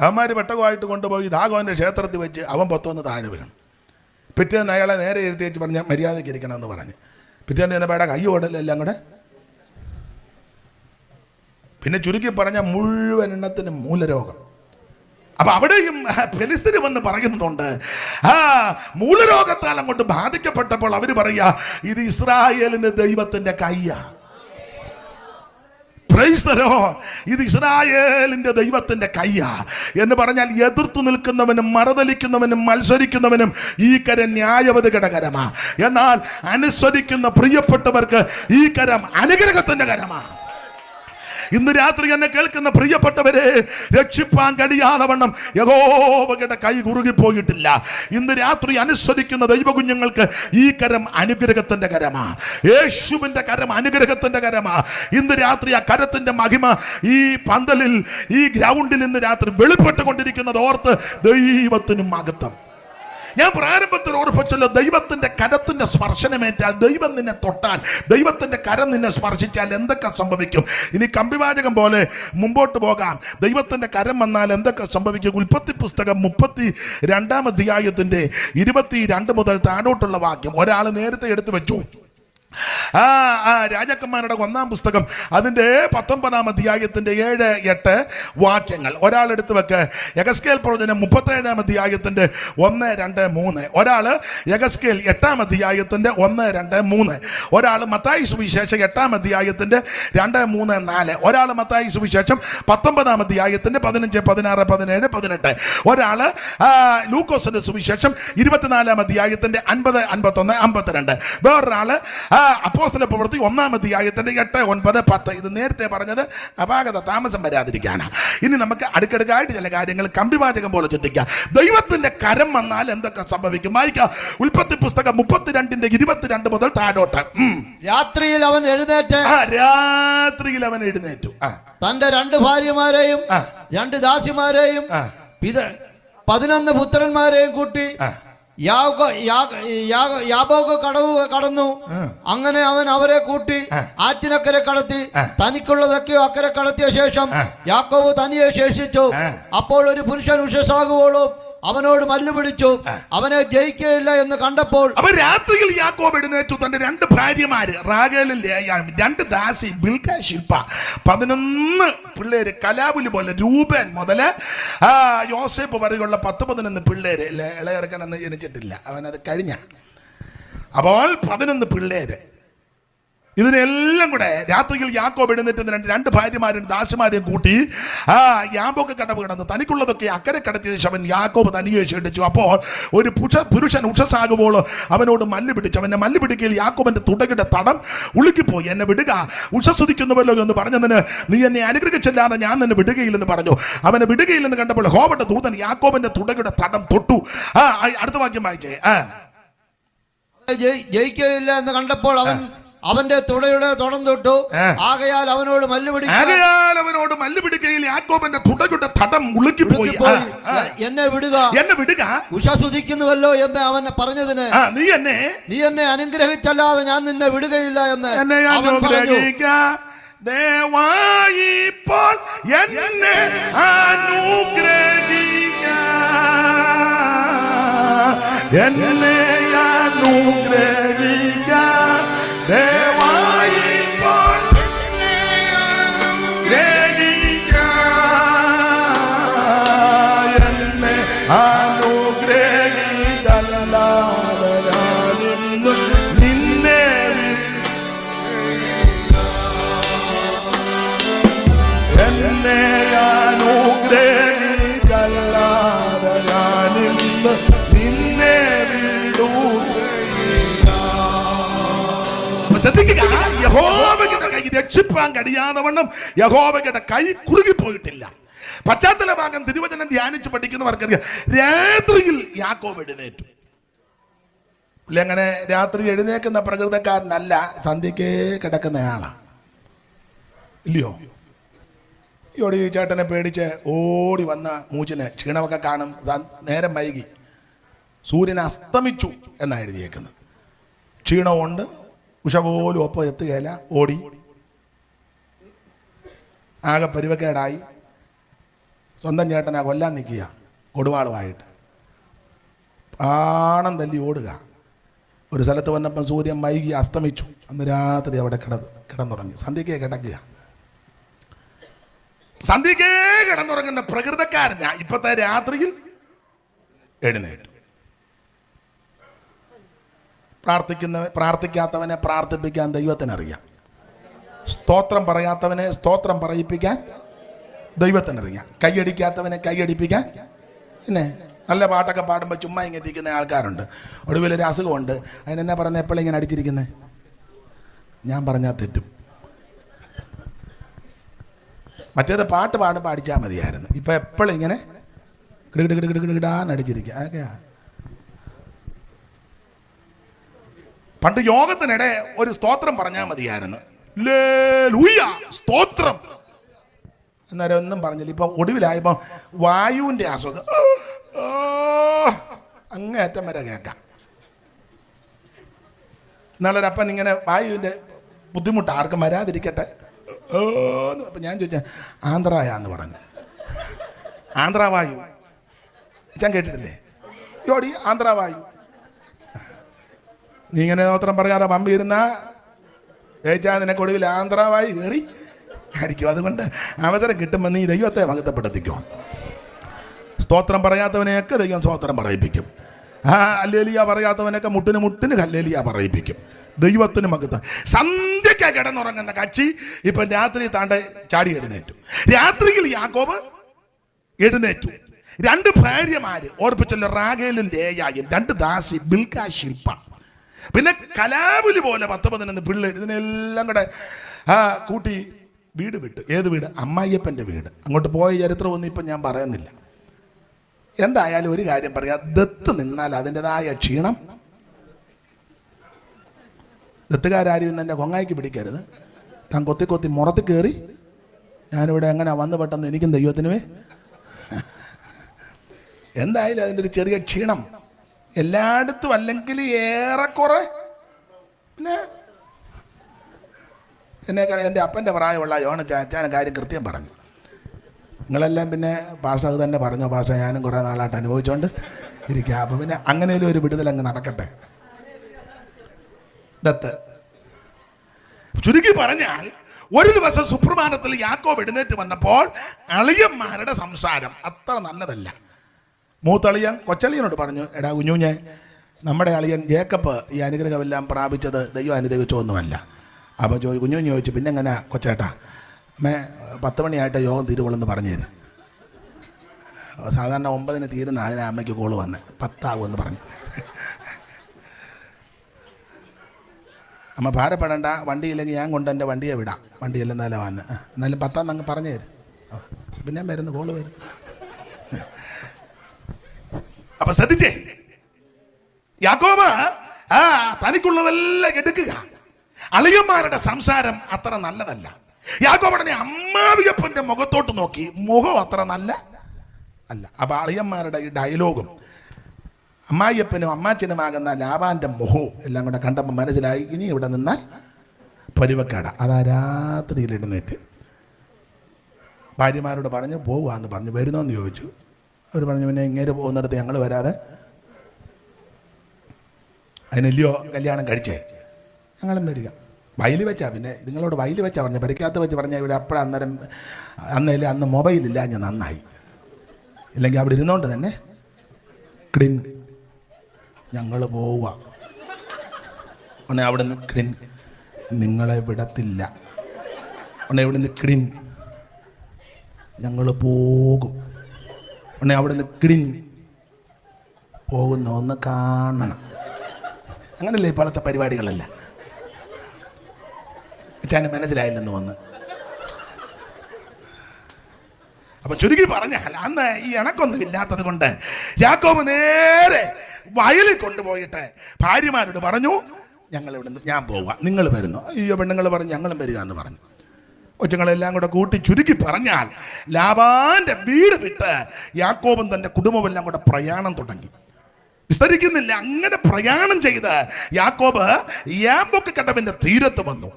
അവന്മാര് പെട്ടകമായിട്ട് കൊണ്ടുപോയി ദാഗോന്റെ ക്ഷേത്രത്തിൽ വെച്ച് അവൻ പൊത്തുവന്ന് താഴെ വീണു. പിറ്റേന്ന് അയാളെ നേരെ എഴുതി വെച്ച് പറഞ്ഞാൽ മര്യാദയ്ക്ക് ഇരിക്കണമെന്ന് പറഞ്ഞ് പിറ്റേന്ന് എന്നപ്പേടെ കൈ ഓടലെല്ലാം കൂടെ. പിന്നെ ചുരുക്കി പറഞ്ഞ മുഴുവൻ എണ്ണത്തിനും മൂലരോഗം. അപ്പൊ അവിടെയും ഫെലിസ്തീന് വന്ന് പറയുന്നുണ്ട്, മൂലരോഗത്താൽ അങ്ങോട്ട് ബാധിക്കപ്പെട്ടപ്പോൾ അവര് പറയാ ഇത് ഇസ്രായേലിന്റെ ദൈവത്തിന്റെ കയ്യാ. Price the Lord. ഇത് ഇസ്രായേലിന്റെ ദൈവത്തിന്റെ കയ്യാ എന്ന് പറഞ്ഞാൽ എതിർത്തു നിൽക്കുന്നവനും മറുതലിക്കുന്നവനും മത്സരിക്കുന്നവനും ഈ കരം ന്യായവതികളുടെ കരമാ. എന്നാൽ അനുസരിക്കുന്ന പ്രിയപ്പെട്ടവർക്ക് ഈ കരം അനുഗ്രഹത്തിന്റെ കരമാ. ഇന്ന് രാത്രി എന്നെ കേൾക്കുന്ന പ്രിയപ്പെട്ടവരെ, രക്ഷിപ്പാൻ കഴിയാതെ വണ്ണം യഹോവയുടെ കൈ കുറുകിപ്പോയിട്ടില്ല. ഇന്ന് രാത്രി അനുസരിക്കുന്ന ദൈവകുഞ്ഞുങ്ങൾക്ക് ഈ കരം അനുഗ്രഹത്തിന്റെ കരമാ. യേശുവിന്റെ കരം അനുഗ്രഹത്തിന്റെ കരമാ. ഇന്ന് രാത്രി ആ കരത്തിന്റെ മഹിമ ഈ പന്തലിൽ, ഈ ഗ്രൗണ്ടിൽ ഇന്ന് രാത്രി വെളിപ്പെട്ടുകൊണ്ടിരിക്കുന്നത് ഓർത്ത് ദൈവത്തിനും മഹത്വം. ഞാൻ പ്രാരംഭത്തിൽ ഓർപ്പിച്ചല്ലോ, ദൈവത്തിന്റെ കരത്തിന്റെ സ്പർശനമേറ്റാൽ, ദൈവം നിന്നെ തൊട്ടാൽ, ദൈവത്തിന്റെ കരം നിന്നെ സ്പർശിച്ചാൽ എന്തൊക്കെ സംഭവിക്കും? ഇനി കമ്പിവാചകം പോലെ മുമ്പോട്ട് പോകാം. ദൈവത്തിന്റെ കരം വന്നാൽ എന്തൊക്കെ സംഭവിക്കും? ഉൽപ്പത്തി പുസ്തകം 32-ാം അധ്യായത്തിന്റെ 22 മുതൽ താഴോട്ടുള്ള വാക്യം ഒരാൾ നേരത്തെ എടുത്തു വെച്ചു. രാജാക്കന്മാരുടെ 1-ാം പുസ്തകം അതിന്റെ 19-ാം അധ്യായത്തിന്റെ 7-8 വാക്യങ്ങൾ ഒരാൾ എടുത്തു വെക്ക്. യെഹെസ്കേൽ പ്രവചനം 37-ാം അധ്യായത്തിന്റെ 1, 2, 3. ഒരാള് യെഹെസ്കേൽ 8-ാം അധ്യായത്തിന്റെ 1, 2, 3. ഒരാള് മത്തായി സുവിശേഷം 8-ാം അധ്യായത്തിന്റെ 2, 3, 4. ഒരാള് മത്തായി സുവിശേഷം 19-ാം അധ്യായത്തിന്റെ 15, 16, 17, 18. ഒരാള് ലൂക്കോസിന്റെ സുവിശേഷം 24-ാം അധ്യായത്തിന്റെ 50, 51, 52. വേറൊരാള് അപ്പോസ്തല പ്രവൃത്തി 1-ാം അധ്യായത്തിന്റെ 8, 9, 10. ഇത് നേരത്തെ പറഞ്ഞത് അപാകത താമസം വരാതിരിക്കാനാ. ഇനി നമുക്ക് അടുക്കടുക്കായിട്ട് ചില കാര്യങ്ങൾ കമ്പിവാചകം പോലെ ചിന്തിക്കാം. ദൈവത്തിന്റെ കരം വന്നാൽ എന്തൊക്കെ സംഭവിക്കും? വായിക്കാം. ഉൽപ്പത്തി പുസ്തകം 32-ന്റെ 22 മുതൽ താഴോട്ട്. രാത്രിയിൽ അവൻ എഴുന്നേറ്റ് രാത്രിയിൽ അവൻ എഴുന്നേറ്റു. തന്റെ 2 ഭാര്യമാരെയും 2 ദാസിമാരെയും 11 പുത്രന്മാരെയും കൂട്ടി യാബോക്ക് കടന്നു. അങ്ങനെ അവൻ അവരെ കൂട്ടി ആറ്റിനക്കരെ കടത്തി തനിക്കുള്ളതൊക്കെയോ അക്കരെ കടത്തിയ ശേഷം യാക്കോബ് തനിയെ ശേഷിച്ചു. അപ്പോൾ ഒരു പുരുഷൻ ഉഷസാകുവോളും അവനോട് മല്ലുപിടിച്ചു. അവനെ ജയിക്കുകയില്ല എന്ന് കണ്ടപ്പോൾ അവൻ രാത്രിയിൽ യാക്കോബ് എഴുന്നേറ്റു. തന്റെ 2 ഭാര്യമാര് റാഗേലും ലേയായും 2 ദാസി ബിൽഗാ ശില്പ 11 പിള്ളേര് കലാപുലി പോലെ രൂപൻ മുതല് യോസേപ്പ് വരെയുള്ള 10-11 പിള്ളേര്. ഇളയിറക്കാനൊന്നും ജനിച്ചിട്ടില്ല, അവനത് കഴിഞ്ഞ. അപ്പോൾ 11 പിള്ളേര്. ഇതിനെല്ലാം കൂടെ രാത്രിയിൽ യാക്കോബ് എഴുന്നേറ്റ് 2 ഭാര്യമാരും ദാസിമാരെയും കൂട്ടി യാബോക്ക് കടവ് കിടന്നു. തനിക്കുള്ളതൊക്കെ അക്കരെ കടത്തിയ ശേഷം അവൻ യാക്കോബ് തനിയെ ക്ഷണിച്ചു. അപ്പോൾ ഒരു പുരുഷൻ ഉഷസാകുമ്പോൾ അവനോട് മല്ല് പിടിച്ചു. അവനെ മല്ല് പിടിക്കയിൽ യാക്കോബിന്റെ തുടയുടെ തടം ഉളുക്കിപ്പോയി. എന്നെ വിടുക, ഉഷസ്തുതിക്കുന്നുവല്ലോ എന്ന് പറഞ്ഞതിന് നീ എന്നെ അനുഗ്രഹിച്ചില്ലാതെ ഞാൻ നിന്നെ വിടുകയില്ലെന്ന് പറഞ്ഞു. അവനെ വിടുകയില്ലെന്ന് കണ്ടപ്പോൾ യഹോവയുടെ ദൂതൻ യാക്കോബിന്റെ തുടയുടെ തടം തൊട്ടു. അടുത്ത വാക്യം വായിച്ചേ. ജയിക്കുകയില്ല എന്ന് കണ്ടപ്പോൾ അവന്റെ തുടയുടെ തുടം തൊട്ടു. ആകയാൽ അവനോട് മല്ലുപിടിക്കയിൽ യാക്കോബിന്റെ തുടയുടെ തടം ഉളുക്കിപ്പോയി. എന്നെ വിടുക, ഉഷസ്തുതിക്കുന്നുവല്ലോ എന്ന് അവൻ പറഞ്ഞതിന് നീ എന്നെ അനുഗ്രഹിച്ചല്ലാതെ ഞാൻ നിന്നെ വിടുകയില്ല എന്ന് അവൻ പറഞ്ഞു. ദയവായിപ്പോൾ എന്നെ അനുഗ്രഹിക്ക, എന്നെ അനുഗ്രഹിക്ക, ദയവായിപ്പോൾ അനുഗ്രഹിക്ക, എന്നെ അനുഗ്രഹിച്ചല്ലാതെ ഞാനിന്ന് നിന്നെ എന്നെ അനുഗ്രഹിച്ചല്ലാതെ ഞാനിന്ന് നിന്നെ ശ്രദ്ധിക്കുക. യഹോവയുടെ കൈ രക്ഷിപ്പാൻ കഴിയാതെ വണ്ണം യഹോവയുടെ കൈ കുറുകിപ്പോയിട്ടില്ല. പശ്ചാത്തല ഭാഗം തിരുവചനം ധ്യാനിച്ച് പഠിക്കുന്നവർക്കറിയാം. രാത്രിയിൽ യാക്കോബ് എഴുന്നേറ്റു. അങ്ങനെ രാത്രി എഴുന്നേക്കുന്ന പ്രകൃതക്കാരനല്ല, സന്ധ്യക്കേ കിടക്കുന്നയാളാ. ഇല്ലയോ? ഈ ചേട്ടനെ പേടിച്ച് ഓടി വന്ന മൂച്ചിന് ക്ഷീണമൊക്കെ കാണും. നേരം വൈകി, സൂര്യൻ അസ്തമിച്ചു എന്നാണ് എഴുതിയേക്കുന്നത്. ക്ഷീണമുണ്ട്, ഉഷ പോലും ഒപ്പം എത്തുകയില്ല. ഓടി ആകെ പരിവക്കേടായി. സ്വന്തം ചേട്ടനാ കൊല്ലാൻ നിൽക്കുക കൊടുവാളുമായിട്ട്. പ്രാണം തല്ലി ഓടുക. ഒരു സ്ഥലത്ത് വന്നപ്പം സൂര്യൻ വൈകി അസ്തമിച്ചു. അന്ന് രാത്രി അവിടെ കിടന്നുറങ്ങി. സന്ധ്യക്കേ കിടക്കുക. സന്ധ്യക്കേ കിടന്നുറങ്ങുന്ന പ്രകൃതക്കാരനാ. ഇപ്പത്തെ രാത്രിയിൽ എഴുന്നേറ്റു. പ്രാർത്ഥിക്കാത്തവനെ പ്രാർത്ഥിപ്പിക്കാൻ ദൈവത്തിനറിയാം. സ്തോത്രം പറയാത്തവനെ സ്തോത്രം പറയിപ്പിക്കാൻ ദൈവത്തിനറിയാം. കൈയടിക്കാത്തവനെ കൈയടിപ്പിക്കാൻ. പിന്നെ നല്ല പാട്ടൊക്കെ പാടുമ്പോൾ ചുമ്മാ ഇങ്ങനെ ഇരിക്കുന്ന ആൾക്കാരുണ്ട്. ഒടുവിലൊരു അസുഖമുണ്ട്. അതിനെന്നാ പറഞ്ഞ എപ്പോഴും ഇങ്ങനെ അടിച്ചിരിക്കുന്നത്? ഞാൻ പറഞ്ഞാൽ തെറ്റും. മറ്റേത് പാട്ട് പാടുമ്പോൾ അടിച്ചാൽ മതിയായിരുന്നു. ഇപ്പം എപ്പോഴും ഇങ്ങനെ കിടുകിടാന്നടിച്ചിരിക്കുക. അതൊക്കെയാ. പണ്ട് യോഗത്തിനിടെ ഒരു സ്തോത്രം പറഞ്ഞാൽ മതിയായിരുന്നു. ഹല്ലേലൂയ സ്തോത്രം എന്നേരം ഒന്നും പറഞ്ഞില്ല. ഇപ്പം ഒടുവിലായപ്പോൾ വായുവിൻ്റെ ആസ്വാദം അങ്ങേറ്റം വരെ കേൾക്കാം. എന്നാളൊരപ്പൻ ഇങ്ങനെ വായുവിൻ്റെ ബുദ്ധിമുട്ട് ആർക്കും വരാതിരിക്കട്ടെ. അപ്പം ഞാൻ ചോദിച്ച ആന്ധ്രായാന്ന് പറഞ്ഞു. ആന്ധ്രാവായു ഞാൻ കേട്ടിട്ടില്ലേ? യോടി ആന്ധ്രാവായു. നീ ഇങ്ങനെ സ്തോത്രം പറയാതെ പമ്പിയിരുന്ന ജയിച്ചാൽ നിനക്ക് ഒടുവിൽ ആന്ധ്രാവായു കയറി അടിക്കും. അതുകൊണ്ട് അവസരം കിട്ടുമ്പോൾ നീ ദൈവത്തെ മഹത്വപ്പെടുത്തിക്കോ. സ്തോത്രം പറയാത്തവനെയൊക്കെ ദൈവം സ്തോത്രം പറയിപ്പിക്കും. ഹല്ലേലൂയ പറയാത്തവനൊക്കെ മുട്ടിന് ഹല്ലേലൂയ പറയിപ്പിക്കും. ദൈവത്തിന് മഹത്വം. സന്ധ്യയ്ക്ക് കിടന്നുറങ്ങുന്ന കക്ഷി ഇപ്പം രാത്രി താണ്ടെ ചാടി എഴുന്നേറ്റു. രാത്രിയിൽ യാക്കോബ് എഴുന്നേറ്റു. 2 ഭാര്യമാര് ഓർപ്പിച്ചല്ലോ, റാഗേലും ലേയായും, 2 ദാസി ബിൽക്കാ ശില്പ, പിന്നെ കലാപുലി പോലെ 10-11 പിള്ളേർ. ഇതിനെല്ലാം കൂടെ കൂട്ടി വീട് വിട്ടു. ഏത് വീട്? അമ്മായിയപ്പൻ്റെ വീട്. അങ്ങോട്ട് പോയ ചരിത്രമൊന്നും ഇപ്പം ഞാൻ പറയുന്നില്ല. എന്തായാലും ഒരു കാര്യം പറയാം, ദത്ത് നിന്നാൽ അതിൻ്റെതായ ക്ഷീണം. ദത്തുകാരും ഇന്ന് എൻ്റെ കൊങ്ങായിക്ക് പിടിക്കരുത്. താൻ കൊത്തി മുറത്ത് കയറി ഞാനിവിടെ എങ്ങനെ വന്നു പെട്ടെന്ന് എനിക്കും ദൈവത്തിനുമേ. എന്തായാലും അതിൻ്റെ ഒരു ചെറിയ ക്ഷീണം എല്ലായിടത്തും അല്ലെങ്കിൽ ഏറെക്കുറെ. പിന്നെ എന്നേക്കാൾ എൻ്റെ അപ്പൻ്റെ പ്രായമുള്ള യോണച്ചാൻ കാര്യം കൃത്യം പറഞ്ഞു. നിങ്ങളെല്ലാം പിന്നെ ഭാഷ അത് തന്നെ പറഞ്ഞോ. ഭാഷ ഞാനും കുറേ നാളായിട്ട് അനുഭവിച്ചുകൊണ്ട് ഇരിക്കുക. അപ്പം പിന്നെ അങ്ങനെയും ഒരു വിടുതൽ അങ്ങ് നടക്കട്ടെ. ദത്ത് ചുരുക്കി പറഞ്ഞാൽ, ഒരു ദിവസം സുപ്രഭാതത്തിൽ യാക്കോബ് എഴുന്നേറ്റ് വന്നപ്പോൾ അളിയന്മാരുടെ സംസാരം അത്ര നല്ലതല്ല. മൂത്തളിയൻ കൊച്ചളിയനോട് പറഞ്ഞു, എടാ കുഞ്ഞുഞ്ഞെ, നമ്മുടെ അളിയൻ ജേക്കബ് ഈ അനുഗ്രഹമെല്ലാം പ്രാപിച്ചത് ദൈവം അനുഗ്രഹിച്ചൊന്നുമല്ല. അപ്പോൾ കുഞ്ഞുഞ്ഞ് ചോദിച്ചു, പിന്നെ എങ്ങനെ കൊച്ചേട്ടാ, 10 മണിയായിട്ട് യോഗം തീരുവോളെന്ന് പറഞ്ഞു തരും. സാധാരണ 9-ന് തീരുന്ന അതിന് അമ്മയ്ക്ക് കോള് വന്ന് 10 ആകുമെന്ന് പറഞ്ഞു. അമ്മ ഭാരപ്പെടേണ്ട, വണ്ടിയില്ലെങ്കിൽ ഞാൻ കൊണ്ട് എൻ്റെ വണ്ടിയെ വിടാം, വണ്ടിയെല്ലാം എന്നാലും വന്ന് എന്നാലും 10 അങ്ങ് പറഞ്ഞു തരും. പിന്നെ വരുന്നു, കോള് വരുന്നു. അപ്പൊ ശ്രദ്ധിച്ചേ, യാക്കോബ് തനിക്കുള്ളതെല്ലാം എടുക്കുക. അളിയന്മാരുടെ സംസാരം അത്ര നല്ലതല്ല. യാക്കോബുടനെ അമ്മാവിയപ്പൻ്റെ മുഖത്തോട്ട് നോക്കി, മുഖം അത്ര നല്ല അല്ല. അപ്പൊ അളിയന്മാരുടെ ഈ ഡയലോഗും അമ്മായിയപ്പനും അമ്മാച്ചനുമാകുന്ന ലാബാന്റെ മുഖവും എല്ലാം കൂടെ കണ്ടപ്പോൾ മനസ്സിലായി, ഇനി ഇവിടെ നിന്നാൽ പരിവക്കാട. അതാ രാത്രിയിൽ എഴുന്നേറ്റ് ഭാര്യമാരോട് പറഞ്ഞു, പോവാന്ന് പറഞ്ഞു. വരുന്നോന്ന് ചോദിച്ചു. അവർ പറഞ്ഞു, പിന്നെ ഇങ്ങേര് പോകുന്നിടത്ത് ഞങ്ങൾ വരാതെ. അതിനല്ലയോ കല്യാണം കഴിച്ചേ, ഞങ്ങളും വരിക. വയലിൽ വെച്ചാ, പിന്നെ നിങ്ങളോട് വയലിൽ വെച്ചാ പറഞ്ഞു, പരിക്കകത്ത് വെച്ച് പറഞ്ഞാൽ ഇവിടെ അപ്പോഴന്നേരം അന്ന് മൊബൈലില്ല, ഞാൻ നന്നായി. ഇല്ലെങ്കിൽ അവിടെ ഇരുന്നോണ്ട് തന്നെ ക്ലിൻ ഞങ്ങൾ പോവുക. ഉടനെ അവിടെ നിന്ന് ക്ലിൻ നിങ്ങളെ വിടത്തില്ല. ഉടനെ ഇവിടെ നിന്ന് ക്ലിൻ ഞങ്ങൾ പോകും. ഉടനെ അവിടെ നിന്ന് ക്ലിൻ പോകുന്ന ഒന്ന് കാണണം. അങ്ങനല്ലേ ഇപ്പോഴത്തെ പരിപാടികളല്ല. അച്ഛന് മനസ്സിലായില്ലെന്ന് വന്ന്. അപ്പൊ ചുരുക്കി പറഞ്ഞാൽ അന്ന് ഈ ഇണക്കൊന്നും ഇല്ലാത്തത് കൊണ്ട് യാക്കോബ് നേരെ വയലിൽ കൊണ്ടുപോയിട്ട് ഭാര്യമാരോട് പറഞ്ഞു, ഞങ്ങൾ ഇവിടെ നിന്ന് ഞാൻ പോവുക, നിങ്ങൾ വരുന്നു. അയ്യോ, പെണ്ണുങ്ങൾ പറഞ്ഞു ഞങ്ങളും വരിക എന്ന് പറഞ്ഞു. കൊച്ചുങ്ങളെല്ലാം കൂടെ കൂട്ടി ചുരുക്കി പറഞ്ഞാൽ ലാബാന്റെ വീട് വിട്ട് യാക്കോബും തൻ്റെ കുടുംബമെല്ലാം കൂടെ പ്രയാണം തുടങ്ങി. വിസ്തരിക്കുന്നില്ല. അങ്ങനെ പ്രയാണം ചെയ്ത് യാക്കോബ് യാബോക്ക് കടവിന്റെ തീരത്ത് വന്നു.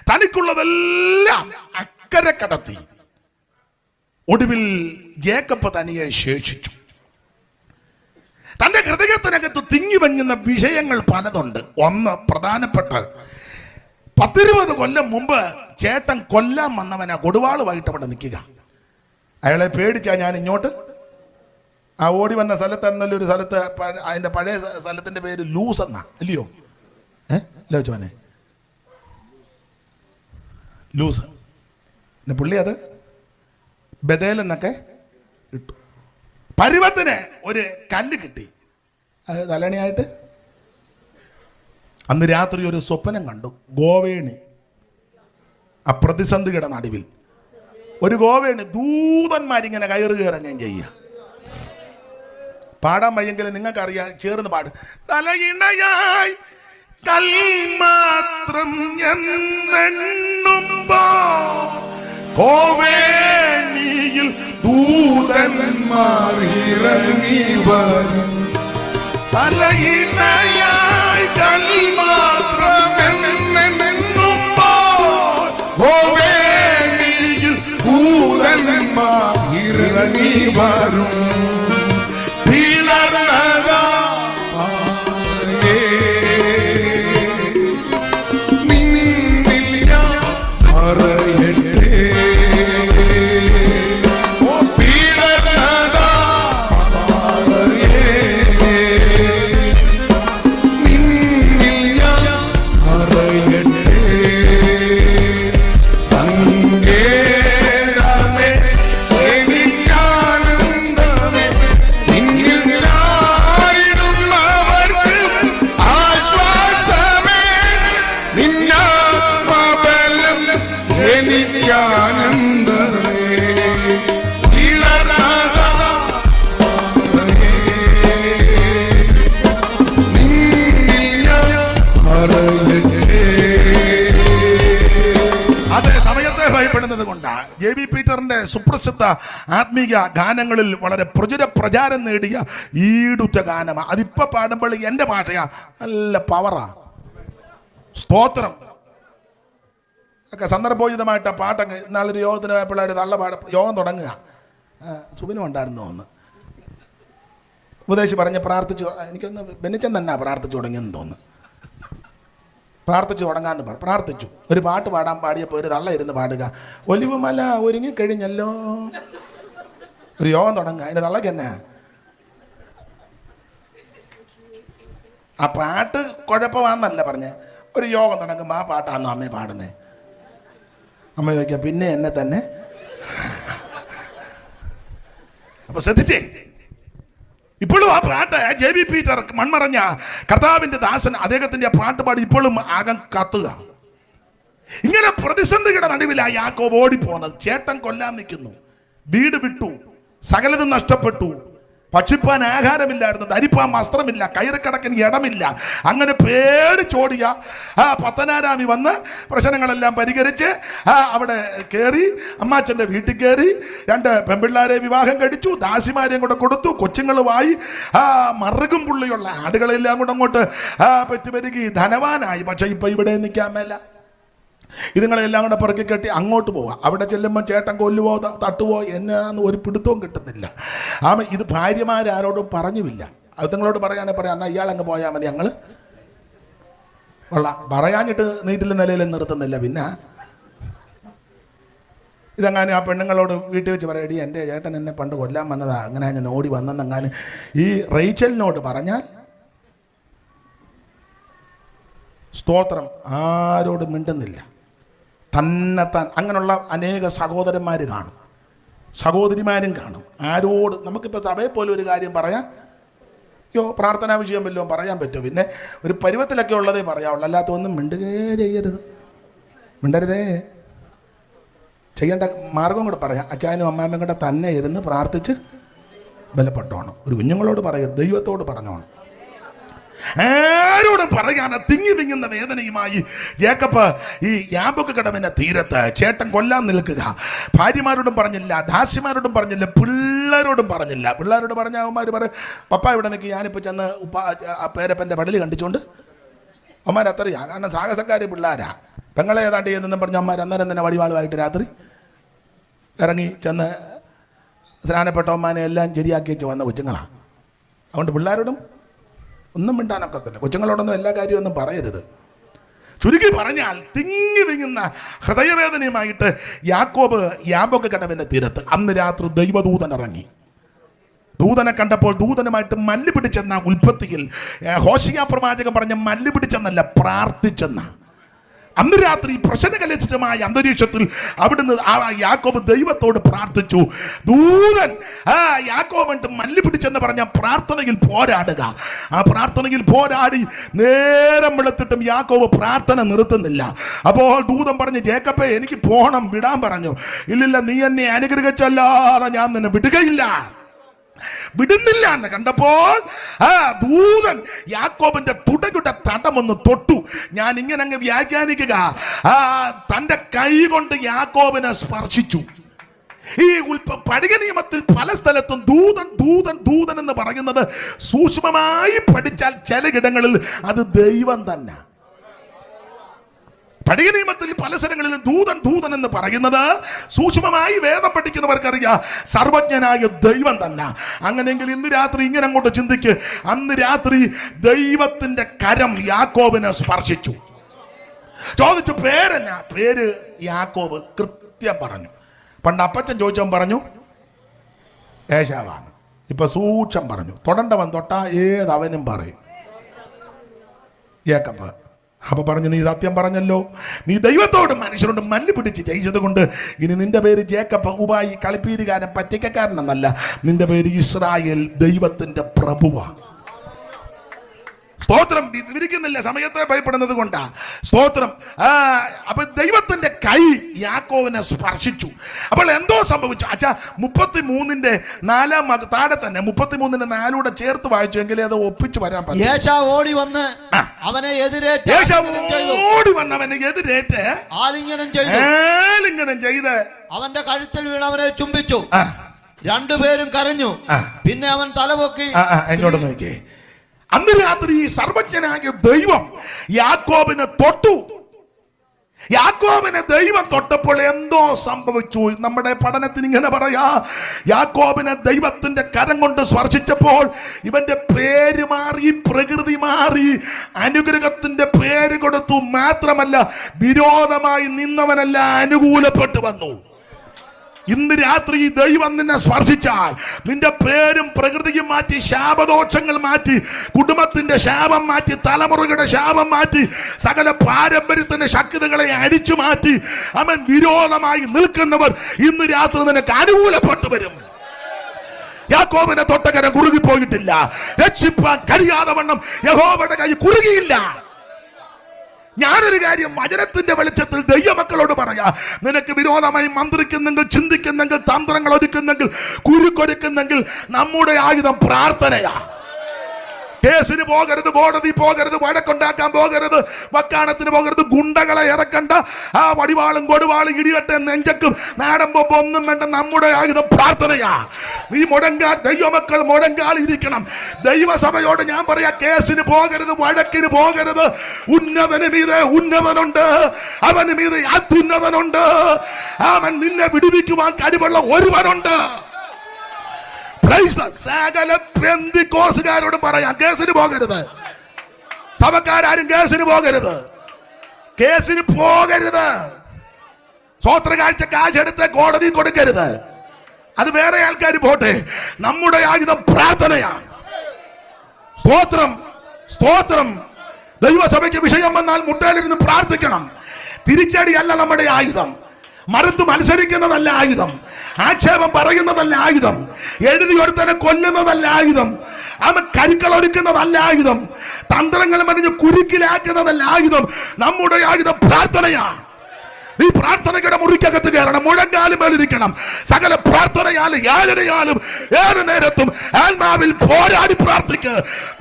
തനിക്കുള്ളതെല്ലാം അക്കരെ കടത്തി. ഒടുവിൽ ജേക്കബ് തനിയെ ശേഷിച്ചു. തന്റെ ഹൃദയത്തിനകത്ത് തിങ്ങി വങ്ങുന്ന വിഷയങ്ങൾ പലതുണ്ട്. ഒന്ന് പ്രധാനപ്പെട്ട, 10-20 കൊല്ലം മുമ്പ് ചേട്ടൻ കൊല്ലാൻ വന്നവനാ കൊടുവാളുമായിട്ട് അവിടെ നിൽക്കുക. അയാളെ പേടിച്ചാ ഞാൻ ഇങ്ങോട്ട് ഓടി വന്ന സ്ഥലത്ത് എന്നൊരു സ്ഥലത്ത്, അതിന്റെ പഴയ സ്ഥലത്തിന്റെ പേര് ലൂസ് എന്നാ, അല്ലയോ? ലോചോനെ ലൂസ്. പിന്നെ പുള്ളി അത് ബദേൽ എന്നൊക്കെ ഇട്ടു. പരുവത്തിന് ഒരു കല്ല് കിട്ടി, അത് തലണിയായിട്ട്. അന്ന് രാത്രി ഒരു സ്വപ്നം കണ്ടു. ഗോവേണി, ആ പ്രതിസന്ധിയുടെ നടുവിൽ ഒരു ഗോവയാണ് ദൂതന്മാരിങ്ങനെ കയറുകയിറങ്ങുകയും ചെയ്യുക. പാടാൻ വയ്യെങ്കിലും നിങ്ങൾക്കറിയാം, ചേർന്ന് പാട്. തലയിണയായി കൽമാത്രം എന്നെണ്ണുമ്പോ കോവേണിയിൽ ദൂതന്മാരിറങ്ങി വരും. തലയിണയായി കൽമാത്രം എന്നെണ്ണുമ്പോ കോവേണിയിൽ ദൂതന്മാരിറങ്ങി വരും. പിളർന്നതാ നിന്നിൽ ഞാൻ അറിയട്ടെ. പിളർന്നതാ നിന്നിൽ ഞാൻ അറിയട്ടെ. സങ്കേതമേ എനിക്കാനന്ദമേ നിന്നിൽ ചാരിടുന്നവർക്ക് ആശ്വാസമേ. നിന്നാത്മബലം എനിക്കാനന്ദമേ. നിന്നിൽ ഞാൻ അറിയട്ടെ. അതേ സമയത്തെ ഭയപ്പെടുന്നത് കൊണ്ടാണ് JB പീറ്ററിന്റെ സുപ്രസിദ്ധ ആത്മീയ ഗാനങ്ങളിൽ വളരെ പ്രചാരം നേടിയ ഈടുറ്റ ഗാനമാണ്. അതിപ്പോ പാടുമ്പോൾ എൻ്റെ പാട്ടയാ നല്ല പവറാ, സ്തോത്രം ഒക്കെ സന്ദർഭോചിതമായിട്ട് ആ പാട്ടങ്ങ്. ഇന്നാളൊരു യോഗത്തിന് പോയപ്പോൾ ഒരു യോഗം തുടങ്ങുക, സുബിനും ഉണ്ടായിരുന്നു ഒന്ന് ഉപദേശി പറഞ്ഞ് പ്രാർത്ഥിച്ചു. എനിക്കൊന്ന് ബെന്നിച്ചൻ തന്നെ പ്രാർത്ഥിച്ചു തുടങ്ങിയെന്ന് തോന്നുന്നു. പ്രാർത്ഥിച്ചു തുടങ്ങാന്ന് പ്രാർത്ഥിച്ചു. ഒരു പാട്ട് പാടാൻ പാടിയപ്പോൾ ഒരു തള്ള ഇരുന്ന് പാടുക, ഒലിവുമല ഒരുങ്ങിക്കഴിഞ്ഞല്ലോ. ഒരു യോഗം തുടങ്ങുക, അതിൻ്റെ തള്ളക്ക് തന്നെ ആ പാട്ട് കുഴപ്പമാണെന്നല്ല പറഞ്ഞേ. ഒരു യോഗം തുടങ്ങുമ്പോൾ ആ പാട്ടാണോ അമ്മ പാടുന്നേ? അമ്മ ചോദിക്കുക, പിന്നെ എന്നെ തന്നെ. അപ്പൊ ശ്രദ്ധിച്ചേ, ഇപ്പോഴും ആ പാട്ട് JB പീറ്റർ മൺമറഞ്ഞ കർത്താവിന്റെ ദാസൻ അദ്ദേഹത്തിന്റെ ആ പാട്ട് പാടി ഇപ്പോഴും ആകം കത്തുക. ഇങ്ങനെ പ്രതിസന്ധിയുടെ നടുവിലായി യാക്കോബ് ഓടിപ്പോന്നത്. ചേട്ടൻ കൊല്ലാൻ നിൽക്കുന്നു, വീട് വിട്ടു, സകലതും നഷ്ടപ്പെട്ടു, ഭക്ഷിപ്പാൻ ആഹാരമില്ലായിരുന്നു, ധരിപ്പാൻ വസ്ത്രമില്ല, കയറിക്കിടക്കാൻ ഇടമില്ല. അങ്ങനെ പേടിച്ചോടിയ പത്തനാരാമി വന്ന് പ്രശ്നങ്ങളെല്ലാം പരിഹരിച്ച് അവിടെ കയറി, അമ്മാച്ചൻ്റെ വീട്ടിൽ കയറി, 2 പെൺപിള്ളാരെ വിവാഹം കഴിച്ചു, ദാസിമാരെയും കൂടെ കൊടുത്തു, കൊച്ചുങ്ങളുമായി മറുകും പുള്ളിയുള്ള ആടുകളെല്ലാം കൂടെ അങ്ങോട്ട് പെറ്റുപെരുകി ധനവാനായി. പക്ഷെ ഇപ്പൊ ഇവിടെ നിൽക്കാൻ മേല. ഇതുങ്ങളെല്ലാം കൂടെ പുറക്കി കെട്ടി അങ്ങോട്ട് പോവാം. അവിടെ ചെല്ലുമ്പോൾ ചേട്ടൻ കൊല്ലുവോ തട്ടുവോ എന്നാന്ന് ഒരു പിടുത്തവും കിട്ടുന്നില്ല. ഇത് ഭാര്യമാരാരോടും പറഞ്ഞുമില്ല. അത് നിങ്ങളോട് പറയുകയാണെങ്കിൽ പറയാം, എന്നാൽ ഇയാളങ്ങ് പോയാൽ മതി, ഞങ്ങൾ പറയാഞ്ഞിട്ട് നീറ്റിൽ നിലയിൽ നിർത്തുന്നില്ല. പിന്നെ ഇതെങ്ങാനും ആ പെണ്ണുങ്ങളോട് വീട്ടിൽ വെച്ച് പറയടി, എൻ്റെ ചേട്ടൻ എന്നെ പണ്ട് കൊല്ലാൻ വന്നതാ, അങ്ങനെ ഞാൻ ഓടി വന്നെന്നെങ്ങാനും ഈ റേച്ചലിനോട് പറഞ്ഞാൽ സ്തോത്രം ആരോടും മിണ്ടുന്നില്ല. തന്നെത്താൻ അങ്ങനെയുള്ള അനേക സഹോദരന്മാർ കാണും, സഹോദരിമാരും കാണും. ആരോട് നമുക്കിപ്പോൾ സഭയെ പോലെ ഒരു കാര്യം പറയാൻ പ്രാർത്ഥനാ വിഷയം വല്ലതും പറയാൻ പറ്റുമോ? പിന്നെ ഒരു പരുവത്തിലൊക്കെ ഉള്ളതേ പറയാവുള്ളൂ, അല്ലാത്ത ഒന്നും ചെയ്യരുത്, മിണ്ടരുതേ. ചെയ്യേണ്ട മാർഗം കൂടെ പറയാം. അച്ചായനും അമ്മാമ്മയും കൂടെ തന്നെ ഇരുന്ന് പ്രാർത്ഥിച്ച് ബലപ്പെട്ടോണം. ഒരു കുഞ്ഞുങ്ങളോട് പറയരുത്, ദൈവത്തോട് പറഞ്ഞോണം. ആരോടും പറയാതെ തിങ്ങി വിങ്ങുന്ന വേദനയുമായി ജേക്കബ് ഈ യാബോക്ക് കടവിന്റെ തീരത്ത് ചേട്ടൻ കൊല്ലാൻ നിൽക്കുക. ഭാര്യമാരോടും പറഞ്ഞില്ല, ദാസിമാരോടും പറഞ്ഞില്ല, പിള്ളേരോടും പറഞ്ഞില്ല. പിള്ളേരോട് പറഞ്ഞ അവന്മാർ പറയും, പപ്പ ഇവിടെ നിൽക്കി, ഞാനിപ്പോൾ ചെന്ന് പേരപ്പൻ്റെ പടല് കണ്ടിച്ചുകൊണ്ട് അവന്മാർ അത്രയാ. കാരണം സാഹസക്കാർ പിള്ളേരാ. പെങ്ങളെ ഏതാണ്ട് ചെയ്യുന്നെന്നും പറഞ്ഞ അമ്മമാർ അന്നേരം തന്നെ വടിവാളുമായിട്ട് രാത്രി ഇറങ്ങി ചെന്ന് സ്നാനപ്പെട്ടവന്മാരെ എല്ലാം ശരിയാക്കി വെച്ച് വന്ന കൊച്ചുങ്ങളാണ്. അതുകൊണ്ട് പിള്ളേരോടും ഒന്നും മിണ്ടാനൊക്കത്തില്ല, കൊച്ചുങ്ങളോടൊന്നും എല്ലാ കാര്യമൊന്നും പറയരുത്. ചുരുക്കി പറഞ്ഞാൽ തിങ്ങി വിങ്ങുന്ന ഹൃദയവേദനയുമായിട്ട് യാക്കോബ് യാബോക്ക് കടവിന്റെ തീരത്ത്. അന്ന് രാത്രി ദൈവദൂതൻ ഇറങ്ങി. ദൂതനെ കണ്ടപ്പോൾ ദൂതനുമായിട്ട് മല്ല് പിടിച്ചെന്ന ഉൽപ്പത്തിയിൽ ഹോശിയ പ്രവാചകൻ പറഞ്ഞ മല്ല് പിടിച്ചെന്നല്ല, പ്രാർത്ഥിച്ചെന്ന. അന്ന് രാത്രി പ്രശ്നകലുഷിതമായ അന്തരീക്ഷത്തിൽ അവിടുന്ന് യാക്കോബ് ദൈവത്തോട് പ്രാർത്ഥിച്ചു. ദൂതൻ യാക്കോബ് മല്ല് പിടിച്ചെന്ന് പറഞ്ഞ പ്രാർത്ഥനയിൽ പോരാടുക. ആ പ്രാർത്ഥനയിൽ പോരാടി നേരം വെളുത്തിട്ടും യാക്കോബ് പ്രാർത്ഥന നിർത്തുന്നില്ല. അപ്പോൾ ദൂതൻ പറഞ്ഞു, ജേക്കബേ എനിക്ക് പോണം, വിടാൻ പറഞ്ഞു. ഇല്ലില്ല, നീ എന്നെ അനുഗ്രഹിച്ചല്ലാതെ ഞാൻ നിന്നെ വിടുകയില്ല. വിടുന്നില്ല എന്ന് കണ്ടപ്പോൾ ദൂതൻ യാക്കോബിന്റെ തുടയുടെ തടമൊന്ന് തൊട്ടു. ഞാൻ ഇങ്ങനെ അങ്ങ് വ്യാഖ്യാനിക്കുക, തന്റെ കൈ കൊണ്ട് യാക്കോബിനെ സ്പർശിച്ചു. ഈ പഴയ നിയമത്തിൽ പല സ്ഥലത്തും ദൂതൻ ദൂതൻ ദൂതൻ എന്ന് പറയുന്നത് സൂക്ഷ്മമായി പഠിച്ചാൽ ചിലയിടങ്ങളിൽ അത് ദൈവം തന്നെ. പഴയ നിയമത്തിൽ പല സ്ഥലങ്ങളിലും ദൂതൻ ദൂതൻ എന്ന് പറയുന്നത് സൂക്ഷ്മമായി വേദം പഠിക്കുന്നവർക്കറിയാം സർവജ്ഞനായ ദൈവം തന്നെ. അങ്ങനെയെങ്കിൽ ഇന്ന് രാത്രി ഇങ്ങനെ അങ്ങോട്ട് ചിന്തിക്ക്, അന്ന് രാത്രി ദൈവത്തിന്റെ കരം യാക്കോബിനെ സ്പർശിച്ചു. ചോദിച്ചു, പേരെന്നാ? പേര് യാക്കോബ്. കൃത്യം പറഞ്ഞു. പണ്ട് അപ്പച്ചൻ ചോദിച്ചവൻ പറഞ്ഞു ഏശാവാണ്. ഇപ്പൊ സൂക്ഷം പറഞ്ഞു. തൊടണ്ടവൻ തൊട്ടാ ഏതവനും പറയും യാക്കോബ്. അപ്പൊ പറഞ്ഞു, നീ സത്യം പറഞ്ഞല്ലോ, നീ ദൈവത്തോട് മനുഷ്യരോട് മല്ല് പിടിച്ച് ജയിച്ചത് കൊണ്ട് ഇനി നിന്റെ പേര് ജേക്കബ്, ഉബായി, കളിപ്പീരുകാരൻ, പറ്റിക്കക്കാരനെന്നല്ല, നിന്റെ പേര് ഇസ്രായേൽ, ദൈവത്തിന്റെ പ്രഭുവാണ്. സ്തോത്രം. വിവരിക്കുന്നില്ല, സമയത്തെ ഭയപ്പെടുന്നത് കൊണ്ടാ. സ്തോത്രം. അപ്പൊ ദൈവത്തിന്റെ കൈ യാക്കോബിനെ സ്പർശിച്ചു. അപ്പോൾ എന്തോ സംഭവിച്ചു. 33-ന്റെ 4 താഴെ തന്നെ 33-ന്റെ 4 ചേർത്ത് വായിച്ചു എങ്കിലേ അത് ഒപ്പിച്ച് വരാൻ പറ്റും. ഏശാവ് ഓടി വന്ന് അവനെ എതിരേറ്റ് ആലിംഗനം ചെയ്ത് അവന്റെ കഴുത്തിൽ വീണ് അവനെ ചുംബിച്ചു. രണ്ടുപേരും കരഞ്ഞു. പിന്നെ അവൻ തലപൊക്കി. എന്നോട് നോക്കിയേ, അന്ന് രാത്രി സർവജ്ഞനായ ദൈവം യാക്കോബിനെ തൊട്ടു. യാക്കോബിനെ ദൈവം തൊട്ടപ്പോൾ എന്തോ സംഭവിച്ചു. നമ്മുടെ പഠനത്തിന് ഇങ്ങനെ പറയാ, യാക്കോബിനെ ദൈവത്തിന്റെ കരം കൊണ്ട് സ്പർശിച്ചപ്പോൾ ഇവന്റെ പേര് മാറി, പ്രകൃതി മാറി, അനുഗ്രഹത്തിന്റെ പേര് കൊടുത്തു. മാത്രമല്ല, വിരോധമായി നിന്നവനല്ല അനുകൂലപ്പെട്ടു വന്നു. ഇന്ന് രാത്രി ദൈവം നിന്നെ സ്പർശിച്ചാൽ നിന്റെ പേരും പ്രകൃതിയും മാറ്റി, ശാപദോഷങ്ങൾ മാറ്റി, കുടുംബത്തിന്റെ ശാപം മാറ്റി, തലമുറകളുടെ ശാപം മാറ്റി, സകല പാരമ്പര്യത്തിന്റെ ശക്തികളെ അടിച്ചു മാറ്റി അവൻ വിരോധമായി നിൽക്കുന്നവർ ഇന്ന് രാത്രി നിനക്ക് അനുകൂലപ്പെട്ടു വരും. യാക്കോബിനെ തൊട്ടകരം കുറുകിപ്പോയിട്ടില്ല. രക്ഷിപ്പാൻ കഴിയാതെ വണ്ണം യഹോവയുടെ കൈ കുറുകിയില്ല. ഞാനൊരു കാര്യം വചനത്തിന്റെ വെളിച്ചത്തിൽ ദൈവമക്കളോട് പറയാ, നിനക്ക് വിരോധമായി മന്ത്രിക്കുന്നെങ്കിൽ, ചിന്തിക്കുന്നെങ്കിൽ, തന്ത്രങ്ങൾ ഒരുക്കുന്നെങ്കിൽ, കുരുക്കൊരുക്കുന്നെങ്കിൽ, നമ്മുടെ ആയുധം പ്രാർത്ഥനയാ. കേസിന് പോകരുത്, കോടതി പോകരുത്, വഴക്കുണ്ടാക്കാൻ പോകരുത്, വക്കാണത്തിന് പോകരുത്, ഗുണ്ടകളെ ഇറക്കണ്ട, ആ വടിവാളും കൊടുവാളും ഇടിയട്ടെ നെഞ്ചക്കും നാടൻ പൊമ്പ് ഒന്നും വേണ്ട. നമ്മുടെ ആയുധം പ്രാർത്ഥനയാ. നീ മുടങ്കാൽ, ദൈവമക്കൾ മുടങ്കാൽ ഇരിക്കണം. ദൈവസഭയോട് ഞാൻ പറയാ, കേസിന് പോകരുത്, വഴക്കിന് പോകരുത്. ഉന്നതന് മീതെ ഉന്നതനുണ്ട്, അവന് മീതെ അത്യുന്നതനുണ്ട്. അവൻ നിന്നെ വിടുവിക്കുവാൻ കഴിവുള്ള ഒരുവനുണ്ട്. സകല പെന്തിക്കോസുകാരോടും പറയാം, കേസിന് പോകരുത്. സഭക്കാരും കേസിന് പോകരുത്, കേസിന് പോകരുത്. സ്വോത്ര കാഴ്ച കാശെടുത്ത് കോടതി കൊടുക്കരുത്. അത് വേറെ ആൾക്കാർ പോട്ടെ. നമ്മുടെ ആയുധം പ്രാർത്ഥനയാണ്. സ്തോത്രം, സ്തോത്രം. ദൈവസഭയ്ക്ക് വിഷയം വന്നാൽ മുട്ടയിലിരുന്ന് പ്രാർത്ഥിക്കണം. തിരിച്ചടിയല്ല നമ്മുടെ ആയുധം. മറുത്ത് മത്സരിക്കുന്നതല്ല ആയുധം. ആക്ഷേപം പറയുന്നതല്ല ആയുധം. എഴുതി ഒരുത്തനെ കൊല്ലുന്നതല്ല ആയുധം. അവൻ കരുക്കൾ ഒരുക്കുന്നതല്ല ആയുധം. തന്ത്രങ്ങൾ മറിഞ്ഞ് കുരുക്കിലാക്കുന്നതല്ല ആയുധം. നമ്മുടെ ആയുധം പ്രാർത്ഥനയാണ്. ഈ പ്രാർത്ഥനയുടെ മുറിക്കകത്ത് കയറണം, മുഴങ്കാലും മേലിരിക്കണം. സകല പ്രാർത്ഥനയാലും യാചനയാലും ഏത് നേരത്തും ആത്മാവിൽ പോരാടി പ്രാർത്ഥിക്ക്.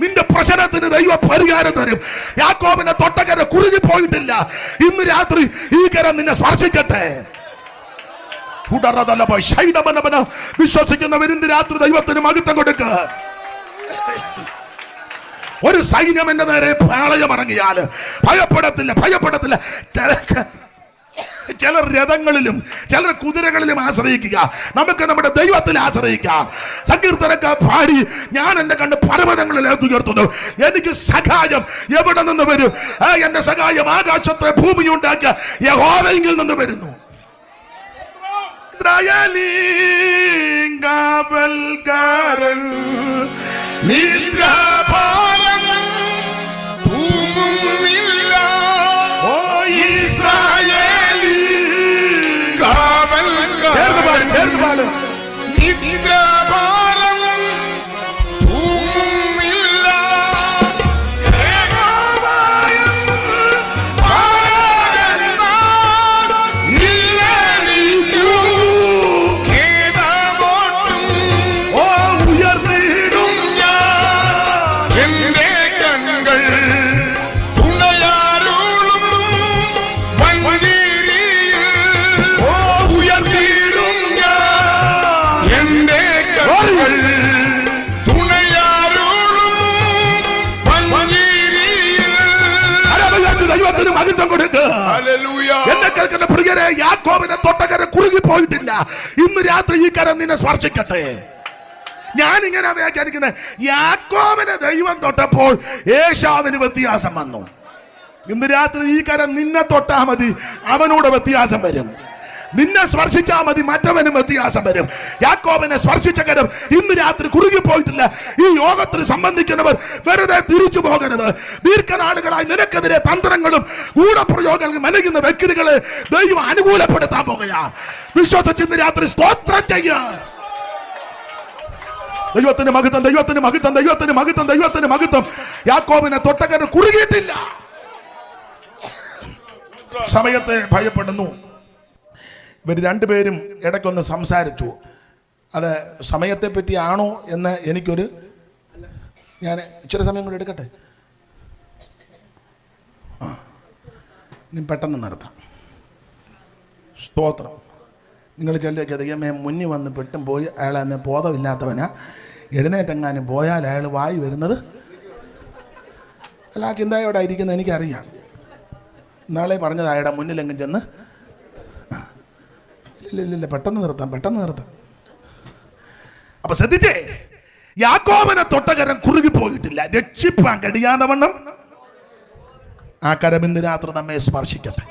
നിന്റെ പ്രശ്നത്തിന് ദൈവ പരിഹാരം തരും. യാക്കോബിനെ തൊട്ടകര കുറുകി പോയിട്ടില്ല. ഇന്ന് രാത്രി ഈ കരം നിന്നെ സ്പർശിക്കട്ടെ. വിശ്വസിക്കുന്നവർ ഇന്ന് രാത്രി ദൈവത്തിന് മഹത്വം കൊടുക്ക. ഒരു സൈന്യം എന്റെ നേരെ പാളയമിറങ്ങിയാൽ ഭയപ്പെടത്തില്ല, ഭയപ്പെടത്തില്ല. ചിലർ രഥങ്ങളിലും ചിലർ കുതിരകളിലും ആശ്രയിക്കുക. നമുക്ക് നമ്മുടെ ദൈവത്തിൽ ആശ്രയിക്കാം. സങ്കീർത്തനക്കാർ പാടി, ഞാൻ എന്റെ കണ്ണ് പർവ്വതങ്ങളിലേക്ക് ഉയർത്തുന്നു, എനിക്ക് സഹായം എവിടെ നിന്ന് വരും? എന്റെ സഹായം ആകാശത്തെ ഭൂമി ഉണ്ടാക്കിയ യഹോവയിൽ നിന്ന് വരുന്നു. ഇസ്രായേലിൻ നിദ്രാഭാരം തൂങ്ങുന്നില്ല. ഓ പാട്. നിത്യഭാരം ഭൂമിയില്ല. ദൈവത്തിന് മഹത്വം കൊടുക്ക്. എന്നെ കേൾക്കുന്ന പ്രിയരെ, യാക്കോബിനെ തൊട്ടകര കുറുകി പോയിട്ടില്ല. ഇന്ന് രാത്രി ഈ കരം നിന്നെ സ്പർശിക്കട്ടെ. ഞാൻ ഇങ്ങനെ വ്യാഖ്യാനിക്കുന്നത്, യാക്കോബിനെ ദൈവം തൊട്ടപ്പോൾ ഏശാവിന് വ്യത്യാസം വന്നു. ഇന്ന് രാത്രി ഈ കരം നിന്നെ തൊട്ടാ മതി, അവനോട് വ്യത്യാസം വരും. നിന്നെ സ്പർശിച്ചാ മതി, മറ്റവനും വ്യത്യാസം വരും. യാക്കോബിനെ സ്പർശിച്ച കരം ഇന്ന് രാത്രി കുറുകി പോയിട്ടില്ല. ഈ യോഗത്തിൽ സംബന്ധിക്കുന്നവർ വെറുതെ തിരിച്ചു പോകരുത്. ദീർഘനാളുകളായി നിനക്കെതിരെ തന്ത്രങ്ങളും ഗൂഢപ്രയോഗങ്ങളും മെനയുന്ന വ്യക്തികളെ ദൈവം അനുകൂലപ്പെടുത്താൻ പോകുകയാ. വിശ്വസിച്ച് ഇന്ന് രാത്രി സ്തോത്രം ചെയ്യുക. ദൈവത്തിന് മഹത്വം, ദൈവത്തിന് മഹത്വം, ദൈവത്തിന് മഹത്വം, ദൈവത്തിന് മഹത്വം. യാക്കോബിനെ തൊട്ടകര കുറുകിയിട്ടില്ല. സമയത്തെ ഭയപ്പെടുന്നു. ഇവർ രണ്ടുപേരും ഇടയ്ക്കൊന്ന് സംസാരിച്ചു. അത് സമയത്തെ പറ്റിയാണോ എന്ന് എനിക്കൊരു, ഞാൻ ഇച്ചിരി സമയം കൂടി എടുക്കട്ടെ. പെട്ടെന്ന് നിർത്താം. സ്തോത്രം. നിങ്ങൾ ചെല്ലേക്ക് ദൈവമേ മുന്നിൽ വന്ന് പെട്ടും പോയി അയാൾ അന്ന് ബോധമില്ലാത്തവനാ, എഴുന്നേറ്റെങ്ങാനും പോയാൽ അയാൾ വായി വരുന്നത് അല്ല. ആ ചിന്തയോടെ ഇരിക്കുന്നത് എനിക്കറിയാം. നാളെ പറഞ്ഞത് അയാളുടെ മുന്നിലെങ്ങും ചെന്ന് ഇല്ല, പെട്ടെന്ന് നിർത്താം. അപ്പൊ ശ്രദ്ധിച്ചേ, യാക്കോബിനെ തൊട്ടകരം കുറുകി പോയിട്ടില്ല. രക്ഷിപ്പാൻ കഴിയാതെ വണ്ണം ആ കരം ഇന്ന് രാത്രി നമ്മെ സ്പർശിക്കട്ടെ.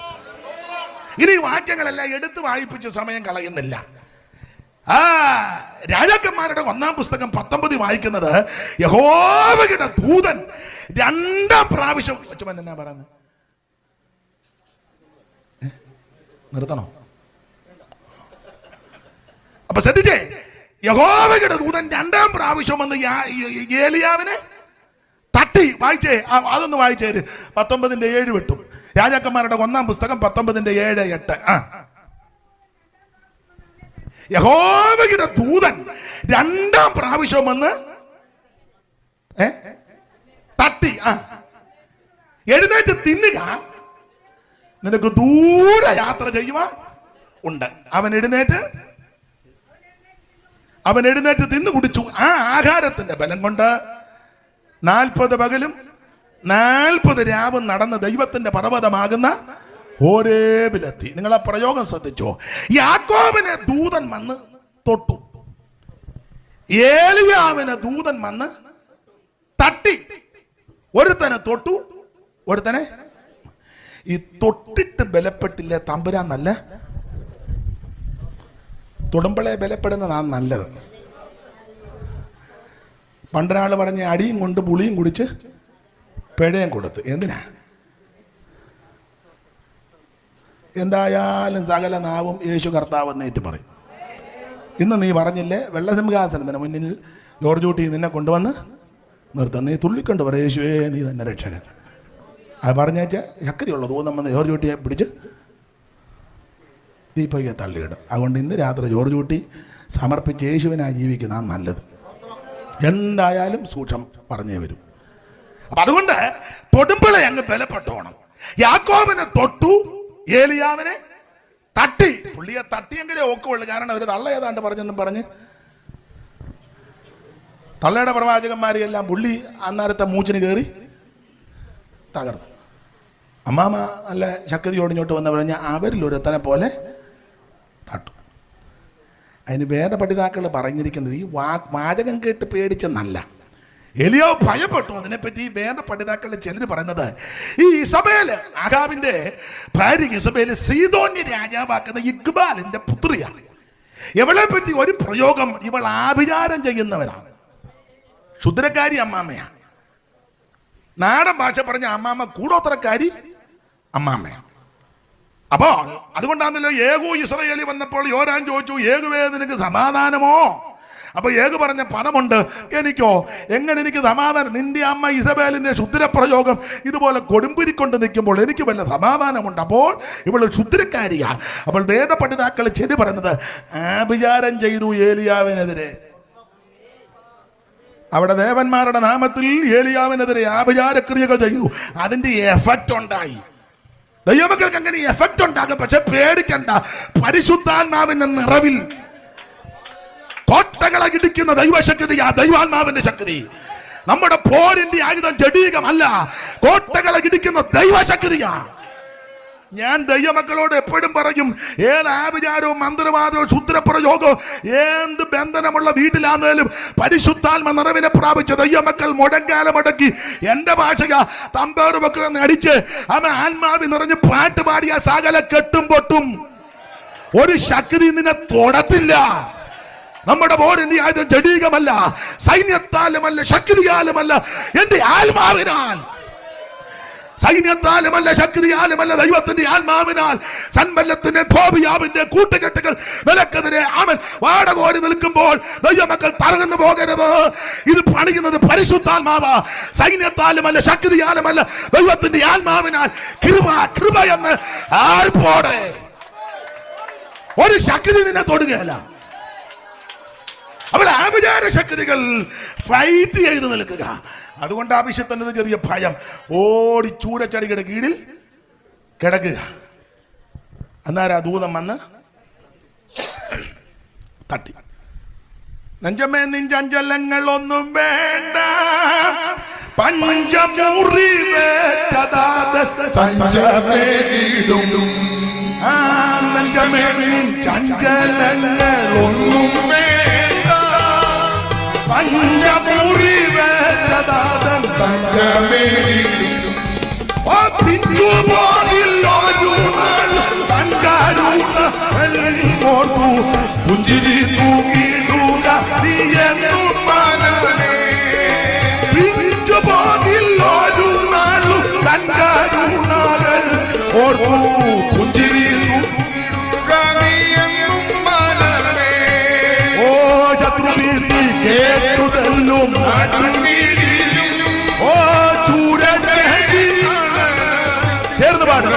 ഇനി വാക്യങ്ങളെല്ലാം എടുത്ത് വായിപ്പിച്ച് സമയം കളയുന്നില്ല. രാജാക്കന്മാരുടെ 1-ാം പുസ്തകം 19 വായിക്കുന്നത്, യഹോവയുടെ ദൂതൻ 2-ാം പ്രാവശ്യം എന്നാ പറയുന്നത്, നിർത്തണോ? അപ്പൊ ശ്രദ്ധിച്ചേ, യഹോവയുടെ ദൂതൻ 2-ാം പ്രാവശ്യം വന്ന് ഏലിയാവിനെ തട്ടി. വായിച്ചേ, അതൊന്ന് വായിച്ചേ. 19:7 വിട്ടും. രാജാക്കന്മാരുടെ 1-ാം പുസ്തകം 19:7-8. യഹോവയുടെ ദൂതൻ 2-ാം പ്രാവശ്യം വന്ന് തട്ടി. എഴുന്നേറ്റ് തിന്നുക, നിനക്ക് ദൂരെ യാത്ര ചെയ്യുവാൻ ഉണ്ട്. അവൻ എഴുന്നേറ്റ് തിന്നു കുടിച്ചു. ആ ആഹാരത്തിന്റെ ബലം കൊണ്ട് 40 പകലും 40 രാവും നടന്ന് ദൈവത്തിന്റെ പർവ്വതമാകുന്ന ഹോരേബിലെത്തി. നിങ്ങൾ ആ പ്രയോഗം ശ്രദ്ധിച്ചോ? യാക്കോബിനെ ദൂതൻ വന്ന് തൊട്ടു, ഏലിയാവിനെ ദൂതൻ വന്ന് തട്ടി. ഒരുത്തനെ തൊട്ടു, ഒരുത്തനെ ഈ തൊട്ടിട്ട് ബലപ്പെട്ടില്ല തമ്പുരാൻ നല്ല. തൊടുമ്പളെ ബലപ്പെടുന്നതാണ് നല്ലത്. പണ്ടൊരാൾ പറഞ്ഞ അടിയും കൊണ്ട് പുളിയും കുടിച്ച് പിഴയും കൊടുത്ത്. എന്തിനാ? എന്തായാലും സകല നാവും യേശു കർത്താവ് എന്നേറ്റ് പറയും. ഇന്ന് നീ പറഞ്ഞില്ലേ, വെള്ളസിംഹാസനത്തിന് മുന്നിൽ ജോർജ് കുട്ടി നിന്നെ കൊണ്ടുവന്ന് നിർത്താം. നീ തുള്ളിക്കൊണ്ട് പറ, യേശുവേ നീ തന്നെ രക്ഷകൻ. അത് പറഞ്ഞേച്ചാൽ ശക്തിയുള്ള തോന്നും വന്ന് ജോർജ് കുട്ടിയെ പിടിച്ച് ദീപയ്ക്ക് തള്ളിയിടും. അതുകൊണ്ട് ഇന്ന് രാത്രി ജോർജ് കുട്ടി സമർപ്പിച്ച് യേശുവിനായി ജീവിക്കുന്നതാണ് നല്ലത്. എന്തായാലും സൂക്ഷം പറഞ്ഞേ വരും. അപ്പൊ അതുകൊണ്ട് തൊടുമ്പളെ അങ്ങ് ബലപ്പെട്ടോണം. യാക്കോബിനെ തൊട്ടു, ഏലിയാവിനെ തട്ടി. പുള്ളിയെ തട്ടിയെങ്കിലേ ഒക്കുള്ളൂ. കാരണം ഒരു തള്ള ഏതാണ്ട് പറഞ്ഞെന്നും പറഞ്ഞ് തള്ളയുടെ പ്രവാചകന്മാരെയെല്ലാം പുള്ളി അന്നേരത്തെ മൂച്ചിന് കയറി തകർത്തു. അമ്മാമ നല്ല ശക്തിയോട് ഇങ്ങോട്ട് വന്ന് പറഞ്ഞ അവരിലൊരുത്തനെ പോലെ തട്ടു. അതിന് വേദപഠിതാക്കൾ പറഞ്ഞിരിക്കുന്നത് ഈ വാചകം കേട്ട് പേടിച്ചെന്നല്ല. എലിയോ ഭയപ്പെട്ടു. അതിനെപ്പറ്റി വേദപഠിതാക്കൾ ചിലർ പറയുന്നത്, ഈ ഇസബേല്, ആഹാബിന്റെ ഭാര്യ ഇസബേല് സീദോന്യ രാജാവാക്കുന്ന ഇഖ്ബാലിന്റെ പുത്രിയാണ്. ഇവളെ പറ്റി ഒരു പ്രയോഗം, ഇവൾ ആഭിചാരം ചെയ്യുന്നവരാണ്. ക്ഷുദ്രക്കാരി അമ്മാമ്മയാണ്. നാടൻ ഭാഷ പറഞ്ഞ അമ്മാമ്മ കൂടോത്രക്കാരി അമ്മാമ്മയാണ്. അപ്പോ അതുകൊണ്ടാണല്ലോ ഏകു ഇസ്രായേലി വന്നപ്പോൾ യോരാൻ ചോദിച്ചു, ഏകുവേ നിനക്ക് സമാധാനമോ? അപ്പൊ ഏകു പറഞ്ഞ പണമുണ്ട് എനിക്കോ, എങ്ങനെ എനിക്ക് സമാധാനം? നിന്റെ അമ്മ ഇസബേലിന്റെ ക്ഷുദ്രപ്രയോഗം ഇതുപോലെ കൊടുമ്പിരിക്കൊണ്ട് നിൽക്കുമ്പോൾ എനിക്ക് വല്ല സമാധാനമുണ്ട്? അപ്പോൾ ഇവൾ ക്ഷുദ്രക്കാരിയാ. അപ്പോൾ വേദ പഠിതാക്കൾ ശരി പറയുന്നത് ആഭിചാരം ചെയ്തു ഏലിയാവിനെതിരെ. അവിടെ ദേവന്മാരുടെ നാമത്തിൽ ഏലിയാവിനെതിരെ ആഭിചാരക്രിയകൾ ചെയ്തു. അതിന്റെ എഫക്റ്റ് ഉണ്ടായി. ദൈവമക്കൾക്ക് അങ്ങനെ എഫക്റ്റ് ഉണ്ടാകും. പക്ഷെ പേടിക്കണ്ട, പരിശുദ്ധാത്മാവിന്റെ നിറവിൽ കോട്ടകളെ ഇടിക്കുന്ന ദൈവശക്തിയാ, ദൈവാത്മാവിന്റെ ശക്തി. നമ്മുടെ പോരിന്റെ ആയുധം ജഡീകമല്ല, കോട്ടകളെ ഇടിക്കുന്ന ദൈവശക്തിയാ. ഞാൻ ദൈവമക്കളോട് എപ്പോഴും പറയും, ഏത് ആഭിചാരവും മന്ത്രവാദവും ക്ഷുദ്രപ്രയോഗവും എന്ത് ബന്ധനമുള്ള വീട്ടിലാന്നേലും പരിശുദ്ധാത്മ നിറവിനെ പ്രാപിച്ച ദൈവമക്കൾ മുഴങ്കാലമടക്കി എന്റെ ഭാഷയാ തമ്പേറ് മക്കളെന്ന് അടിച്ച് അവൻ ആത്മാവി നിറഞ്ഞ് പാട്ട് പാടിയ സകല കെട്ടും പൊട്ടും. ഒരു ശക്തി നിന്നെ തൊടത്തില്ല. നമ്മുടെ പോരിന്റെ ആയുധം ജഡീകമല്ല, സൈന്യത്താലുമല്ല, ശക്തിയാലുമല്ല, എന്റെ ആത്മാവിനാൽ. സൈന്യത്താലുമല്ല, ശക്തിയാലുമല്ല, ദൈവത്തിന്റെ ആത്മാവിനാൽ. സൻബല്ലത്തിന്റെ ധോബിയാവിന്റെ കൂട്ടുകെട്ടുകൾ നിലക്കെതിരെ അവൻ വാടകോരി നിൽക്കുമ്പോൾ ദൈവമക്കൾ തറങ്ങുന്നു പോകരുത്. ഇത് പണിയുന്നത് പരിശുദ്ധാത്മാവാ. സൈന്യത്താലുമല്ല, ശക്തിയാലുമല്ല, ദൈവത്തിന്റെ ആത്മാവിനാൽ. കൃപ കൃപ എന്ന് ആർപ്പോടെ ഒരു ശക്തി നിന്നെ തൊടുകയല്ല. അവിടെ ആഭിചാര ശക്തികൾ ഫൈറ്റ് ചെയ്ത് നിൽക്കുക. അതുകൊണ്ട് ആവശ്യത്തിന് ഒരു ചെറിയ ഭയം. ഓടി ചൂരച്ചടിയുടെ കീഴിൽ കിടക്കുക. അന്നേരം ആ ദൂതം വന്ന് തട്ടി. നെഞ്ചമേ നിഞ്ചഞ്ചലങ്ങൾ ഒന്നും വേണ്ട, പഞ്ചമുറി നെഞ്ചമേ നിഞ്ചഞ്ചലങ്ങൾ ഒന്നും വേണ്ട, പഞ്ചമുറി പുഞ്ചിരി തൂങ്ങിടുക നീ എന്നും മനമേ, പിഞ്ചു പോകില്ലൊരു നാളും തൻകാരുണകൾ ഓർക്കൂ. പുഞ്ചിരി തൂങ്ങിടുക നീ എന്നും മനമേ. ഓ ശത്രുഭീതി കേട്ടുതല്ലും ഓ ചൂരടി ചേർന്ന് പാടുക.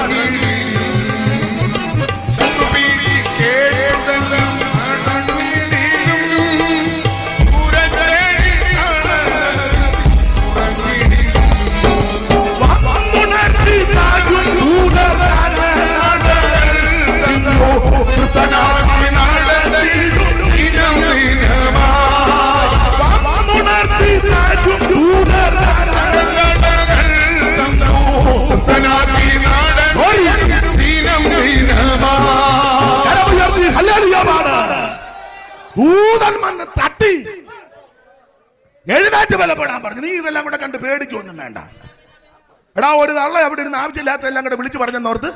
ദൂതൻ വന്ന് തട്ടി എഴുന്നേറ്റ് ബലപ്പെടാൻ പറഞ്ഞു. നീ ഇതെല്ലാം കൂടെ കണ്ട് പേടിക്കൊന്നും വേണ്ട. എടാ ഒരു തള്ള അവിടെ ഇരുന്ന് ആവശ്യമില്ലാത്ത എല്ലാം കൂടെ വിളിച്ചു പറഞ്ഞെന്നോർത്ത്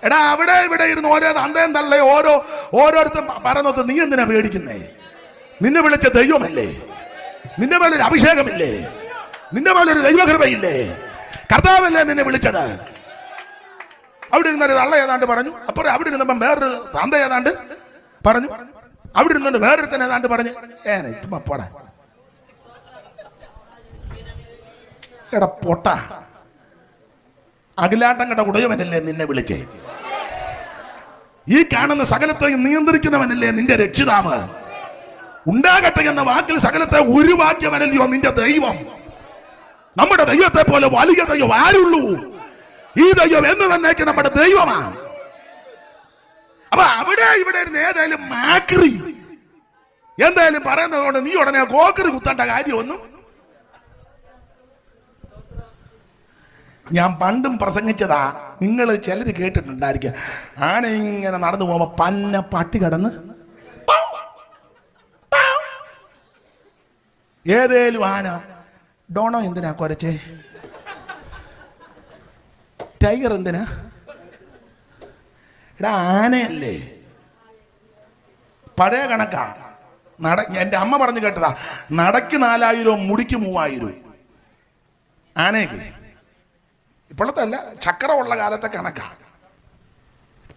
എടാ അവിടെ ഇവിടെ ഇരുന്ന് ഓരോ തന്തയും തള്ളയും ഓരോരുത്തരും പറഞ്ഞോത്ത് നീ എന്തിനാ പേടിക്കുന്നേ? നിന്നെ വിളിച്ച ദൈവമല്ലേ? നിന്റെ മേലൊരു അഭിഷേകമില്ലേ? നിന്റെ മേലൊരു ദൈവകൃപയില്ലേ? കർത്താവല്ലേ നിന്നെ വിളിച്ചത്? അവിടെ ഇരുന്നൊരു തള്ള ഏതാണ്ട് പറഞ്ഞു. അപ്പുറം അവിടെ ഇരുന്നപ്പം വേറൊരു തന്ത ഏതാണ്ട് പറഞ്ഞു. അവിടെ ഇരുന്നുകൊണ്ട് വേറൊരുത്തൻ ഏതാണ്ട് പറഞ്ഞു. ചുമ്മാ പോടാ എടാ പൊട്ട, അഖിലാട്ടം കണ്ട ഉടയവനല്ലേ നിന്നെ വിളിച്ചേ? ഈ കാണുന്ന സകലത്തെയും നിയന്ത്രിക്കുന്നവനല്ലേ നിന്റെ രക്ഷിതാവ്? ഉണ്ടാകട്ടെ എന്ന വാക്കിൽ സകലത്തെ ഉരുവാക്കിയവനല്ലയോ നിന്റെ ദൈവം? നമ്മുടെ ദൈവത്തെ പോലെ വലിയ ദൈവം ആരുള്ളൂ? ഈ ദൈവം എന്ന് വന്നേക്ക് നമ്മുടെ ദൈവമാണ്. അപ്പൊ അവിടെ ഇവിടെ ഇരുന്ന് ഏതായാലും മാക്രി എന്തായാലും പറയുന്നതുകൊണ്ട് നീ ഉടനെ കോക്കറി കുത്തേണ്ട കാര്യമൊന്നും. ഞാൻ പണ്ടും പ്രസംഗിച്ചതാ, നിങ്ങൾ ചിലര് കേട്ടിട്ടുണ്ടായിരിക്കുക. ആന ഇങ്ങനെ നടന്നു പോകുമ്പോ പന്ന പട്ടി കടന്ന് ഏതേലും ആന ഡോണോ എന്തിനാ കുരച്ചേ? ടൈഗർ എന്തിനാ? എടാ ആനയല്ലേ, പഴയ കണക്കാ. എൻ്റെ അമ്മ പറഞ്ഞു കേട്ടതാ, നടക്ക് 4000 മുടിക്ക് 3000. ആനയ്ക്ക് ഇപ്പോഴത്തെ അല്ല, ചക്രമുള്ള കാലത്തെ കണക്കാണ്.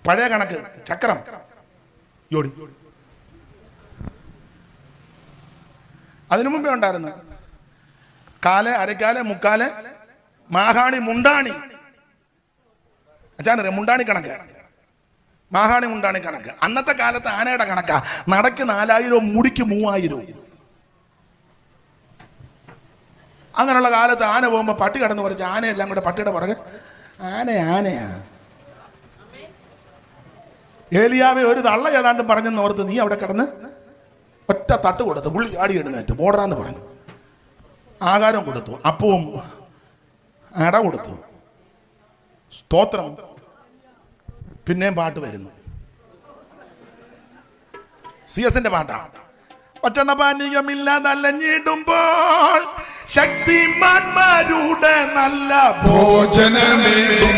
പഴയ കണക്ക് ചക്രം യോടി. അതിനു മുമ്പേ ഉണ്ടായിരുന്നു കാല്, അരക്കാല്, മുക്കാല്, മാഹാണി, മുണ്ടാണി. അച്ഛാനറിയാം മുണ്ടാണി കണക്ക്, മാഹാണി മുണ്ടാണി കണക്ക്. അന്നത്തെ കാലത്ത് ആനയുടെ കണക്കാ. നടക്ക് 4000, മുടിക്ക് 3000. അങ്ങനെയുള്ള കാലത്ത് ആന പോകുമ്പോൾ പട്ടി കടന്ന് കുറച്ച് ആനയെല്ലാം കൂടെ പട്ടിയുടെ പുറകെ ആനയാ. ഏലിയാവെ ഒരു തള്ള ഏതാണ്ടും പറഞ്ഞെന്ന് ഓർത്ത് നീ അവിടെ കിടന്ന് ഒറ്റ തട്ട് കൊടുത്തു. പുള്ളി ആടി എഴുന്നേറ്റ് മോഡറാന്ന് പറഞ്ഞു. ആഹാരം കൊടുത്തു, അപ്പവും അട കൊടുത്തു. സ്തോത്രം. പിന്നെയും പാട്ട് വരുന്നു, CS-ന്റെ പാട്ടാണ്. പട്ടണപാനീയമില്ലാതല്ലഞ്ഞിടുമ്പോൾ ശക്തിമാന്മാരുടെ നല്ല ഭോജനമേകും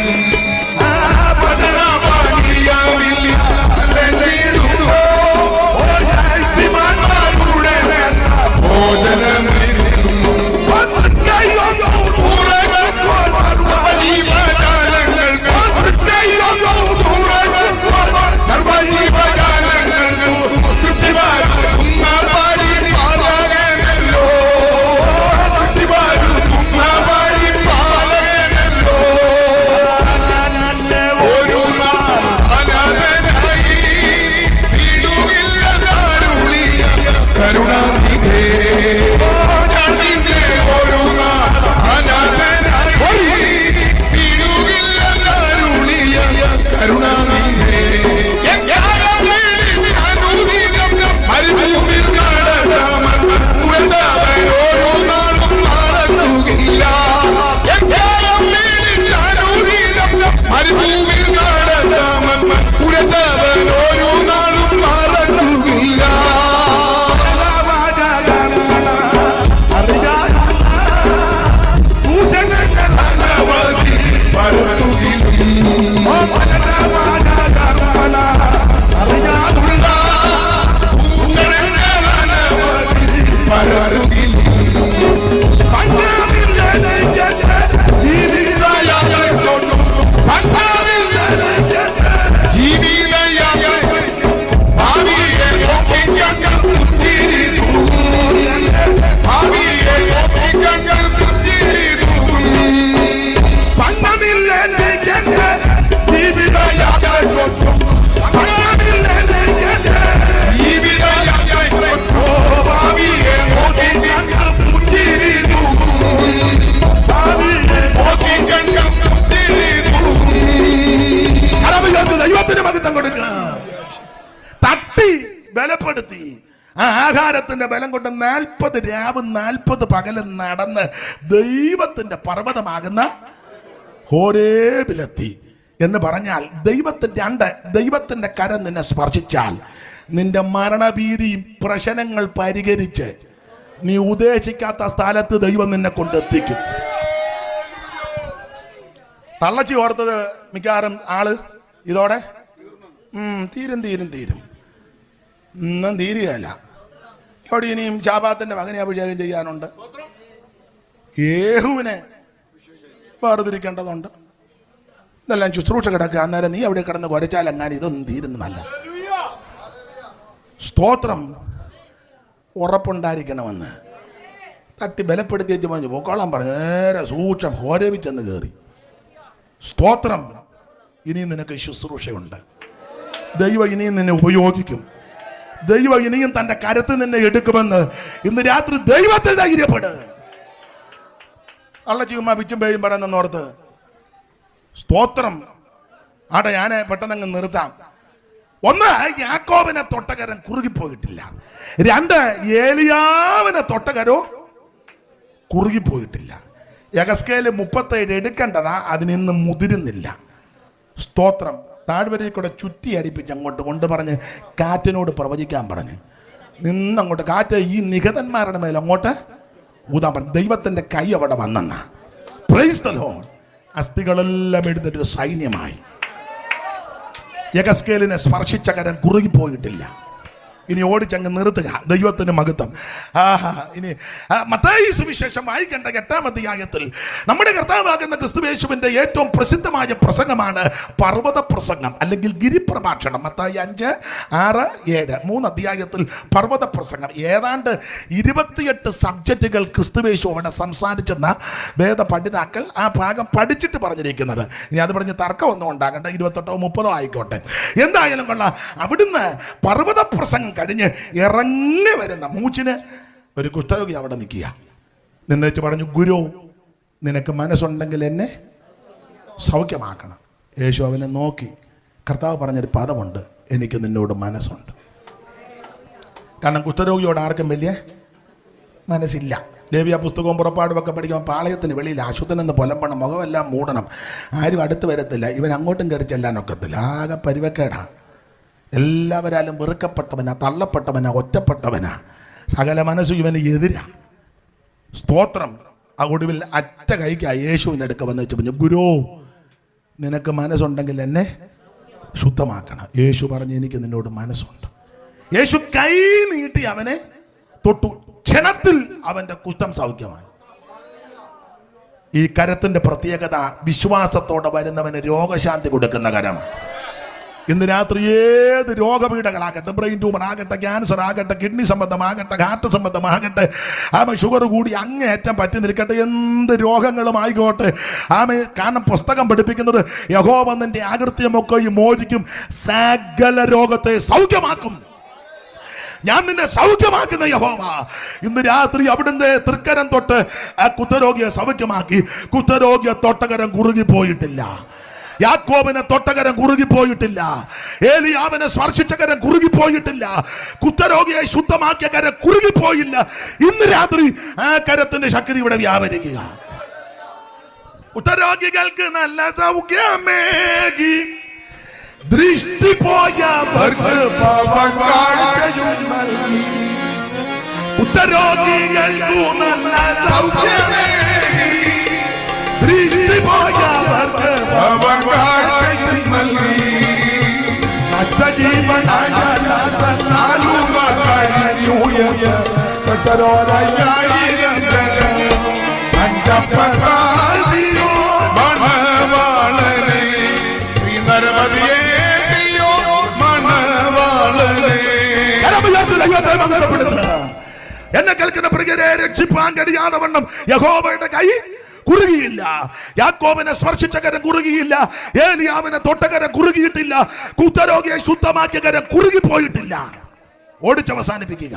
ബലപ്പെടുത്തി. ആ ആഹാരത്തിന്റെ ബലം കൊണ്ട് 40 രാവും 40 പകലും നടന്ന് ദൈവത്തിന്റെ പർവ്വതമാകുന്ന ഹോരേബിലെത്തി. എന്ന് പറഞ്ഞാൽ ദൈവത്തിന്റെ കരം നിന്നെ സ്പർശിച്ചാൽ നിന്റെ മരണഭീതിയും പ്രശ്നങ്ങൾ പരിഹരിച്ച് നീ ഉദ്ദേശിക്കാത്ത സ്ഥലത്ത് ദൈവം നിന്നെ കൊണ്ടെത്തിക്കും. തള്ളച്ചി ഓർത്തത് മിക്കവാറും ആള് ഇതോടെ തീരും ഒന്നും തീരുകയല്ല. ഇവിടെ ഇനിയും ശാബാത്തിന്റെ മകനെ അഭിഷേകം ചെയ്യാനുണ്ട്. യേഹുവിനെ വേർതിരിക്കേണ്ടതുണ്ട്. ഇതെല്ലാം ശുശ്രൂഷ കിടക്കുക. അന്നേരം നീ അവിടെ കിടന്ന് കുരച്ചാൽ അങ്ങനെ ഇതൊന്നും തീരുന്നതല്ല. സ്തോത്രം. ഉറപ്പുണ്ടായിരിക്കണമെന്ന് തട്ടി ബലപ്പെടുത്തി വെച്ച് പറഞ്ഞു പോക്കോളാൻ പറഞ്ഞു. നേരെ സൂക്ഷം ഹോരേവിച്ചെന്ന് കയറി. സ്തോത്രം. ഇനിയും നിനക്ക് ശുശ്രൂഷയുണ്ട്. ദൈവം ഇനിയും നിന്നെ ഉപയോഗിക്കും. ദൈവം ഇനിയും തന്റെ കരത്തിൽ നിന്നെ എടുക്കുമെന്ന് ഇന്ന് രാത്രി ദൈവത്തിൽ ധൈര്യപ്പെടും. അള്ളച്ചിയുമ്മ പിച്ചും പേയും പറയുന്നോർത്ത് സ്തോത്രം. ആട്ടെ, ഞാൻ പെട്ടെന്ന് നിർത്താം. 1, യാക്കോബിനെ തൊട്ടകരം കുറുകിപ്പോയിട്ടില്ല. 2, ഏലിയാവിനെ തൊട്ടകരോ കുറുകിപ്പോയിട്ടില്ല. യഗസ്കേല് 37 എടുക്കേണ്ടതാ, അതിനിന്ന് മുതിരുന്നില്ല. സ്തോത്രം. താഴ്വരയിൽ കൂടെ ചുറ്റി അടിപ്പിച്ച് അങ്ങോട്ട് കൊണ്ട് പറഞ്ഞ് കാറ്റിനോട് പ്രവചിക്കാൻ പറഞ്ഞ് നിന്നങ്ങോട്ട് കാറ്റ് ഈ നിഹതന്മാരുടെ മേലെ അങ്ങോട്ട് ഊതാൻ പറഞ്ഞു. ദൈവത്തിന്റെ കൈ അവിടെ വന്നെന്ന. Praise the Lord. അസ്ഥികളെല്ലാം എഴുന്നൊരു സൈന്യമായി. യഗസ്കേലിനെ സ്പർശിച്ച കരം കുറുകിപ്പോയിട്ടില്ല. ഇനി ഓടിച്ചങ്ങ് നിർത്തുക. ദൈവത്തിന് മഹത്വം. ഇനി മത്തായി സുവിശേഷം വായിക്കേണ്ട 8-ാം അധ്യായത്തിൽ നമ്മുടെ കർത്താവാകുന്ന ക്രിസ്തുയേശുവിന്റെ ഏറ്റവും പ്രസിദ്ധമായ പ്രസംഗമാണ് പർവ്വത പ്രസംഗം അല്ലെങ്കിൽ ഗിരിപ്രഭാഷണം. മത്തായി 5, 6, 7 3 അധ്യായത്തിൽ പർവ്വത പ്രസംഗം. ഏതാണ്ട് 28 സബ്ജക്റ്റുകൾ ക്രിസ്തുയേശു അവിടെ സംസാരിച്ചെന്ന വേദ പഠിതാക്കൾ ആ ഭാഗം പഠിച്ചിട്ട് പറഞ്ഞിരിക്കുന്നത്. ഇനി അത് പറഞ്ഞ് തർക്കമൊന്നും ഉണ്ടാകണ്ട, 28 30 ആയിക്കോട്ടെ. എന്തായാലും കൊള്ളാം. അവിടുന്ന് പർവ്വത പ്രസംഗം കഴിഞ്ഞ് ഇറങ്ങി വരുന്ന മൂച്ചിന് ഒരു കുഷ്ഠരോഗി അവിടെ നിൽക്കുക. നിന്നേച്ച് പറഞ്ഞു, ഗുരു, നിനക്ക് മനസ്സുണ്ടെങ്കിൽ എന്നെ സൗഖ്യമാക്കണം. യേശു അവനെ നോക്കി. കർത്താവ് പറഞ്ഞൊരു പദമുണ്ട്, എനിക്ക് നിന്നോട് മനസ്സുണ്ട്. കാരണം കുഷ്ഠരോഗിയോട് ആർക്കും വലിയ മനസ്സില്ല. ലേവ്യ പുസ്തകവും പുറപ്പാടും ഒക്കെ പഠിക്കുമ്പോൾ പാളയത്തിന് വെളിയിൽ അശുദ്ധനെന്ന് പുലമ്പണം, മുഖമെല്ലാം മൂടണം, ആരും അടുത്ത് വരത്തില്ല, ഇവൻ അങ്ങോട്ടും കയറി ചെല്ലാനൊക്കത്തില്ല. ആകെ പരിവക്കേടാ. എല്ലാവരാലും വെറുക്കപ്പെട്ടവനാ, തള്ളപ്പെട്ടവനാ, ഒറ്റപ്പെട്ടവനാ. സകല മനസ്സും ഇവന് എതിരാ. സ്തോത്രം. ആ ഒടുവിൽ അറ്റ കൈക്കാ യേശുവിൻ്റെ അടുക്ക വന്ന് വെച്ച് പറഞ്ഞു, ഗുരു, നിനക്ക് മനസ്സുണ്ടെങ്കിൽ എന്നെ ശുദ്ധമാക്കണം. യേശു പറഞ്ഞു, എനിക്ക് നിന്നോട് മനസ്സുണ്ട്. യേശു കൈ നീട്ടി അവനെ തൊട്ടു. ക്ഷണത്തിൽ അവന്റെ കുഷ്ഠം സൗഖ്യമായി. ഈ കരത്തിന്റെ പ്രത്യേകത വിശ്വാസത്തോടെ വരുന്നവന് രോഗശാന്തി കൊടുക്കുന്ന കരമാണ്. ഇന്ന് രാത്രി ഏത് രോഗപീഠകളാകട്ടെ, ബ്രെയിൻ ട്യൂമർ ആകട്ടെ, ക്യാൻസർ ആകട്ടെ, കിഡ്നി സംബന്ധമാകട്ടെ, ഹാർട്ട് സംബന്ധമാകട്ടെ, ഷുഗർ കൂടി അങ്ങേയറ്റം പറ്റി നിൽക്കട്ടെ, എന്ത് രോഗങ്ങളും ആയിക്കോട്ടെ, കാരണം പുസ്തകം പഠിപ്പിക്കുന്നത് യഹോവ നിന്റെ അകൃത്യമൊക്കെ മോചിക്കും, സകല രോഗത്തെ സൗഖ്യമാക്കും. ഞാൻ നിന്നെ സൗഖ്യമാക്കുന്ന യഹോവ. ഇന്ന് രാത്രി അവിടുന്ന് തൃക്കരം തൊട്ട് ആ കുഷ്ഠരോഗിയെ സൗഖ്യമാക്കി. കുഷ്ഠരോഗിയെ തൊട്ടകരം കുറുകിപ്പോയിട്ടില്ല. യാക്കോബിനെ തൊട്ടകരം കുറുകിപ്പോയിട്ടില്ല. ഏലിയാവിനെ സ്പർശിച്ച കരം കുറുകിപ്പോയിട്ടില്ല. കുഷ്ഠരോഗിയെ ശുദ്ധമാക്കിയ കരം കുറുകിപ്പോയില്ല. ഇന്ന് രാത്രി ആ കരത്തിന്റെ ശക്തി ഇവിടെ വ്യാപരിക്കുക. കുഷ്ഠരോഗികൾക്ക് നല്ല സൗഖ്യമേകി ദൃഷ്ടി പോയവർക്ക് പവകാഴ്ചയും നൽകി. കുഷ്ഠരോഗികൾക്കു നല്ല സൗഖ്യമേകി ദൃഷ്ടി പോയവർക്ക് പവകാഴ്ചയും നൽകി. എന്നെ കേൾക്കുന്ന പ്രിയരെ, രക്ഷിപ്പാൻ കഴിയാതെ വണ്ണം യഹോവയുടെ കൈ കുറുകിയില്ല. യാക്കോബിനെ സ്പർശിച്ച കരം കുറുകിയില്ല. ഏലിയാവിനെ തൊട്ടകരം കുറുകിയിട്ടില്ല. കുഷ്ഠരോഗിയെ ശുദ്ധമാക്കിയ കരം കുറുകിപ്പോയിട്ടില്ല. ഓടിച്ചവസാനിപ്പിക്കുക.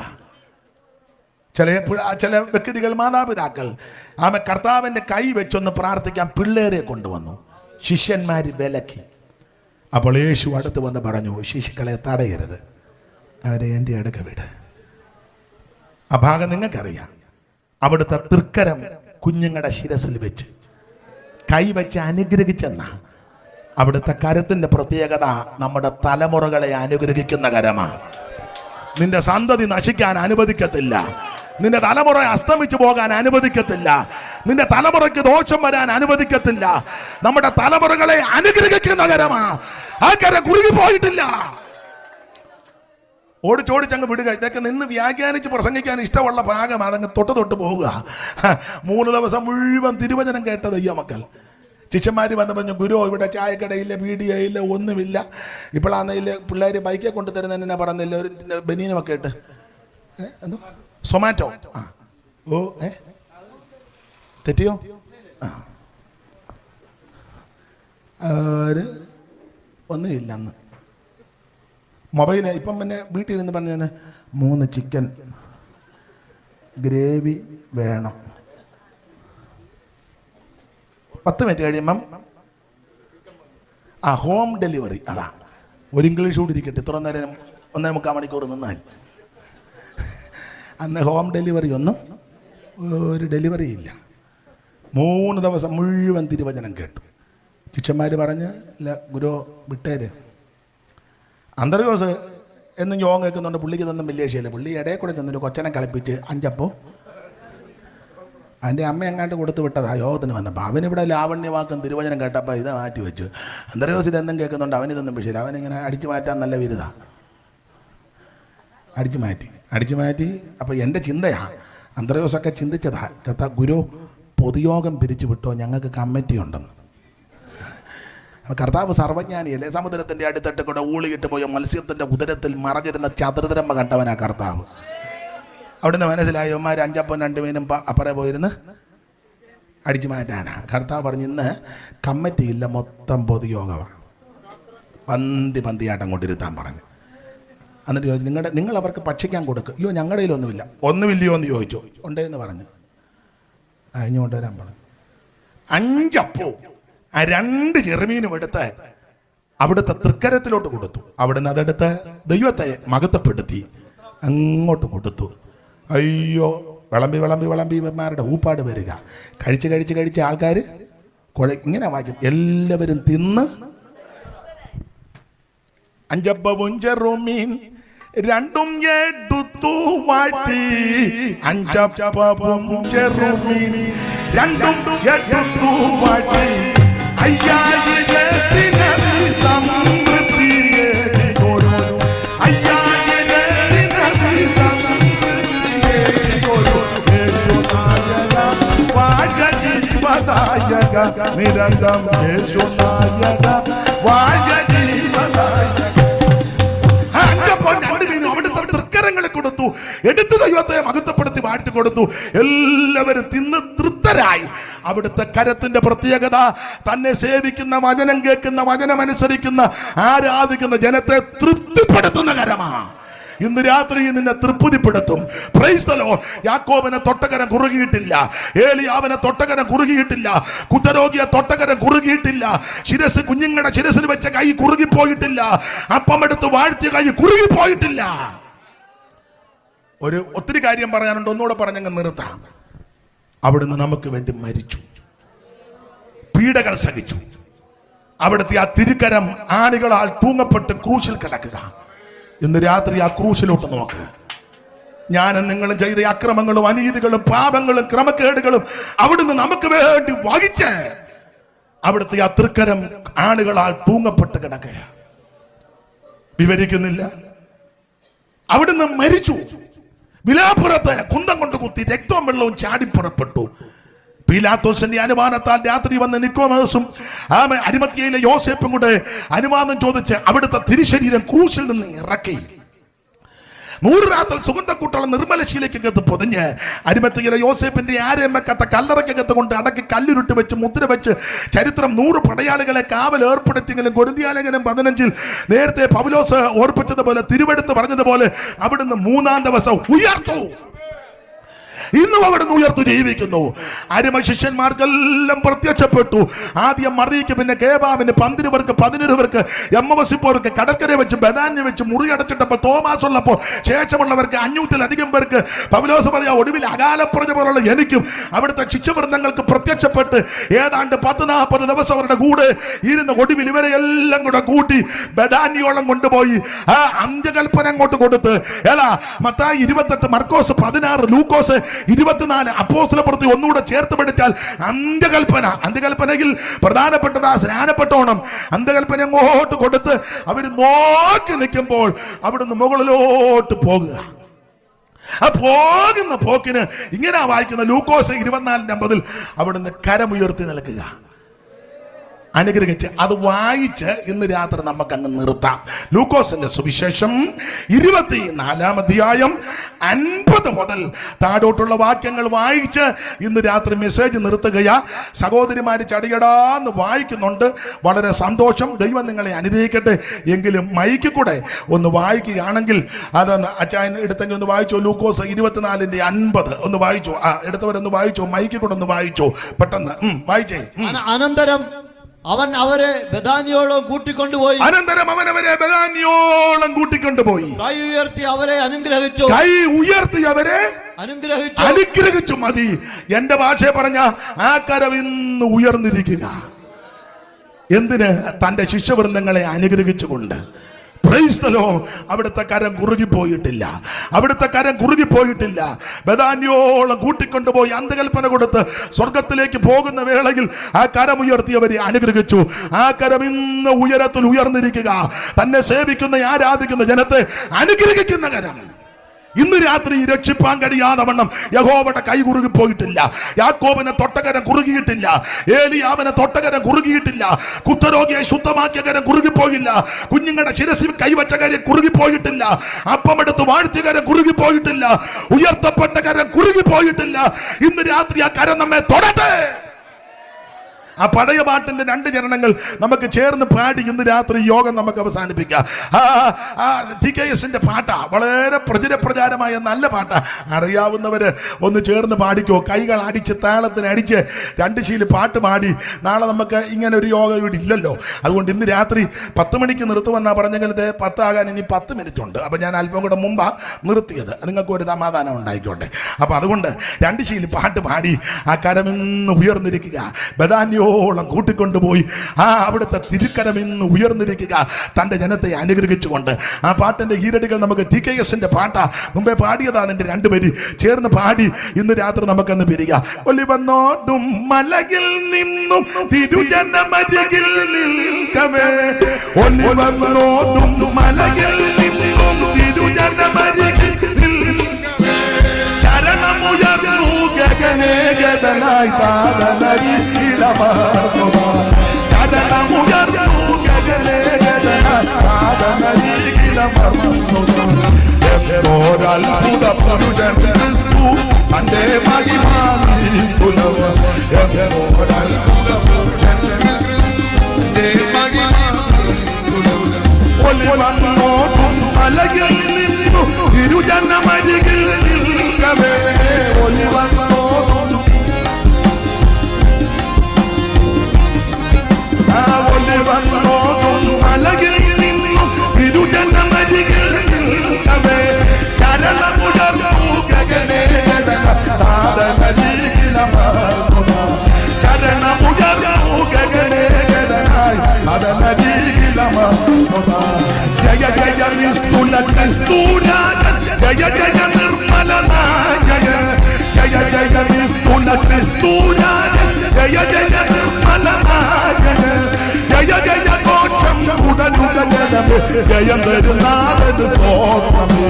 ചില വ്യക്തികൾ, മാതാപിതാക്കൾ കർത്താവിന്റെ കൈ വെച്ചൊന്ന് പ്രാർത്ഥിക്കാൻ പിള്ളേരെ കൊണ്ടുവന്നു. ശിഷ്യന്മാര് വിലക്കി. അപ്പോൾ യേശു അടുത്ത് വന്ന് പറഞ്ഞു, ശിശുക്കളെ തടയരുത്, അവരെ എൻ്റെ അടുക്ക വിട്. ആ ഭാഗം നിങ്ങൾക്കറിയാം. അവിടുത്തെ തൃക്കരം കുഞ്ഞുങ്ങളുടെ ശിരസിൽ വെച്ച് കൈ വെച്ച് അനുഗ്രഹിച്ചെന്ന അവിടുത്തെ കരത്തിന്റെ പ്രത്യേകത നമ്മുടെ തലമുറകളെ അനുഗ്രഹിക്കുന്ന കരമാണ്. നിന്റെ സന്തതി നശിക്കാൻ അനുവദിക്കത്തില്ല. നിന്റെ തലമുറ അസ്തമിച്ചു പോകാൻ അനുവദിക്കത്തില്ല. നിന്റെ തലമുറയ്ക്ക് ദോഷം വരാൻ അനുവദിക്കത്തില്ല. നമ്മുടെ തലമുറകളെ അനുഗ്രഹിക്കുന്ന കരമാ. ആ കരം കുറുകിപ്പോയിട്ടില്ല. ഓടിച്ചോടിച്ചങ്ങ് വിടുക. ഇതൊക്കെ നിന്ന് വ്യാഖ്യാനിച്ച് പ്രസംഗിക്കാൻ ഇഷ്ടമുള്ള ഭാഗം അതങ്ങ് തൊട്ട് പോവുക. 3 ദിവസം മുഴുവൻ തിരുവചനം കേട്ട ദൈവമക്കൾ. ശിഷ്യന്മാർ വന്ന് പറഞ്ഞു, ഗുരു, ഇവിടെ ചായക്കടയില്ല, പീടികയില്ല, ഒന്നുമില്ല. ഇപ്പോഴാണെന്നില്ല പിള്ളേർ ബൈക്കെ കൊണ്ടുതരുന്നതിന് എന്നാ പറഞ്ഞില്ല, ഒരു ബനീനുമൊക്കെ ഇട്ട് എന്തോ സൊമാറ്റോ. ഓ തെറ്റിയോ? ഒന്നുമില്ല അന്ന്. മൊബൈൽ ഇപ്പം പിന്നെ വീട്ടിൽ നിന്ന് പറഞ്ഞാൽ 3 ചിക്കൻ ഗ്രേവി വേണം. 10 മിനിറ്റ് കഴിയുമ്പം ഹോം ഡെലിവറി. അതാ ഒരു ഇംഗ്ലീഷ് കൂടി ഇരിക്കട്ടെ. ഇത്ര നേരം 1.25 മണിക്കൂർ നിന്നാൽ. അന്ന് ഹോം ഡെലിവറി ഒന്നും ഒരു ഡെലിവറി ഇല്ല. 3 ദിവസം മുഴുവൻ തിരുവചനം കേട്ടു. ശിഷ്യന്മാർ പറഞ്ഞ്, ഇല്ല ഗുരു വിട്ടേര്. അന്തർയോസ് എന്നും യോഗം കേൾക്കുന്നുണ്ട്. പുള്ളിക്ക് ഇതൊന്നും വലിയ വിഷയമില്ല. പുള്ളി ഇടയിൽ കൂടെ ചെന്നൊരു കൊച്ചനെ കളിപ്പിച്ച് 5 അപ്പം അതിൻ്റെ അമ്മ എങ്ങാണ്ട് കൊടുത്തു വിട്ടതാ യോഗത്തിന് വന്നപ്പോൾ. അവനിവിടെ ലാവണ്യവാക്കും തിരുവചനം കേട്ടപ്പോൾ ഇത് മാറ്റി വെച്ചു. അന്തർയോസ് ഇതെന്നും കേൾക്കുന്നുണ്ട്. അവനിതൊന്നും വിഷയമില്ല. അവനിങ്ങനെ അടിച്ചു മാറ്റാൻ നല്ല വിരുദ. അടിച്ചു മാറ്റി. അപ്പോൾ എൻ്റെ ചിന്തയാ, അന്ത്രയോസൊക്കെ ചിന്തിച്ചതാ, ഗുരു പൊതുയോഗം പിരിച്ചു വിട്ടോ, ഞങ്ങൾക്ക് കമ്മിറ്റി ഉണ്ടെന്ന്. കർത്താവ് സർവജ്ഞാനിയല്ലേ? സമുദ്രത്തിൻ്റെ അടിത്തട്ട് കൂടെ ഊളിയിട്ട് പോയ മത്സ്യത്തിൻ്റെ ഉദരത്തിൽ മറഞ്ഞിരുന്ന ചതുർദ്രമ കണ്ടവനാ കർത്താവ്. അവിടുന്ന് മനസ്സിലായി ഇവന്മാർ 5 അപ്പം 2 മീനും അപ്പറേ പോയിരുന്ന് അടിച്ചു മാറ്റാനാ. കർത്താവ് പറഞ്ഞ് ഇന്ന് കമ്മിറ്റി ഇല്ല, മൊത്തം പൊതുയോഗമാണ്, പന്തിയാട്ടം കൊണ്ടിരുത്താൻ പറഞ്ഞു. എന്നിട്ട് ചോദിച്ചു, നിങ്ങൾ അവർക്ക് ഭക്ഷിക്കാൻ കൊടുക്കുക. അയ്യോ ഞങ്ങളുടെ ഒന്നുമില്ലയോ എന്ന് ചോദിച്ചു. ഉണ്ടേന്ന് പറഞ്ഞു. ഇനി കൊണ്ടുവരാൻ പറഞ്ഞു. 5 അപ്പവും 2 ചെറുമീനും എടുത്ത് അവിടുത്തെ തൃക്കരത്തിലോട്ട് കൊടുത്തു. അവിടുന്ന് അതെടുത്ത് ദൈവത്തെ മഹത്വപ്പെടുത്തി അങ്ങോട്ട് കൊടുത്തു. അയ്യോ, വിളമ്പി ഇവന്മാരുടെ ഊപ്പാട് വരിക. കഴിച്ച് ആൾക്കാർ ഇങ്ങനെ വായിക്കും. എല്ലാവരും തിന്ന് 5 അപ്പവും ചെറുമീൻ 2 എടുത്തു വാഴ്ത്തി. 5 അപ്പവും ചെറുമീൻ 2 എടുത്തു വാഴ്ത്തി. 5000 സമൃദ്ധിയെ ഓരോ 5000 സമൃദ്ധിയെ ഓരോ യേശുനായക വാഴ ജീവദായക നിരന്തം യേശുനായക വാഴ ജീവദായക. അവിടുത്തെ തൃക്കരങ്ങളെ കൊടുത്തു, എടുത്തു ദൈവത്തെ മഹത്വപ്പെടുത്തി വാഴ്ത്തി കൊടുത്തു. എല്ലാവരും തിന്ന് തൃപ്തരായി. അവിടുത്തെ കരത്തിന്റെ പ്രത്യേകത തന്നെ സേവിക്കുന്ന, വചനം കേൾക്കുന്ന, വചനമനുസരിക്കുന്ന, ആരാധിക്കുന്ന ജനത്തെ തൃപ്തിപ്പെടുത്തുന്ന കരമാണ്. ഇന്ന് രാത്രി നിന്നെ തൃപ്തിപ്പെടുത്തും. Price the Lord. യാക്കോബിനെ തൊട്ടകരം കുറുകിയിട്ടില്ല, ഏലിയാവിനെ തൊട്ടകരം കുറുകിയിട്ടില്ല, കുഷ്ഠരോഗിയെ തൊട്ടകരം കുറുകിയിട്ടില്ല, കുഞ്ഞുങ്ങളുടെ ശിരസിൽ വെച്ച കൈ കുറുകിപ്പോയിട്ടില്ല, അപ്പമെടുത്ത് വാഴ്ത്തിയ കൈ കുറുകിപ്പോയിട്ടില്ല. ഒത്തിരി കാര്യം പറയാനുണ്ട്, ഒന്നുകൂടെ പറഞ്ഞങ്ങ് നിർത്താം. അവിടുന്ന് നമുക്ക് വേണ്ടി മരിച്ചു, പീഡകൾ സഹിച്ചു. അവിടുത്തെ ആ തിരുക്കരം ആണികളാൽ തൂങ്ങപ്പെട്ട് ക്രൂശിൽ കിടക്കുക. ഇന്ന് രാത്രി ആ ക്രൂശിലോട്ട് നോക്ക്. ഞാനും നിങ്ങളും ചെയ്ത അക്രമങ്ങളും അനീതികളും പാപങ്ങളും ക്രമക്കേടുകളും അവിടുന്ന് നമുക്ക് വേണ്ടി വഹിച്ച് അവിടുത്തെ ആ തൃക്കരം ആണികളാൽ തൂങ്ങപ്പെട്ട് കിടക്കുക. വിവരിക്കുന്നില്ല. അവിടുന്ന് മരിച്ചു. വിലാപ്പുറത്ത് കുന്തം കൊണ്ട് കുത്തി രക്തവും വെള്ളവും ചാടിപ്പുറപ്പെട്ടു. പീലാത്തോസിന്റെ അനുമാനത്താൽ രാത്രി വന്ന് നിക്കോമോസും അരിമത്യയിലെ യോസേപ്പും കൂടെ അനുവാദം ചോദിച്ച് അവിടുത്തെ തിരുശരീരം ക്രൂശിൽ നിന്ന് ഇറക്കി. 100 രാത്രി സുഗന്ധക്കൂട്ടുള്ള നിർമ്മലശീലയ്ക്കകത്ത് പൊതിഞ്ഞ് അരിമത്യയിലെ യോസേപ്പിന്റെ ആരെയും വെക്കാത്ത കല്ലറയ്ക്കകത്ത് കൊണ്ട് അടക്കി കല്ലുരുട്ട് വെച്ച് മുദ്ര വെച്ച് ചരിത്രം 100 പടയാളികളെ കാവൽ ഏർപ്പെടുത്തിയെങ്കിലും കൊരിന്ത്യലേഖനം 15 നേരത്തെ പൗലോസ് ഓർപ്പിച്ചതുപോലെ, തിരുവെടുത്ത് പറഞ്ഞതുപോലെ അവിടുന്ന് 3-ാം ദിവസം ഉയർത്തു. ഇന്നും അവിടുന്ന് ഉയർത്തു ജീവിക്കുന്നു. അരിമ ശിഷ്യന്മാർക്കെല്ലാം പ്രത്യക്ഷപ്പെട്ടു. ആദ്യം മറിയയ്ക്ക്, പിന്നെ കേബാവിന്, 12 പേർക്ക്, 11 പേർക്ക്, എമ്മവസിപ്പോർക്ക്, കടക്കര വെച്ച് ബദാന്യ വെച്ച് മുറി അടച്ചിട്ടപ്പോൾ തോമാസ് ഉള്ളപ്പോൾ ശേഷമുള്ളവർക്ക് 500-ലധികം പേർക്ക്. പൗലോസ് പറയാ, ഒടുവിൽ അകാലപ്രജ പോലുള്ള എനിക്കും അവിടുത്തെ ശിഷ്യവൃന്ദങ്ങൾക്ക് പ്രത്യക്ഷപ്പെട്ട് ഏതാണ്ട് 10-40 ദിവസം അവരുടെ കൂടെ ഇരുന്ന് ഒടുവിൽ ഇവരെ എല്ലാം കൂടെ കൂട്ടി ബദാന്യോളം കൊണ്ടുപോയി ആ അന്ത്യകൽപ്പന അങ്ങോട്ട് കൊടുത്ത്. മത്തായി 28, മർക്കോസ് 16, ലൂക്കോസ് 24, അപ്പോസ്തലപ്രവൃത്തി ഒന്നുകൂടെ ചേർത്ത് പഠിച്ചാൽ അന്ത്യകൽപ്പനയിൽ പ്രധാനപ്പെട്ടതാ സ്നാനപ്പെട്ടോണം. അന്ത്യകൽപ്പന അങ്ങോട്ട് കൊടുത്ത് അവർ നോക്കി നിൽക്കുമ്പോൾ അവിടുന്ന് മുകളിലോട്ട് പോകുക. ആ പോകുന്ന പോക്കിന് ഇങ്ങനെ വായിക്കുന്ന ലൂക്കോസ് 24:50 അവിടുന്ന് കരമുയർത്തി നിൽക്കുക, അനുഗ്രഹിച്ച്. അത് വായിച്ച് ഇന്ന് രാത്രി നമുക്ക് അങ്ങ് നിർത്താം. ലൂക്കോസിന്റെ സുവിശേഷം 24-ാം അധ്യായം 50 മുതൽ താഴോട്ടുള്ള വാക്യങ്ങൾ വായിച്ച് ഇന്ന് രാത്രി മെസ്സേജ് നിർത്തുകയാ. സഹോദരിമാര് ചടിയടാന്ന് വായിക്കുന്നുണ്ട്, വളരെ സന്തോഷം. ദൈവം നിങ്ങളെ അനുഗ്രഹിക്കട്ടെ. എങ്കിലും മൈക്ക് കൂടെ ഒന്ന് വായിക്കുകയാണെങ്കിൽ അതൊന്ന് അച്ചായൻ എടുത്തെങ്കിൽ ഒന്ന് വായിച്ചോ. ലൂക്കോസ് 24:50 ഒന്ന് വായിച്ചോ. എടുത്തവരൊന്ന് വായിച്ചോ, മൈക്ക് കൂടെ ഒന്ന് വായിച്ചോ പെട്ടെന്ന്. വായിച്ചേ. അനന്തരം അവൻ അവരെ ബഥാനിയോളം കൂട്ടിക്കൊണ്ടുപോയി. കൈ ഉയർത്തി അവരെ അനുഗ്രഹിച്ചു. മതി. എന്റെ ഭാഷ പറഞ്ഞ ആ കരം ഇന്ന് ഉയർന്നിരിക്കുക. എന്തിന്? തന്റെ ശിഷ്യവൃന്ദങ്ങളെ അനുഗ്രഹിച്ചുകൊണ്ട്. Praise the Lord. അവിടുത്തെ കരം കുറുകിപ്പോയിട്ടില്ല. ബദാന്യോളം കൂട്ടിക്കൊണ്ടുപോയി അന്ത്യകൽപ്പന കൊടുത്ത് സ്വർഗത്തിലേക്ക് പോകുന്ന വേളയിൽ ആ കരമുയർത്തിയവരെ അനുഗ്രഹിച്ചു. ആ കരം ഇന്ന് ഉയരത്തിൽ ഉയർന്നിരിക്കുക. തന്നെ സേവിക്കുന്ന, ആരാധിക്കുന്ന ജനത്തെ അനുഗ്രഹിക്കുന്ന കരം. ഇന്ന് രാത്രി രക്ഷിപ്പാൻ കഴിയാതെ വണ്ണം യഹോവയുടെ കൈ കുറുകി പോയിട്ടില്ല. യാക്കോബിനെ തൊട്ടകരം കുറുകിയിട്ടില്ല. ഏലിയാവിനെ തൊട്ടകരം കുറുകിയിട്ടില്ല. കുഷ്ഠരോഗിയെ ശുദ്ധമാക്കിയ കരം കുറുകിപ്പോയില്ല. കുഞ്ഞുങ്ങളുടെ ശിരസിൽ കൈവച്ച കാര്യം കുറുകിപ്പോയിട്ടില്ല. അപ്പമെടുത്ത് വാഴ്ത്തിയ കരം കുറുകിപ്പോയിട്ടില്ല. ഉയർത്തപ്പെട്ട കരം കുറുകിപ്പോയിട്ടില്ല. ഇന്ന് രാത്രി ആ കരം നമ്മെ തൊടട്ടെ. ആ പഴയ പാട്ടിന്റെ 2 ചരണങ്ങൾ നമുക്ക് ചേർന്ന് പാടി ഇന്ന് രാത്രി യോഗം നമുക്ക് അവസാനിപ്പിക്കാം. TKS പാട്ടാ, വളരെ പ്രചാരമായ നല്ല പാട്ടാ. അറിയാവുന്നവര് ഒന്ന് ചേർന്ന് പാടിക്കോ. കൈകൾ അടിച്ച് താളത്തിന് അടിച്ച് 2 ശീല് പാട്ട് പാടി. നാളെ നമുക്ക് ഇങ്ങനെ ഒരു യോഗം ഇവിടെ ഇല്ലല്ലോ. അതുകൊണ്ട് ഇന്ന് രാത്രി 10 മണിക്ക് നിർത്തുമെന്നാ പറഞ്ഞെങ്കിൽ 10 ആകാൻ ഇനി 10 മിനിറ്റ് ഉണ്ട്. അപ്പൊ ഞാൻ അല്പം കൂടെ മുമ്പാ നിർത്തിയത്. നിങ്ങൾക്ക് ഒരു സമാധാനം ഉണ്ടായിക്കോട്ടെ. അപ്പൊ അതുകൊണ്ട് 2 ശീല് പാട്ട് പാടി ആ കരമിന്ന് ഉയർന്നിരിക്കുക. ബദാന്യോളം കൂട്ടിക്കൊണ്ടുപോയി അവിടുത്തെ തിരുക്കരം ഇന്ന് ഉയർന്നിരിക്കുക, തന്റെ ജനത്തെ അനുഗ്രഹിച്ചുകൊണ്ട്. ആ പാട്ടിന്റെ ഈരടികൾ നമുക്ക് TKS പാട്ടാ, മുമ്പേ പാടിയതാ. നിന്റെ 2 പേര് ചേർന്ന് പാടി ഇന്ന് രാത്രി നമുക്കൊന്ന് പിരിക. ഒലിവന്നോതും മലയിൽ നിന്നും തിരുജനമരികിൽ നിൽക്കവേ, ഒലിവന്നോതും മലയിൽ നിന്നും തിരുജനമരികിൽ ചരണമുയർന്നു ഗഗനേഗതനായി താതനരികിലമർന്നുക. ചരണമുയർന്നു ഗഗനേഗതനായി താതനരികിലമർന്നുക. എന്തോരത്ഭുത പുരുഷൻ ക്രിസ്തു തന്റെ മഹിമാനിസ്തുലവ. എന്തോരത്ഭുത പുരുഷൻ ക്രിസ്തു തന്റെ മഹിമാനിസ്തുലവ. ഒലിവന്നോതും മലയിൽ നിന്നു തിരുജനമരികിൽ നിൽക്കവേ, ഒലിവന്നോതും മലയിൽ നിന്നു തിരുജനമരികിൽ നിൽക്കവേ. ചരണമുയർന്നു ഗഗനേഗതനായി ചരണമുയർന്നു ഗഗനേഗതനായി അതനരികിലമർന്നുക. ജയ ജയ നിസ്തുല ക്രിസ്തുനാഥൻ, ജയ ജയ നിർമ്മല നായകൻ. ജയ ജയ നിസ്തുല ക്രിസ്തുനാഥൻ, ജയ ജയ നിർമ്മല നായകൻ. ജയ ജയ കോശം ഉടനുക ജനമേ, ജയം വരുന്നാഥന് സ്തോത്രമേ.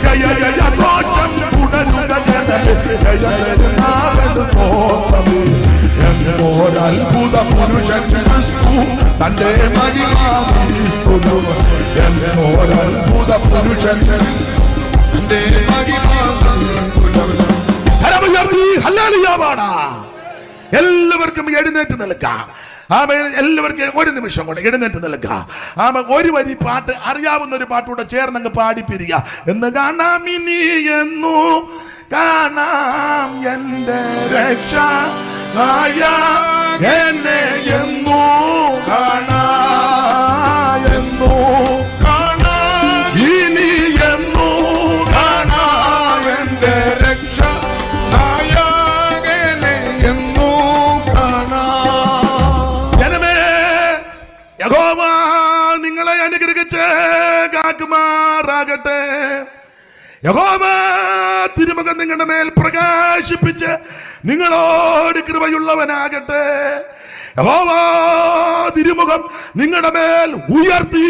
ജയ ജയ കോശം ഉടനുക ജനമേ, ജയം വരുന്നാഥന് സ്തോത്രമേ. എന്തോരത്ഭുത പുരുഷൻ ക്രിസ്തു തന്റെ മഹിമാനിസ്തുലവ. എന്തോരത്ഭുത പുരുഷൻ തന്റെ മഹിമാനിസ്തുലവ. ഹല്ലേലൂയ പാടാം. എല്ലാവർക്കും എഴുന്നേറ്റ് നിൽക്കാം. എല്ലാവർക്കും ഒരു നിമിഷം കൂടെ എഴുന്നേറ്റ് നിൽക്കുക. ഒരു വരി പാട്ട്, അറിയാവുന്ന ഒരു പാട്ടുകൂടെ ചേർന്നങ്ങ് പാടിപ്പിരിക. എന്ന് കാണാം ഇനി എന്നു കാണാം എന്റെ രക്ഷ എന്നെ എന്നു കാണാം, എന്നു കാണാം ഇനി എന്നു കാണാം എന്റെ രക്ഷ എന്നു കാണാം. ജനമേ, യഹോവ നിങ്ങളെ അനുഗ്രഹിച്ച് കാക്കുമാറാകട്ടെ. യഹോവ തിരുമുഖം നിങ്ങളുടെ മേൽ പ്രകാശിപ്പിച്ച് നിങ്ങളോട് കൃപയുള്ളവനാകട്ടെ. യഹോവ തിരുമുഖം നിങ്ങളുടെ മേൽ ഉയർത്തി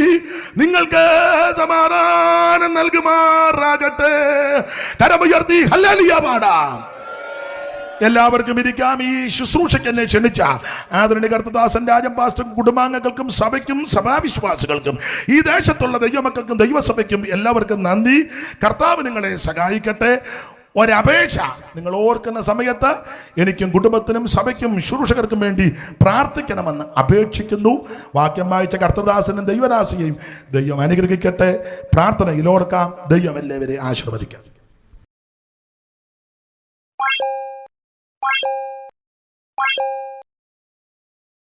നിങ്ങൾക്ക് സമാധാനം നൽകുമാറാകട്ടെ. കരമുയർത്തി ഹല്ലേലൂയ പാടാം. എല്ലാവർക്കും ഇരിക്കാം. ഈ ശുശ്രൂഷയ്ക്ക് എന്നെ ക്ഷണിച്ച ആദരണീയ കർത്തദാസൻ രാജൻ പാസ്റ്റർക്കും കുടുംബാംഗങ്ങൾക്കും സഭയ്ക്കും സഭാവിശ്വാസികൾക്കും ഈ ദേശത്തുള്ള ദൈവമക്കൾക്കും ദൈവസഭയ്ക്കും എല്ലാവർക്കും നന്ദി. കർത്താവ് നിങ്ങളെ സഹായിക്കട്ടെ. ഒരപേക്ഷ നിങ്ങൾ ഓർക്കുന്ന സമയത്ത് എനിക്കും കുടുംബത്തിനും സഭയ്ക്കും ശുശ്രൂഷകർക്കും വേണ്ടി പ്രാർത്ഥിക്കണമെന്ന് അപേക്ഷിക്കുന്നു. വാക്യം വായിച്ച കർത്തദാസനും ദൈവദാസിയെയും ദൈവം അനുഗ്രഹിക്കട്ടെ. പ്രാർത്ഥനയിൽ ഓർക്കാം. ദൈവം എല്ലാവരെയും ആശീർവദിക്കാം.